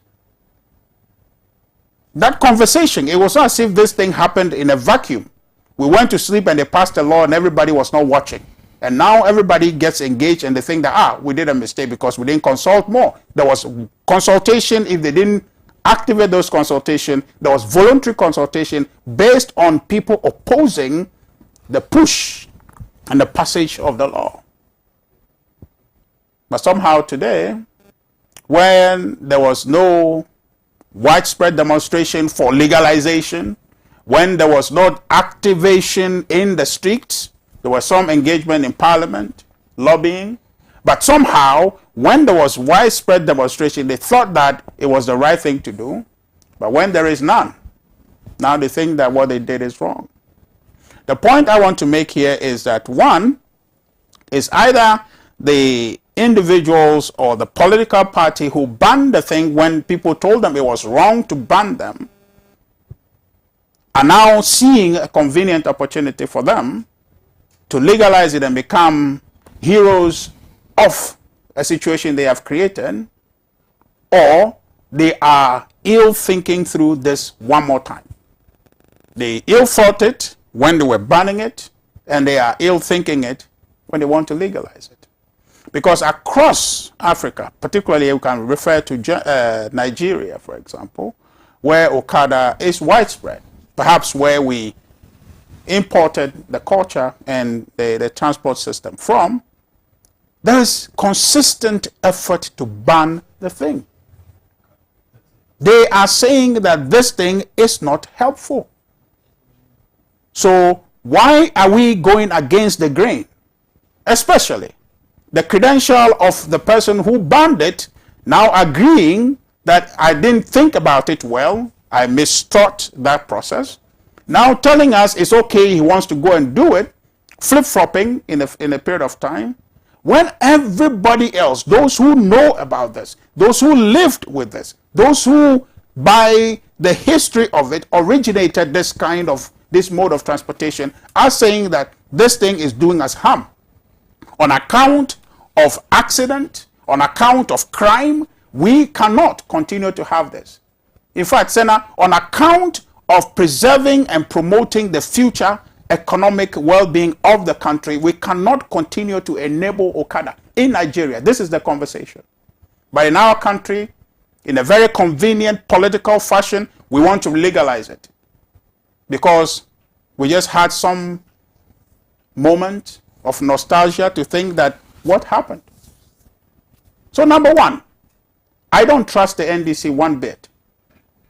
That conversation, it was not as if this thing happened in a vacuum. We went to sleep and they passed a law and everybody was not watching. And now everybody gets engaged and they think that, we did a mistake because we didn't consult more. There was consultation. If they didn't activate those consultation, there was voluntary consultation based on people opposing the push and the passage of the law. But somehow today, when there was no widespread demonstration for legalization, when there was no activation in the streets, there was some engagement in parliament, lobbying, but somehow when there was widespread demonstration, they thought that it was the right thing to do, but when there is none, now they think that what they did is wrong. The point I want to make here is that one is either the individuals or the political party who banned the thing when people told them it was wrong to ban them are now seeing a convenient opportunity for them to legalize it and become heroes of a situation they have created, or they are ill thinking through this one more time. They ill thought it when they were banning it, and they are ill thinking it when they want to legalize it. Because across Africa, particularly you can refer to Nigeria, for example, where Okada is widespread, perhaps where we imported the culture and the transport system from, there is consistent effort to ban the thing. They are saying that this thing is not helpful. So why are we going against the grain? Especially the credential of the person who banned it now agreeing that I didn't think about it well, I misthought that process, now telling us it's okay, he wants to go and do it, flip-flopping in a period of time, when everybody else, those who know about this, those who lived with this, those who by the history of it originated this mode of transportation, are saying that this thing is doing us harm. On account of accident, on account of crime, we cannot continue to have this. In fact, Sena, on account of preserving and promoting the future economic well-being of the country, we cannot continue to enable Okada in Nigeria. This is the conversation. But in our country, in a very convenient political fashion, we want to legalize it because we just had some moment of nostalgia to think that what happened. So number one, I don't trust the NDC one bit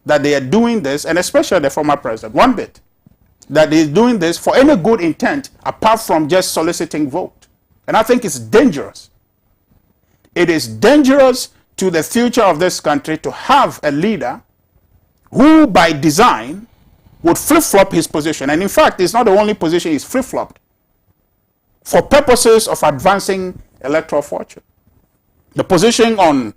that they are doing this, and especially the former president, one bit. that is doing this for any good intent apart from just soliciting vote. And I think it's dangerous. It is dangerous to the future of this country to have a leader who by design would flip-flop his position. And in fact, it's not the only position he's flip-flopped for purposes of advancing electoral fortune. The position on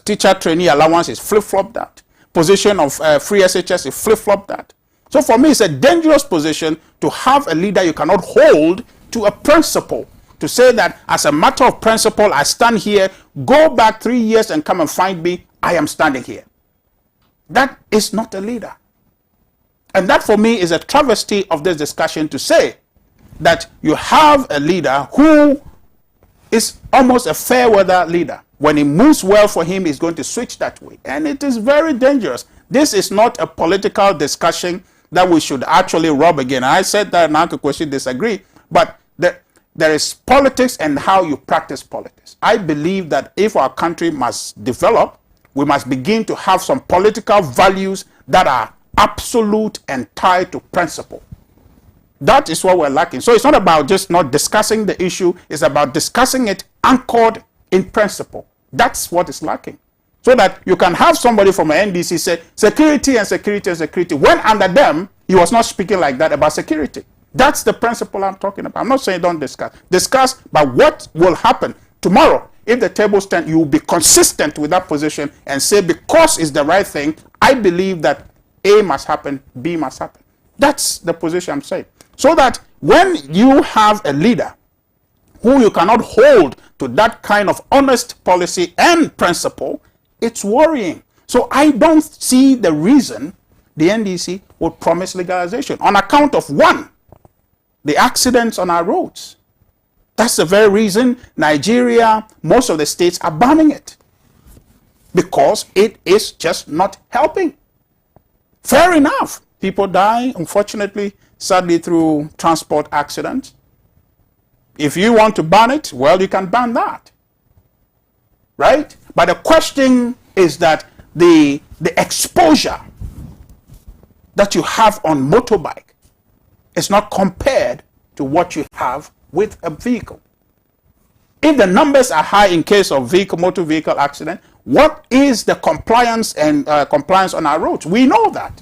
teacher trainee allowance is flip-flop that. Position of free SHS is flip-flop that. So for me, it's a dangerous position to have a leader you cannot hold to a principle. To say that as a matter of principle, I stand here, go back 3 years and come and find me, I am standing here. That is not a leader. And that for me is a travesty of this discussion to say that you have a leader who is almost a fair weather leader. When it moves well for him, he's going to switch that way. And it is very dangerous. This is not a political discussion that we should actually rub again. I said that, and Uncle Kwesi disagree, but there is politics and how you practice politics. I believe that if our country must develop, we must begin to have some political values that are absolute and tied to principle. That is what we're lacking. So it's not about just not discussing the issue, it's about discussing it anchored in principle. That's what is lacking. So that you can have somebody from an NDC say security and security and security. When under them, he was not speaking like that about security. That's the principle I'm talking about. I'm not saying don't discuss. Discuss, but what will happen tomorrow? If the tables turn, you will be consistent with that position and say, because it's the right thing, I believe that A must happen, B must happen. That's the position I'm saying. So that when you have a leader who you cannot hold to that kind of honest policy and principle, it's worrying. So I don't see the reason the NDC would promise legalization on account of one, the accidents on our roads. That's the very reason Nigeria, most of the states are banning it. Because it is just not helping. Fair enough. People die, unfortunately, sadly through transport accidents. If you want to ban it, well, you can ban that. Right? But the question is that the exposure that you have on motorbike is not compared to what you have with a vehicle. If the numbers are high in case of motor vehicle accident, what is the compliance and compliance on our roads? We know that.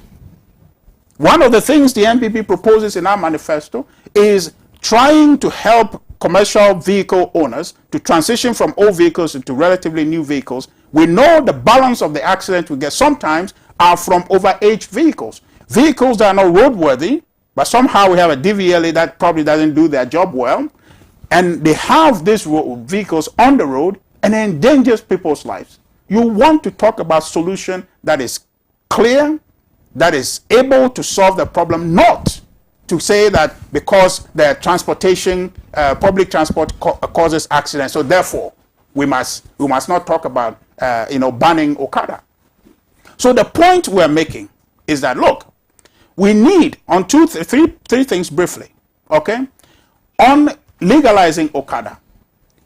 One of the things the NPP proposes in our manifesto is trying to help commercial vehicle owners to transition from old vehicles into relatively new vehicles. We know the balance of the accident we get sometimes are from overaged vehicles. Vehicles that are not roadworthy, but somehow we have a DVLA that probably doesn't do their job well, and they have these vehicles on the road and it endangers people's lives. You want to talk about solution that is clear, that is able to solve the problem, not to say that because the transportation, public transport causes accidents, so therefore we must not talk about banning Okada. So the point we're making is that, look, we need on three things briefly, okay? On legalizing Okada,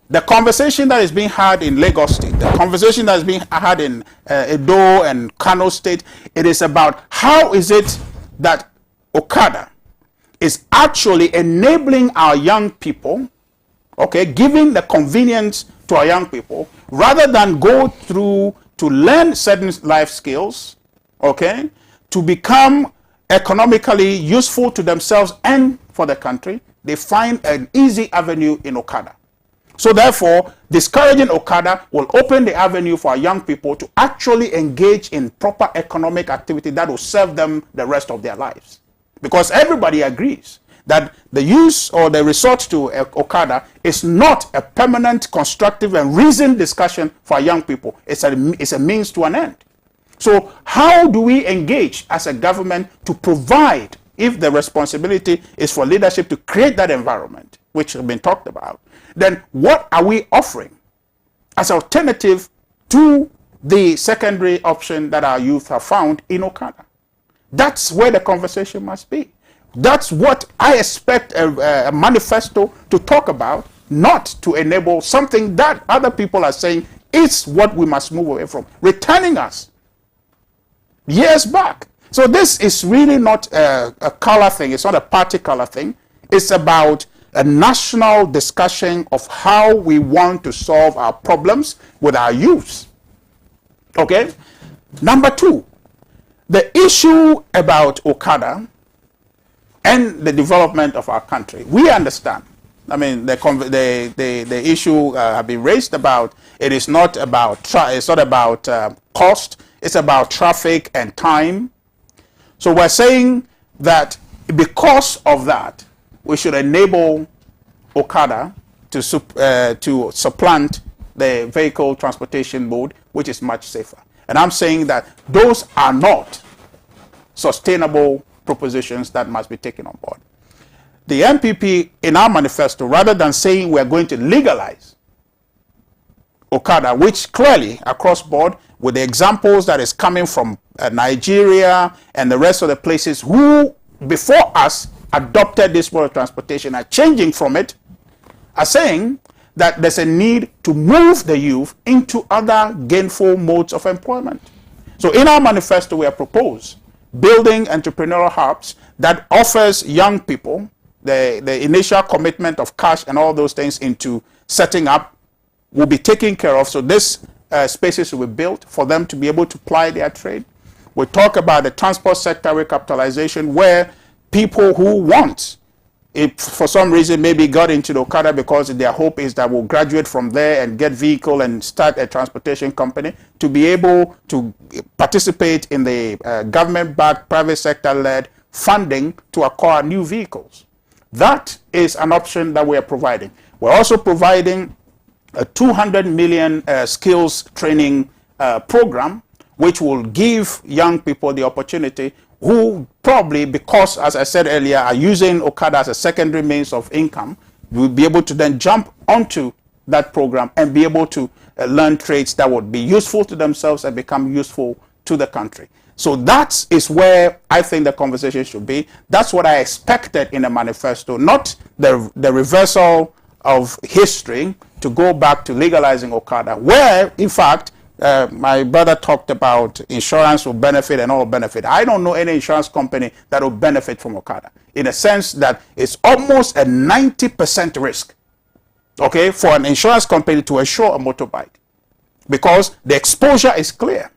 the conversation that is being had in Lagos State, the conversation that is being had in Edo and Kano State, it is about how is it that Okada is actually enabling our young people, okay, giving the convenience to our young people, rather than go through to learn certain life skills, okay, to become economically useful to themselves and for the country. They find an easy avenue in Okada. So therefore, discouraging Okada will open the avenue for our young people to actually engage in proper economic activity that will serve them the rest of their lives. Because everybody agrees that the use or the resort to Okada is not a permanent, constructive, and reasoned discussion for our young people. It's a means to an end. So how do we engage as a government to provide, if the responsibility is for leadership to create that environment, which has been talked about, then what are we offering as alternative to the secondary option that our youth have found in Okada? That's where the conversation must be. That's what I expect a manifesto to talk about, not to enable something that other people are saying is what we must move away from, returning us years back. So this is really not a color thing. It's not a party color thing. It's about a national discussion of how we want to solve our problems with our youth. Okay? Number two, the issue about Okada and the development of our country. We understand. I mean, the issue have been raised about it is not about cost. It's about traffic and time. So we're saying that because of that, we should enable Okada to supplant the vehicle transportation mode, which is much safer. And I'm saying that those are not sustainable propositions that must be taken on board. The MPP, in our manifesto, rather than saying we're going to legalize Okada, which clearly across board, with the examples that is coming from Nigeria and the rest of the places who before us adopted this mode of transportation, are changing from it, are saying that there's a need to move the youth into other gainful modes of employment. So in our manifesto, we have proposed building entrepreneurial hubs that offers young people the initial commitment of cash and all those things into setting up will be taken care of. So this spaces will be built for them to be able to ply their trade. We talk about the transport sector recapitalization, where people who want, if for some reason maybe got into the Okada because their hope is that we'll graduate from there and get vehicle and start a transportation company, to be able to participate in the government-backed, private sector-led funding to acquire new vehicles. That is an option that we are providing. We're also providing a 200 million skills training program, which will give young people the opportunity who probably, because, as I said earlier, are using Okada as a secondary means of income, will be able to then jump onto that program and be able to learn trades that would be useful to themselves and become useful to the country. So that is where I think the conversation should be. That's what I expected in a manifesto, not the reversal of history to go back to legalizing Okada, where, in fact, my brother talked about insurance will benefit and all benefit. I don't know any insurance company that will benefit from Okada, in a sense that it's almost a 90% risk, okay, for an insurance company to insure a motorbike, because the exposure is clear.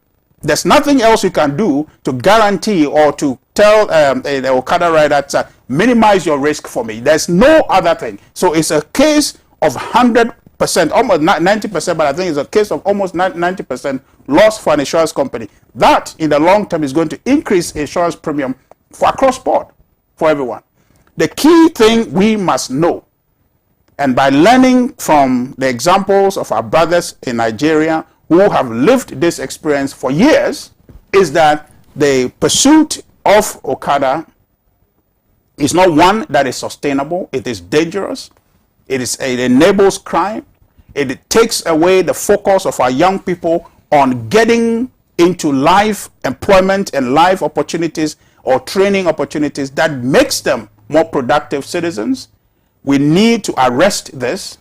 There's nothing else you can do to guarantee or to tell the Okada rider to minimize your risk for me. There's no other thing. So it's a case of 100%, almost 90%, but I think it's a case of almost 90% loss for an insurance company. That, in the long term, is going to increase insurance premium for across board for everyone. The key thing we must know, and by learning from the examples of our brothers in Nigeria who have lived this experience for years, is that the pursuit of Okada is not one that is sustainable. It is dangerous. It enables crime. It takes away the focus of our young people on getting into life employment and life opportunities or training opportunities that makes them more productive citizens. We need to arrest this.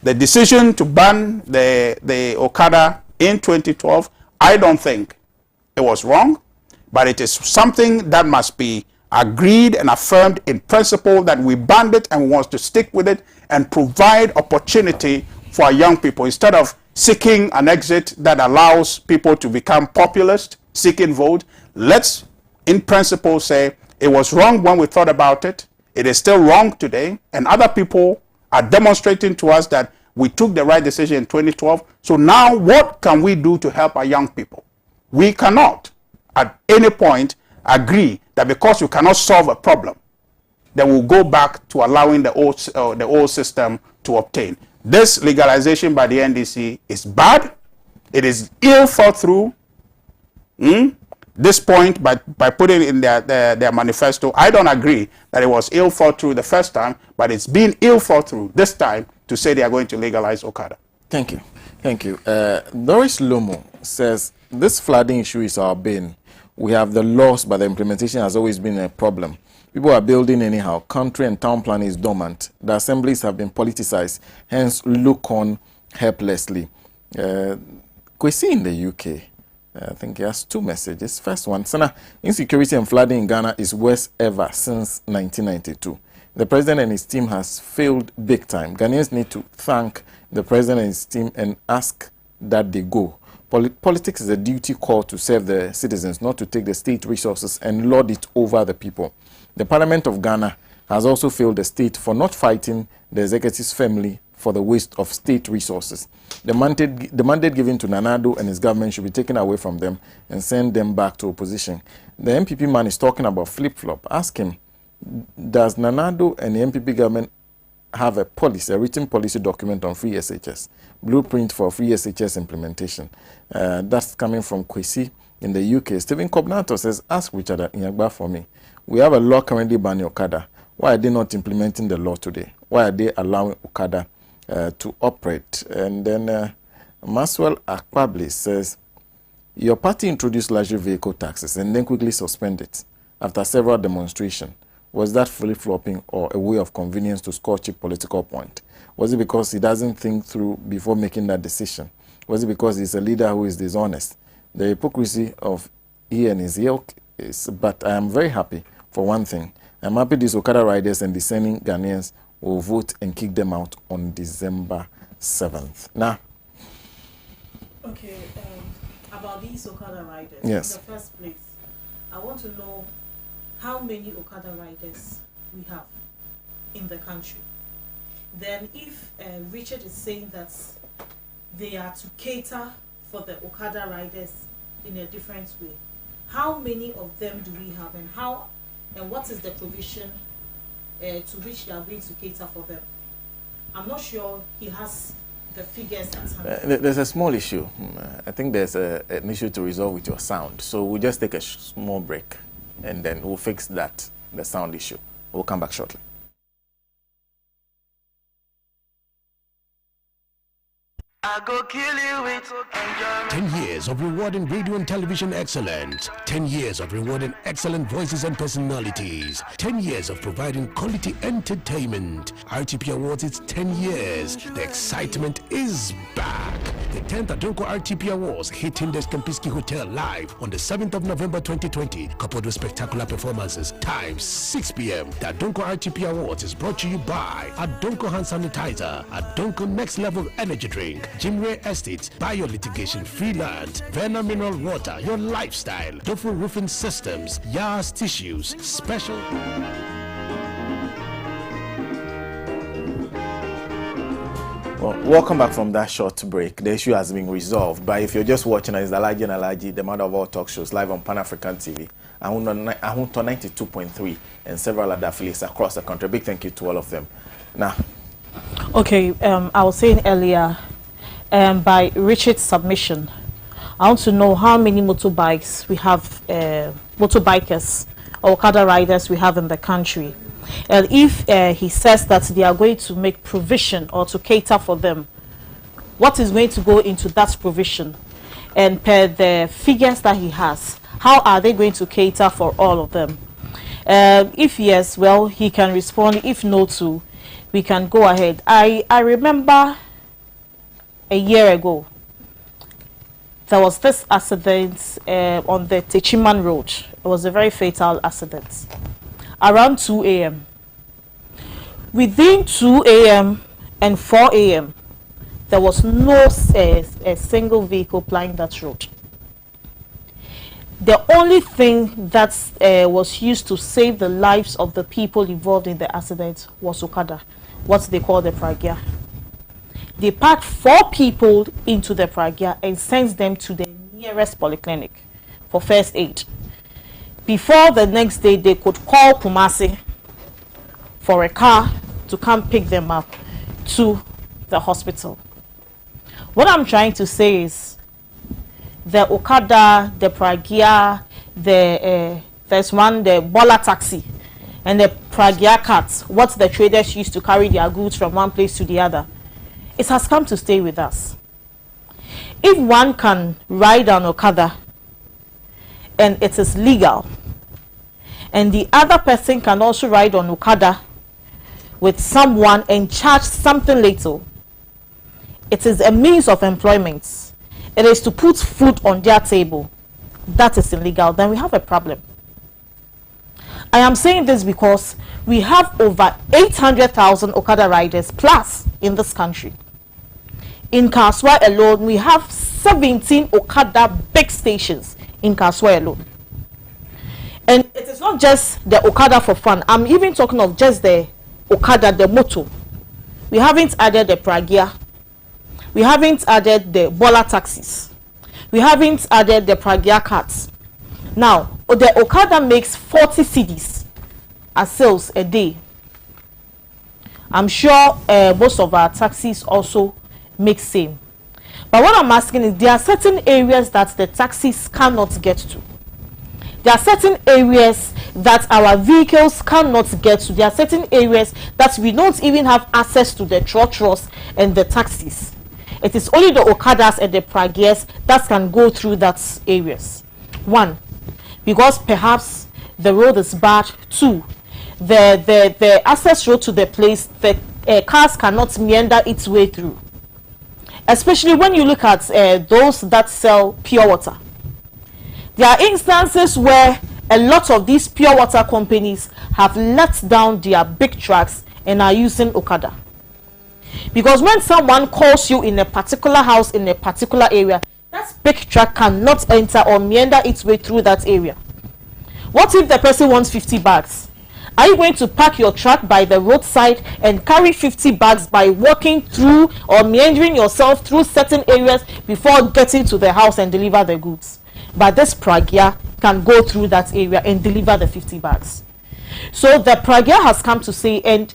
The decision to ban the Okada in 2012, I don't think it was wrong, but it is something that must be agreed and affirmed in principle, that we banned it and we want to stick with it and provide opportunity for our young people, instead of seeking an exit that allows people to become populist, seeking vote. Let's, in principle, say it was wrong when we thought about it. It is still wrong today, and other people are demonstrating to us that we took the right decision in 2012. So now what can we do to help our young people? We cannot at any point agree that because you cannot solve a problem, then we'll go back to allowing the old system to obtain. This legalization by the NDC is bad. It is ill thought through. This point, by putting it in their manifesto, I don't agree that it was ill thought through the first time, but it's been ill thought through this time to say they are going to legalize Okada. Thank you. Thank you. Doris Lomo says, this flooding issue is our bane. We have the laws, but the implementation has always been a problem. People are building anyhow. Country and town planning is dormant. The assemblies have been politicized, hence look on helplessly. Kwesi in the UK, I think he has 2 messages. First one, Sena, insecurity and flooding in Ghana is worst ever since 1992. The president and his team has failed big time. Ghanaians need to thank the president and his team and ask that they go. Politics is a duty call to serve the citizens, not to take the state resources and lord it over the people. The Parliament of Ghana has also failed the state for not fighting the executive's family for the waste of state resources. The mandate given to Nanado and his government should be taken away from them and send them back to opposition. The MPP man is talking about flip-flop. Ask him, does Nanado and the MPP government have a policy, a written policy document on free SHS, blueprint for free SHS implementation? That's coming from Kwesi in the UK. Stephen Kobnato says, ask Richard Inyagba for me. We have a law currently banning Okada. Why are they not implementing the law today? Why are they allowing Okada to operate? And then Maswell Akpabli says, your party introduced luxury vehicle taxes and then quickly suspended it after several demonstrations. Was that flip-flopping or a way of convenience to score cheap political point? Was it because he doesn't think through before making that decision? Was it because he's a leader who is dishonest? The hypocrisy of he and his ilk is, but I am very happy for one thing. I'm happy these Okada riders and discerning Ghanaians will vote and kick them out on December 7th. Now, okay, about these Okada riders. Yes. In the first place, I want to know how many Okada riders we have in the country. Then if Richard is saying that they are to cater for the Okada riders in a different way, how many of them do we have, and what is the provision to which they are going to cater for them? I'm not sure he has the figures at hand. There's a small issue. I think there's an issue to resolve with your sound. So we'll just take a small break and then we'll fix that, the sound issue. We'll come back shortly. I go kill you with enjoyment. 10 years of rewarding radio and television excellence. 10 years of rewarding excellent voices and personalities. 10 years of providing quality entertainment. RTP Awards, it's 10 years. The excitement is back. The 10th Adonko RTP Awards hitting the Kempinski Hotel live on the 7th of November 2020, coupled with spectacular performances. Time 6 p.m. The Adonko RTP Awards is brought to you by Adonko Hand Sanitizer, Adonko Next Level Energy Drink, Jimre Estates, Bio Litigation Freelance, Verna Mineral Water, Your Lifestyle, Dofu Roofing Systems, Yas Tissues, Special. Well, welcome back from that short break. The issue has been resolved, but if you're just watching us, Alhaji and Alhaji, the mother of all talk shows, live on Pan-African TV, Ahunto 92.3 and several other affiliates across the country. Big thank you to all of them. Now, okay, I was saying earlier, by Richard's submission, I want to know how many motorbikes we have, motorbikers or Okada riders we have in the country. And if he says that they are going to make provision or to cater for them, what is going to go into that provision? And per the figures that he has, how are they going to cater for all of them? If yes, well, he can respond. If no to, we can go ahead. I remember a year ago, there was this accident on the Techiman Road. It was a very fatal accident. Around 2 a.m. Within 2 a.m. and 4 a.m., there was no a single vehicle plying that road. The only thing that was used to save the lives of the people involved in the accident was Okada, what they call the Pragya. They packed 4 people into the Pragya and sent them to the nearest polyclinic for first aid. Before the next day, they could call Kumasi for a car to come pick them up to the hospital. What I'm trying to say is the Okada, the Pragya, there's one, the Bola taxi, and the Pragya carts, what the traders used to carry their goods from one place to the other. It has come to stay with us. If one can ride on Okada and it is legal, and the other person can also ride on Okada with someone and charge something little, it is a means of employment. it is to put food on their table, that is illegal, then we have a problem. I am saying this because we have over 800,000 Okada riders plus in this country. In Kaswa alone, we have 17 Okada big stations in Kaswa alone. And it is not just the Okada for fun. I'm even talking of just the Okada, the moto. We haven't added the Pragia. We haven't added the Bola taxis. We haven't added the Pragia carts. Now, the Okada makes 40 cedis as sales a day. I'm sure most of our taxis also make same. But what I'm asking is, there are certain areas that the taxis cannot get to. There are certain areas that our vehicles cannot get to. There are certain areas that we don't even have access to the trotros and the taxis. It is only the Okadas and the Pragias that can go through that areas. One, because perhaps the road is bad. Two, the access road to the place, the cars cannot meander its way through. Especially when you look at those that sell pure water. There are instances where a lot of these pure water companies have let down their big trucks and are using Okada. Because when someone calls you in a particular house in a particular area, that big truck cannot enter or meander its way through that area. What if the person wants 50 bags? Are you going to park your truck by the roadside and carry 50 bags by walking through or meandering yourself through certain areas before getting to the house and deliver the goods? But this Pragia can go through that area and deliver the 50 bags. So the Pragia has come to say, and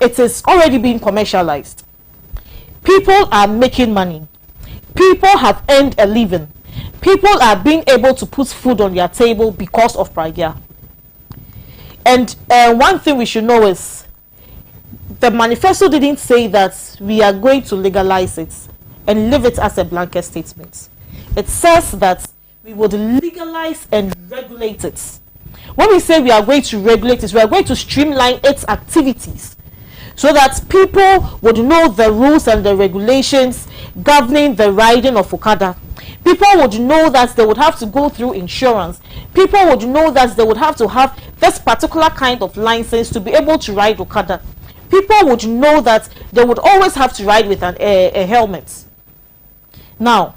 it is already being commercialized. People are making money. People have earned a living. People are being able to put food on their table because of Pragia. And one thing we should know is, the manifesto didn't say that we are going to legalize it and leave it as a blanket statement. It says that we would legalize and regulate it. When we say we are going to regulate it, we are going to streamline its activities so that people would know the rules and the regulations governing the riding of Okada. People would know that they would have to go through insurance. People would know that they would have to have this particular kind of license to be able to ride Okada. People would know that they would always have to ride with a helmet. Now,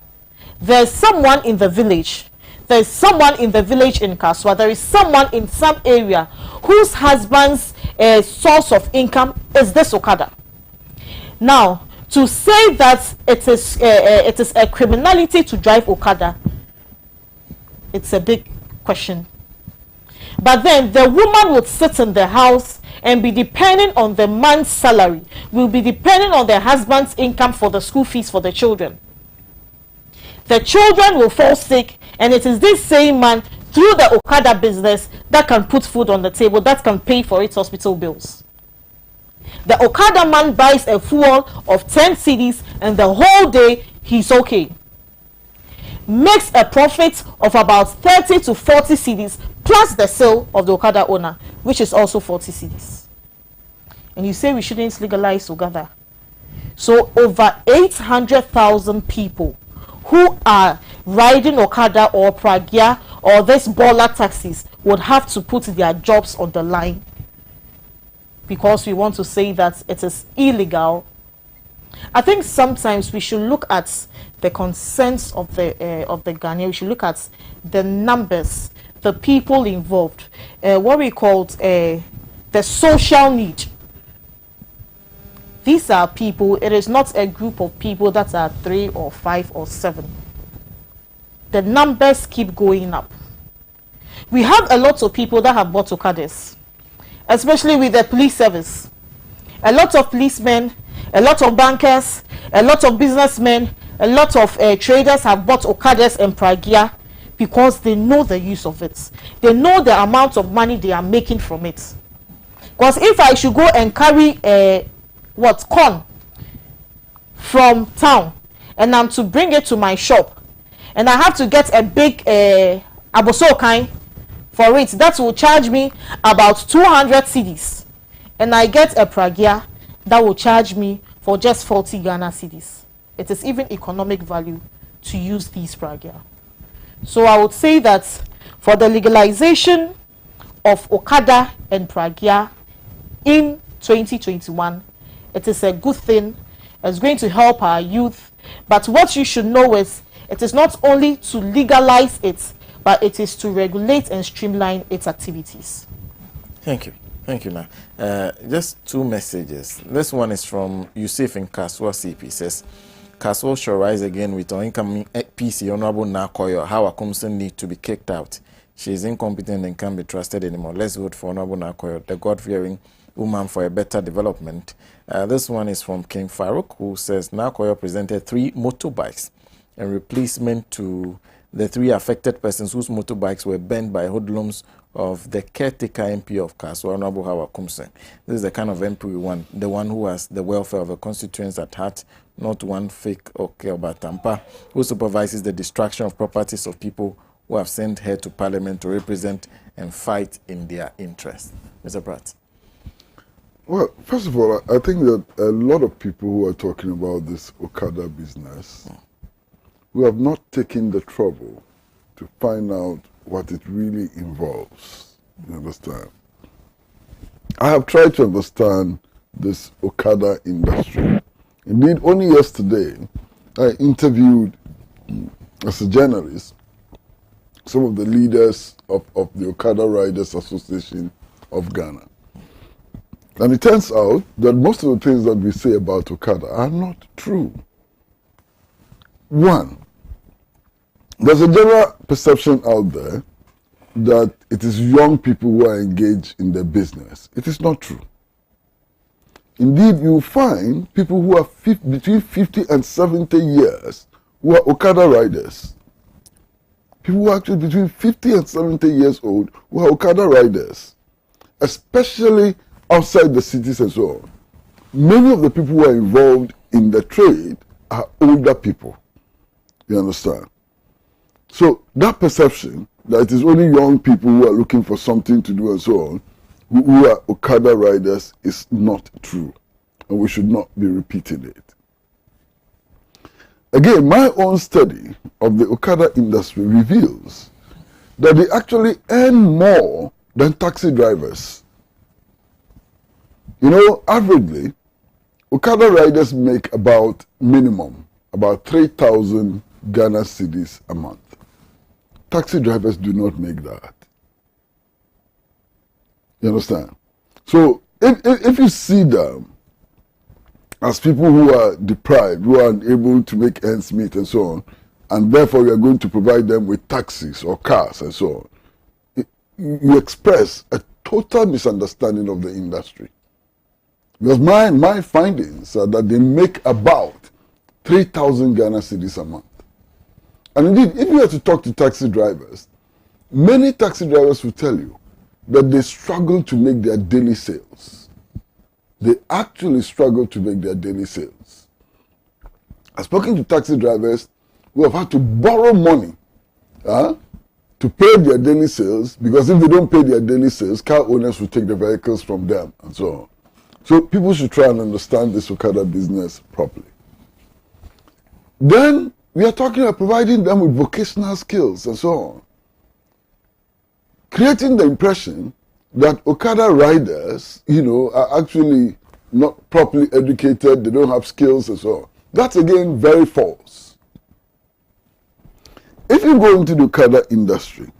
there's someone in the village. There's someone in the village in Kaswa. There is someone in some area whose husband's source of income is this Okada. Now, to say that it is a criminality to drive Okada, it's a big question. But then the woman would sit in the house and be depending on the man's salary, will be depending on the husband's income for the school fees for the children. The children will fall sick, and it is this same man through the Okada business that can put food on the table, that can pay for its hospital bills. The Okada man buys a fuel of 10 cedis and the whole day he's okay. Makes a profit of about 30 to 40 cedis plus the sale of the Okada owner, which is also 40 cedis. And you say we shouldn't legalize Okada. So over 800,000 people who are riding Okada or Pragia or this Bola taxis would have to put their jobs on the line because we want to say that it is illegal. I think sometimes we should look at the concerns of the Ghanaian. We should look at the numbers, the people involved, what we call the social need. These are people. It is not a group of people that are 3 or 5 or 7. The numbers keep going up. We have a lot of people that have bought Okadas, especially with the police service. A lot of policemen, a lot of bankers, a lot of businessmen, a lot of traders have bought Okadas and Pragia because they know the use of it. They know the amount of money they are making from it. Because if I should go and carry corn from town and I'm to bring it to my shop and I have to get a big abosokai for it, that will charge me about 200 cedis, and I get a Pragia that will charge me for just 40 Ghana cedis. it is even economic value to use these pragya. So I would say that for the legalization of Okada and pragya in 2021, it is a good thing. It's going to help our youth. But what you should know is it is not only to legalize it, but it is to regulate and streamline its activities. Thank you. Thank you, Ma. Just two messages. This one is from Yusuf in Kaswa CP. Says, Kaswa shall rise again with our incoming PC, Honorable Nakoyo. How Akumson need to be kicked out. She is incompetent and can't be trusted anymore. Let's vote for Honorable Nakoyo, the God-fearing woman for a better development. This one is from King Farouk, who says, Nakoyo presented 3 motorbikes in replacement to the 3 affected persons whose motorbikes were burned by hoodlums of the caretaker MP of Kaswa, Honorable Hawa Kumsen. This is the kind of MP we want, the one who has the welfare of the constituents at heart, not one fake Okeobatampa, who supervises the destruction of properties of people who have sent her to Parliament to represent and fight in their interest. Mr. Pratt. Well, first of all, I think that a lot of people who are talking about this Okada business who have not taken the trouble to find out what it really involves. You understand? I have tried to understand this Okada industry. Indeed, only yesterday, I interviewed, as a journalist, some of the leaders of the Okada Riders Association of Ghana. And it turns out that most of the things that we say about Okada are not true. One, there's a general perception out there that it is young people who are engaged in the business. It is not true. Indeed, you find people who are between 50 and 70 years who are Okada riders. People who are actually between 50 and 70 years old who are Okada riders, especially outside the cities and so on. Many of the people who are involved in the trade are older people. You understand? So that perception that it is only young people who are looking for something to do and so on, who are Okada riders, is not true. And we should not be repeating it. Again, my own study of the Okada industry reveals that they actually earn more than taxi drivers. You know, averagely, Okada riders make about 3,000 Ghana cedis a month. Taxi drivers do not make that. You understand? So if you see them as people who are deprived, who are unable to make ends meet and so on, and therefore you are going to provide them with taxis or cars and so on, you express a total misunderstanding of the industry. Because my findings are that they make about 3,000 Ghana cedis a month. And indeed, if you were to talk to taxi drivers, many taxi drivers will tell you that they struggle to make their daily sales. They actually struggle to make their daily sales. I've spoken to taxi drivers who have had to borrow money to pay their daily sales, because if they don't pay their daily sales, car owners will take the vehicles from them and so on. So people should try and understand this Okada business properly. Then we are talking about providing them with vocational skills and so on. Creating the impression that Okada riders, are actually not properly educated, they don't have skills and so on. That's again very false. If you go into the Okada industry,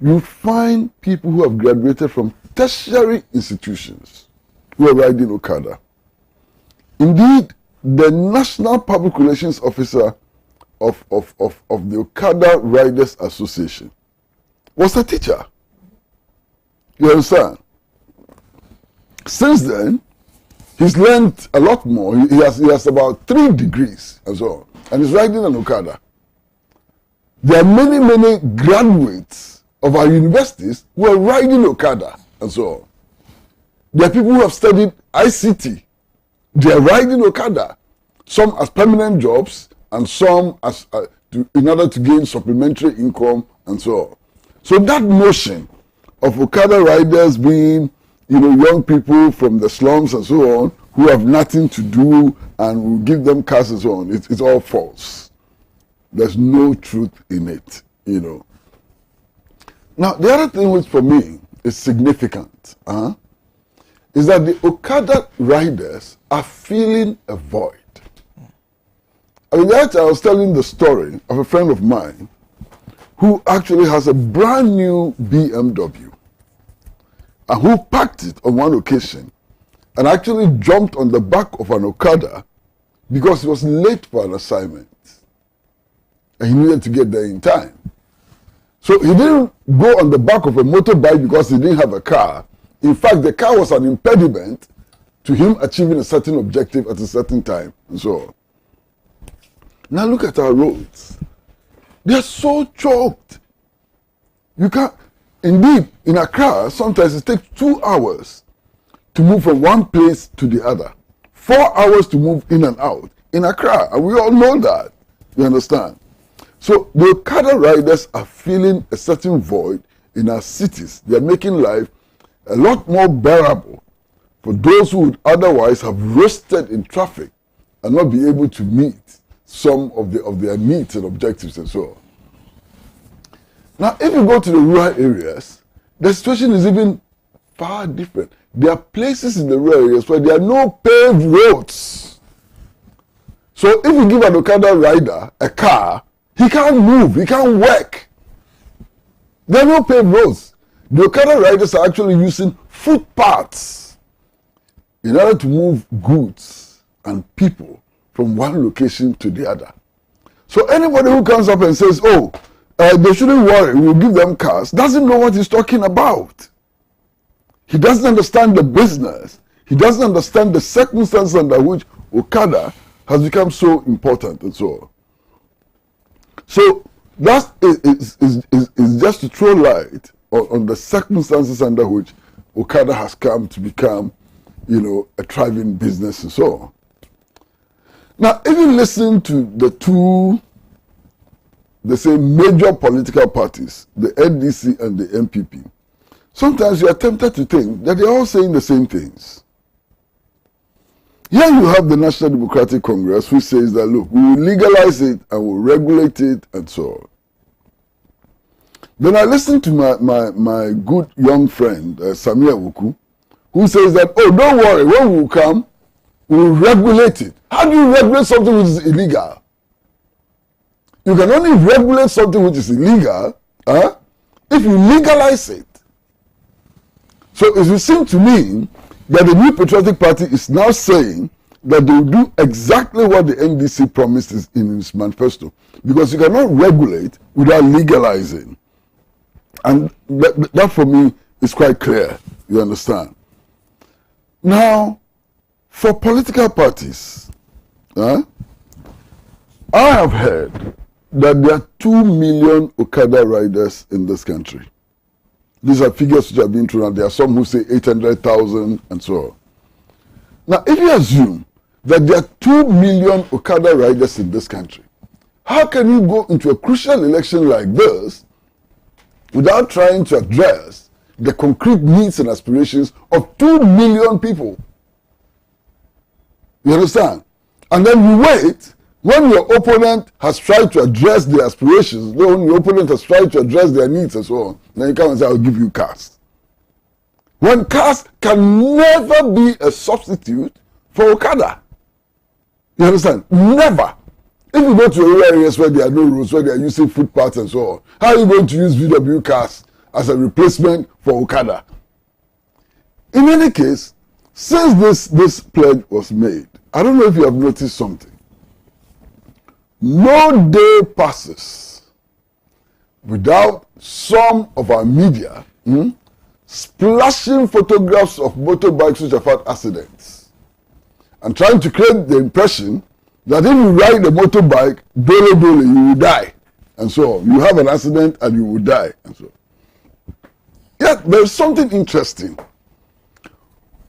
you find people who have graduated from tertiary institutions who are riding Okada. Indeed, the National Public Relations Officer of the Okada Riders Association was a teacher. You understand? Since then, he's learned a lot more. He has about 3 degrees and so on, and he's riding an Okada. There are many graduates of our universities who are riding Okada and so on. There are people who have studied ICT. They are riding Okada, some as permanent jobs and some as in order to gain supplementary income and so on. So that notion of Okada riders being, young people from the slums and so on, who have nothing to do and will give them cars and so on. It's all false. There's no truth in it, you know. Now, the other thing which for me is significant is that the Okada riders are feeling a void. I mean, I was telling the story of a friend of mine who actually has a brand new BMW and who packed it on one occasion and actually jumped on the back of an Okada because he was late for an assignment and he needed to get there in time. So he didn't go on the back of a motorbike because he didn't have a car. In fact, the car was an impediment to him achieving a certain objective at a certain time and so on. Now look at our roads. They're so choked. You can't, indeed, in Accra, sometimes it takes 2 hours to move from one place to the other. 4 hours to move in and out in Accra. And we all know that. You understand? So the Okada riders are feeling a certain void in our cities. They're making life a lot more bearable for those who would otherwise have roasted in traffic and not be able to meet some of their needs and objectives and so on. Now, if you go to the rural areas, the situation is even far different. There are places in the rural areas where there are no paved roads. So if you give an Okada rider a car, he can't move, he can't work. There are no paved roads. The Okada riders are actually using footpaths in order to move goods and people from one location to the other. So anybody who comes up and says, oh, they shouldn't worry, we'll give them cars, doesn't know what he's talking about. He doesn't understand the business. He doesn't understand the circumstances under which Okada has become so important and so on. So that is just to throw light on the circumstances under which Okada has come to become, you know, a thriving business and so on. Now, if you listen to the two, they say, major political parties, the NDC and the MPP, sometimes you are tempted to think that they're all saying the same things. Here you have the National Democratic Congress, who says that, look, we will legalize it and we'll regulate it and so on. Then I listened to my good young friend, Samia Wuku, who says that, oh, don't worry, when we come, we'll regulate it. How do you regulate something which is illegal? You can only regulate something which is illegal if you legalize it. So it would seem to me that the New Patriotic Party is now saying that they will do exactly what the NDC promised in its manifesto, because you cannot regulate without legalizing. And that for me is quite clear, you understand. Now, for political parties, I have heard that there are 2 million Okada riders in this country. These are figures which have been thrown out. There are some who say 800,000 and so on. Now, if you assume that there are 2 million Okada riders in this country, how can you go into a crucial election like this without trying to address the concrete needs and aspirations of 2 million people? You understand? And then you wait when your opponent has tried to address their aspirations, when your opponent has tried to address their needs and so on, then you come and say, I'll give you cars. When cars can never be a substitute for Okada. You understand? Never. If you go to rural areas where there are no roads, where they are using footpaths and so on, how are you going to use VW cars as a replacement for Okada? In any case, since this pledge was made, I don't know if you have noticed something. No day passes without some of our media splashing photographs of motorbikes which have had accidents and trying to create the impression that if you ride a motorbike, dole, you will die, and so on. You have an accident and you will die, and so on. Yet there is something interesting.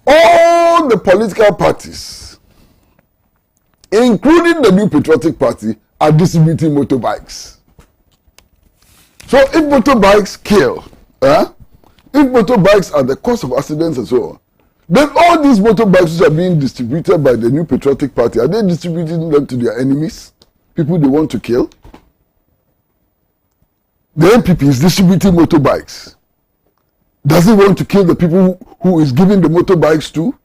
All the political parties, including the New Patriotic Party, are distributing motorbikes. So if motorbikes kill, if motorbikes are the cause of accidents and so on, Then all these motorbikes which are being distributed by the New Patriotic Party, are they distributing them to their enemies? People they want to kill? The NPP is distributing motorbikes. Does it want to kill the people who is giving the motorbikes to?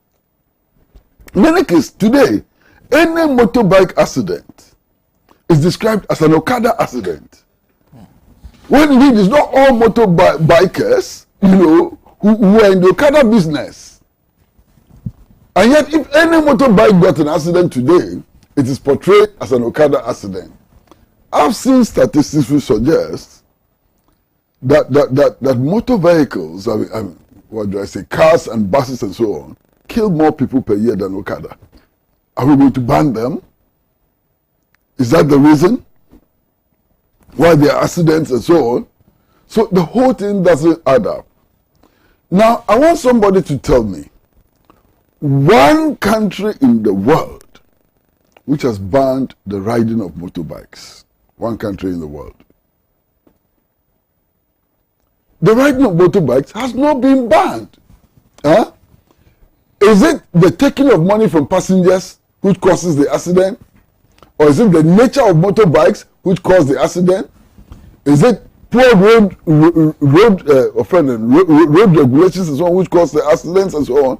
In any case, today, any motorbike accident is described as an Okada accident. When indeed it's not all motorbikers, who are in the Okada business. And yet, if any motorbike got an accident today, it is portrayed as an Okada accident. I've seen statistics which suggest that motor vehicles, what do I say, cars and buses and so on, kill more people per year than Okada. Are we going to ban them? Is that the reason why there are accidents and so on? So the whole thing doesn't add up. Now, I want somebody to tell me one country in the world which has banned the riding of motorbikes. One country in the world. The riding of motorbikes has not been banned. Huh? Is it the taking of money from passengers which causes the accident? Or is it the nature of motorbikes which cause the accident? Is it poor road regulations and so on which cause the accidents and so on?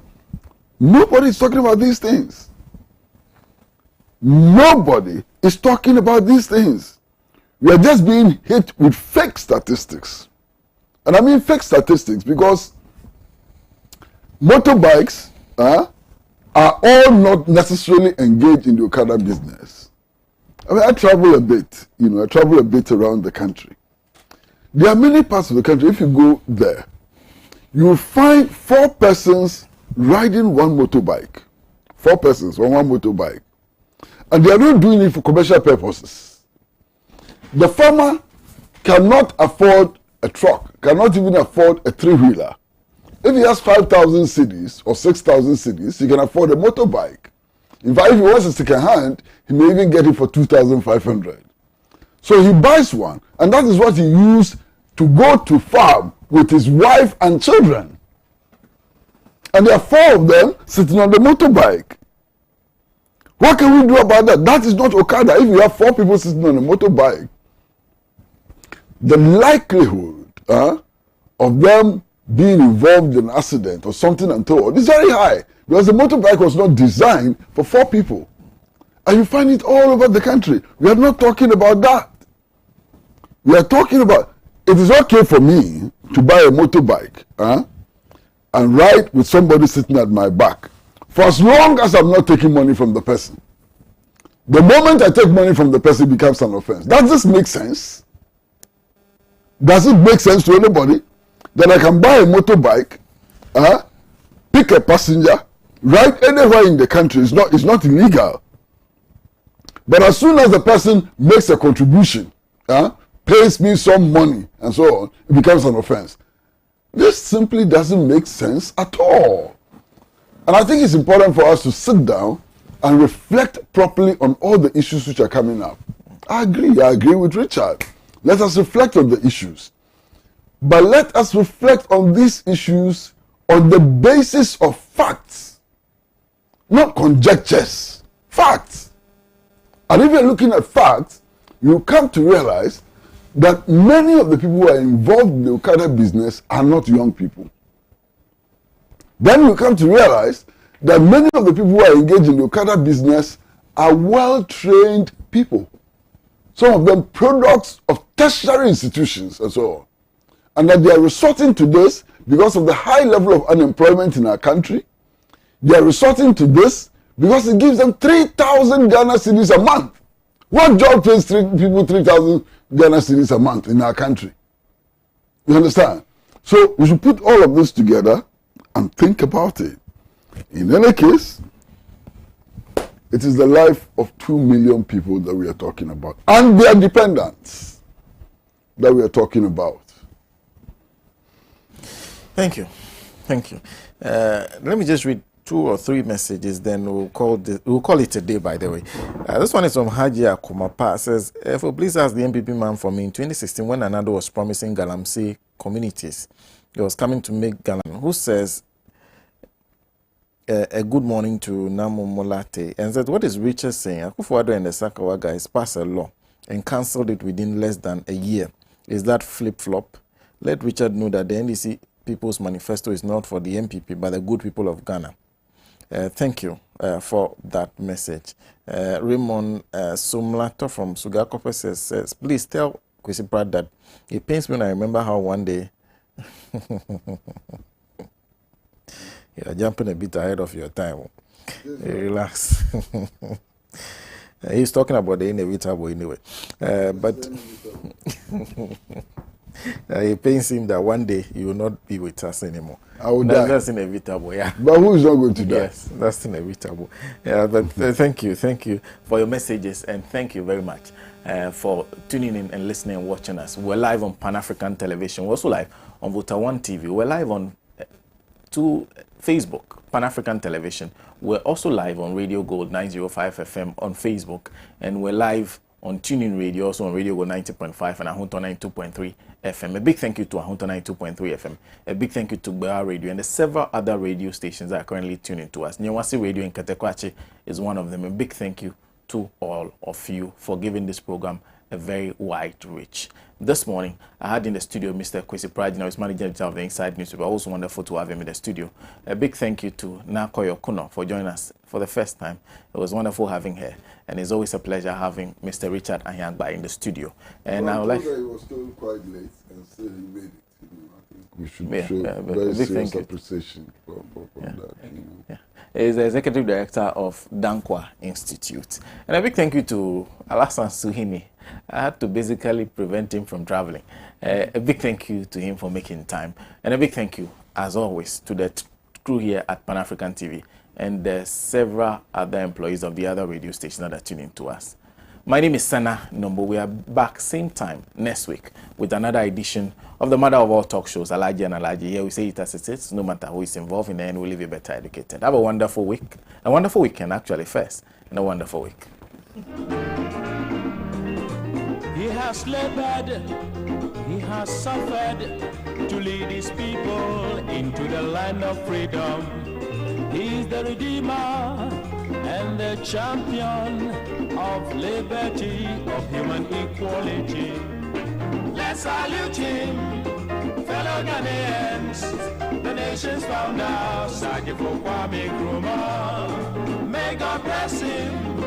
Nobody is talking about these things. Nobody is talking about these things. We are just being hit with fake statistics. And I mean fake statistics because motorbikes are all not necessarily engaged in the Okada business. I mean, I travel a bit, I travel a bit around the country. There are many parts of the country, if you go there, you will find 4 persons riding one motorbike. 4 persons on one motorbike. And they are not doing it for commercial purposes. The farmer cannot afford a truck, cannot even afford a 3-wheeler. If he has 5,000 cedis or 6,000 cedis, he can afford a motorbike. In fact, if he wants a second hand, he may even get it for 2,500. So he buys one, and that is what he used to go to farm with his wife and children. And there are 4 of them sitting on the motorbike. What can we do about that? That is not Okada. If you have 4 people sitting on a motorbike, the likelihood of them being involved in an accident or something untoward is very high because the motorbike was not designed for 4 people. And you find it all over the country. We are not talking about that. We are talking about, it is okay for me to buy a motorbike and ride with somebody sitting at my back for as long as I'm not taking money from the person. The moment I take money from the person, it becomes an offense. Does this make sense? Does it make sense to anybody that I can buy a motorbike, pick a passenger, ride anywhere in the country? It's not illegal. But as soon as the person makes a contribution, pays me some money and so on, it becomes an offense. This simply doesn't make sense at all. And I think it's important for us to sit down and reflect properly on all the issues which are coming up. I agree with Richard. Let us reflect on the issues. But let us reflect on these issues on the basis of facts, not conjectures. Facts. And if you're looking at facts, you come to realize that many of the people who are involved in the Okada business are not young people. Then you come to realize that many of the people who are engaged in the Okada business are well-trained people. Some of them products of tertiary institutions and so on. And that they are resorting to this because of the high level of unemployment in our country. They are resorting to this because it gives them 3,000 Ghana cedis a month. What job pays people 3,000 Ghana cedis a month in our country? You understand? So we should put all of this together and think about it. In any case, it is the life of 2 million people that we are talking about and their dependents that we are talking about. Thank you. Let me just read 2 or 3 messages, then we'll call it a day, by the way. This one is from Alhaji Akumapa. Says, for please ask the MPP man for me in 2016 when Anado was promising Galamsey communities. He was coming to make Galam. Who says a good morning to Namo Molate and said, what is Richard saying? Akufo-Addo and the Sakawa guys passed a law and cancelled it within less than a year. Is that flip-flop? Let Richard know that the NDC People's Manifesto is not for the MPP, but the good people of Ghana. Thank you for that message. Raymond Sumlato from Sugakope says, please tell Kwesi Pratt that it pains me when I remember how one day you're jumping a bit ahead of your time. Relax. He's talking about the inevitable anyway. But it pains him that one day you will not be with us anymore. I will die. That's inevitable, yeah. But who is not going to die? Yes, that's inevitable. Yeah, but thank you for your messages, and thank you very much for tuning in and listening and watching us. We're live on Pan-African Television. We're also live on Vota One TV. We're live on Facebook, Pan-African Television. We're also live on Radio Gold 905 FM on Facebook, and we're live on TuneIn Radio, also on Radio Gold 90.5 and Ahunto 92.3 FM. A big thank you to Ahunto 92.3 FM. A big thank you to Bea Radio and the several other radio stations that are currently tuning to us. Nyawasi Radio in Katekwachi is one of them. A big thank you to all of you for giving this program a very wide reach. This morning, I had in the studio Mr. Kwesi Pratt, who is manager of the Inside Newspaper. Also wonderful to have him in the studio. A big thank you to Nakoyo Kuno for joining us for the first time. It was wonderful having her, and it's always a pleasure having Mr. Richard Anyangba in the studio. And well, I would like. He was still quite late, and still he made it. I think we should show very serious appreciation for that. Yeah. Is the executive director of Dankwa Institute, and a big thank you to Alasan Suhini. I had to basically prevent him from traveling. A big thank you to him for making time. And a big thank you, as always, to the crew here at Pan-African TV and the several other employees of the other radio stations that are tuning to us. My name is Sena Numbo. We are back same time next week with another edition of the mother of all talk shows, Alhaji and Alhaji. Here we say it as it is, no matter who is involved in the end, we'll leave you better educated. Have a wonderful week, a wonderful weekend actually first, and a wonderful week. He has labored, he has suffered to lead his people into the land of freedom. He is the Redeemer and the champion of liberty, of human equality. Let's salute him, fellow Ghanaians, the nation's founder, Sajifo Kwame Nkrumah. May God bless him,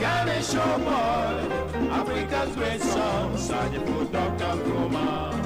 Ghana showboy, Africa's great son, Sajifo Dr. Nkrumah.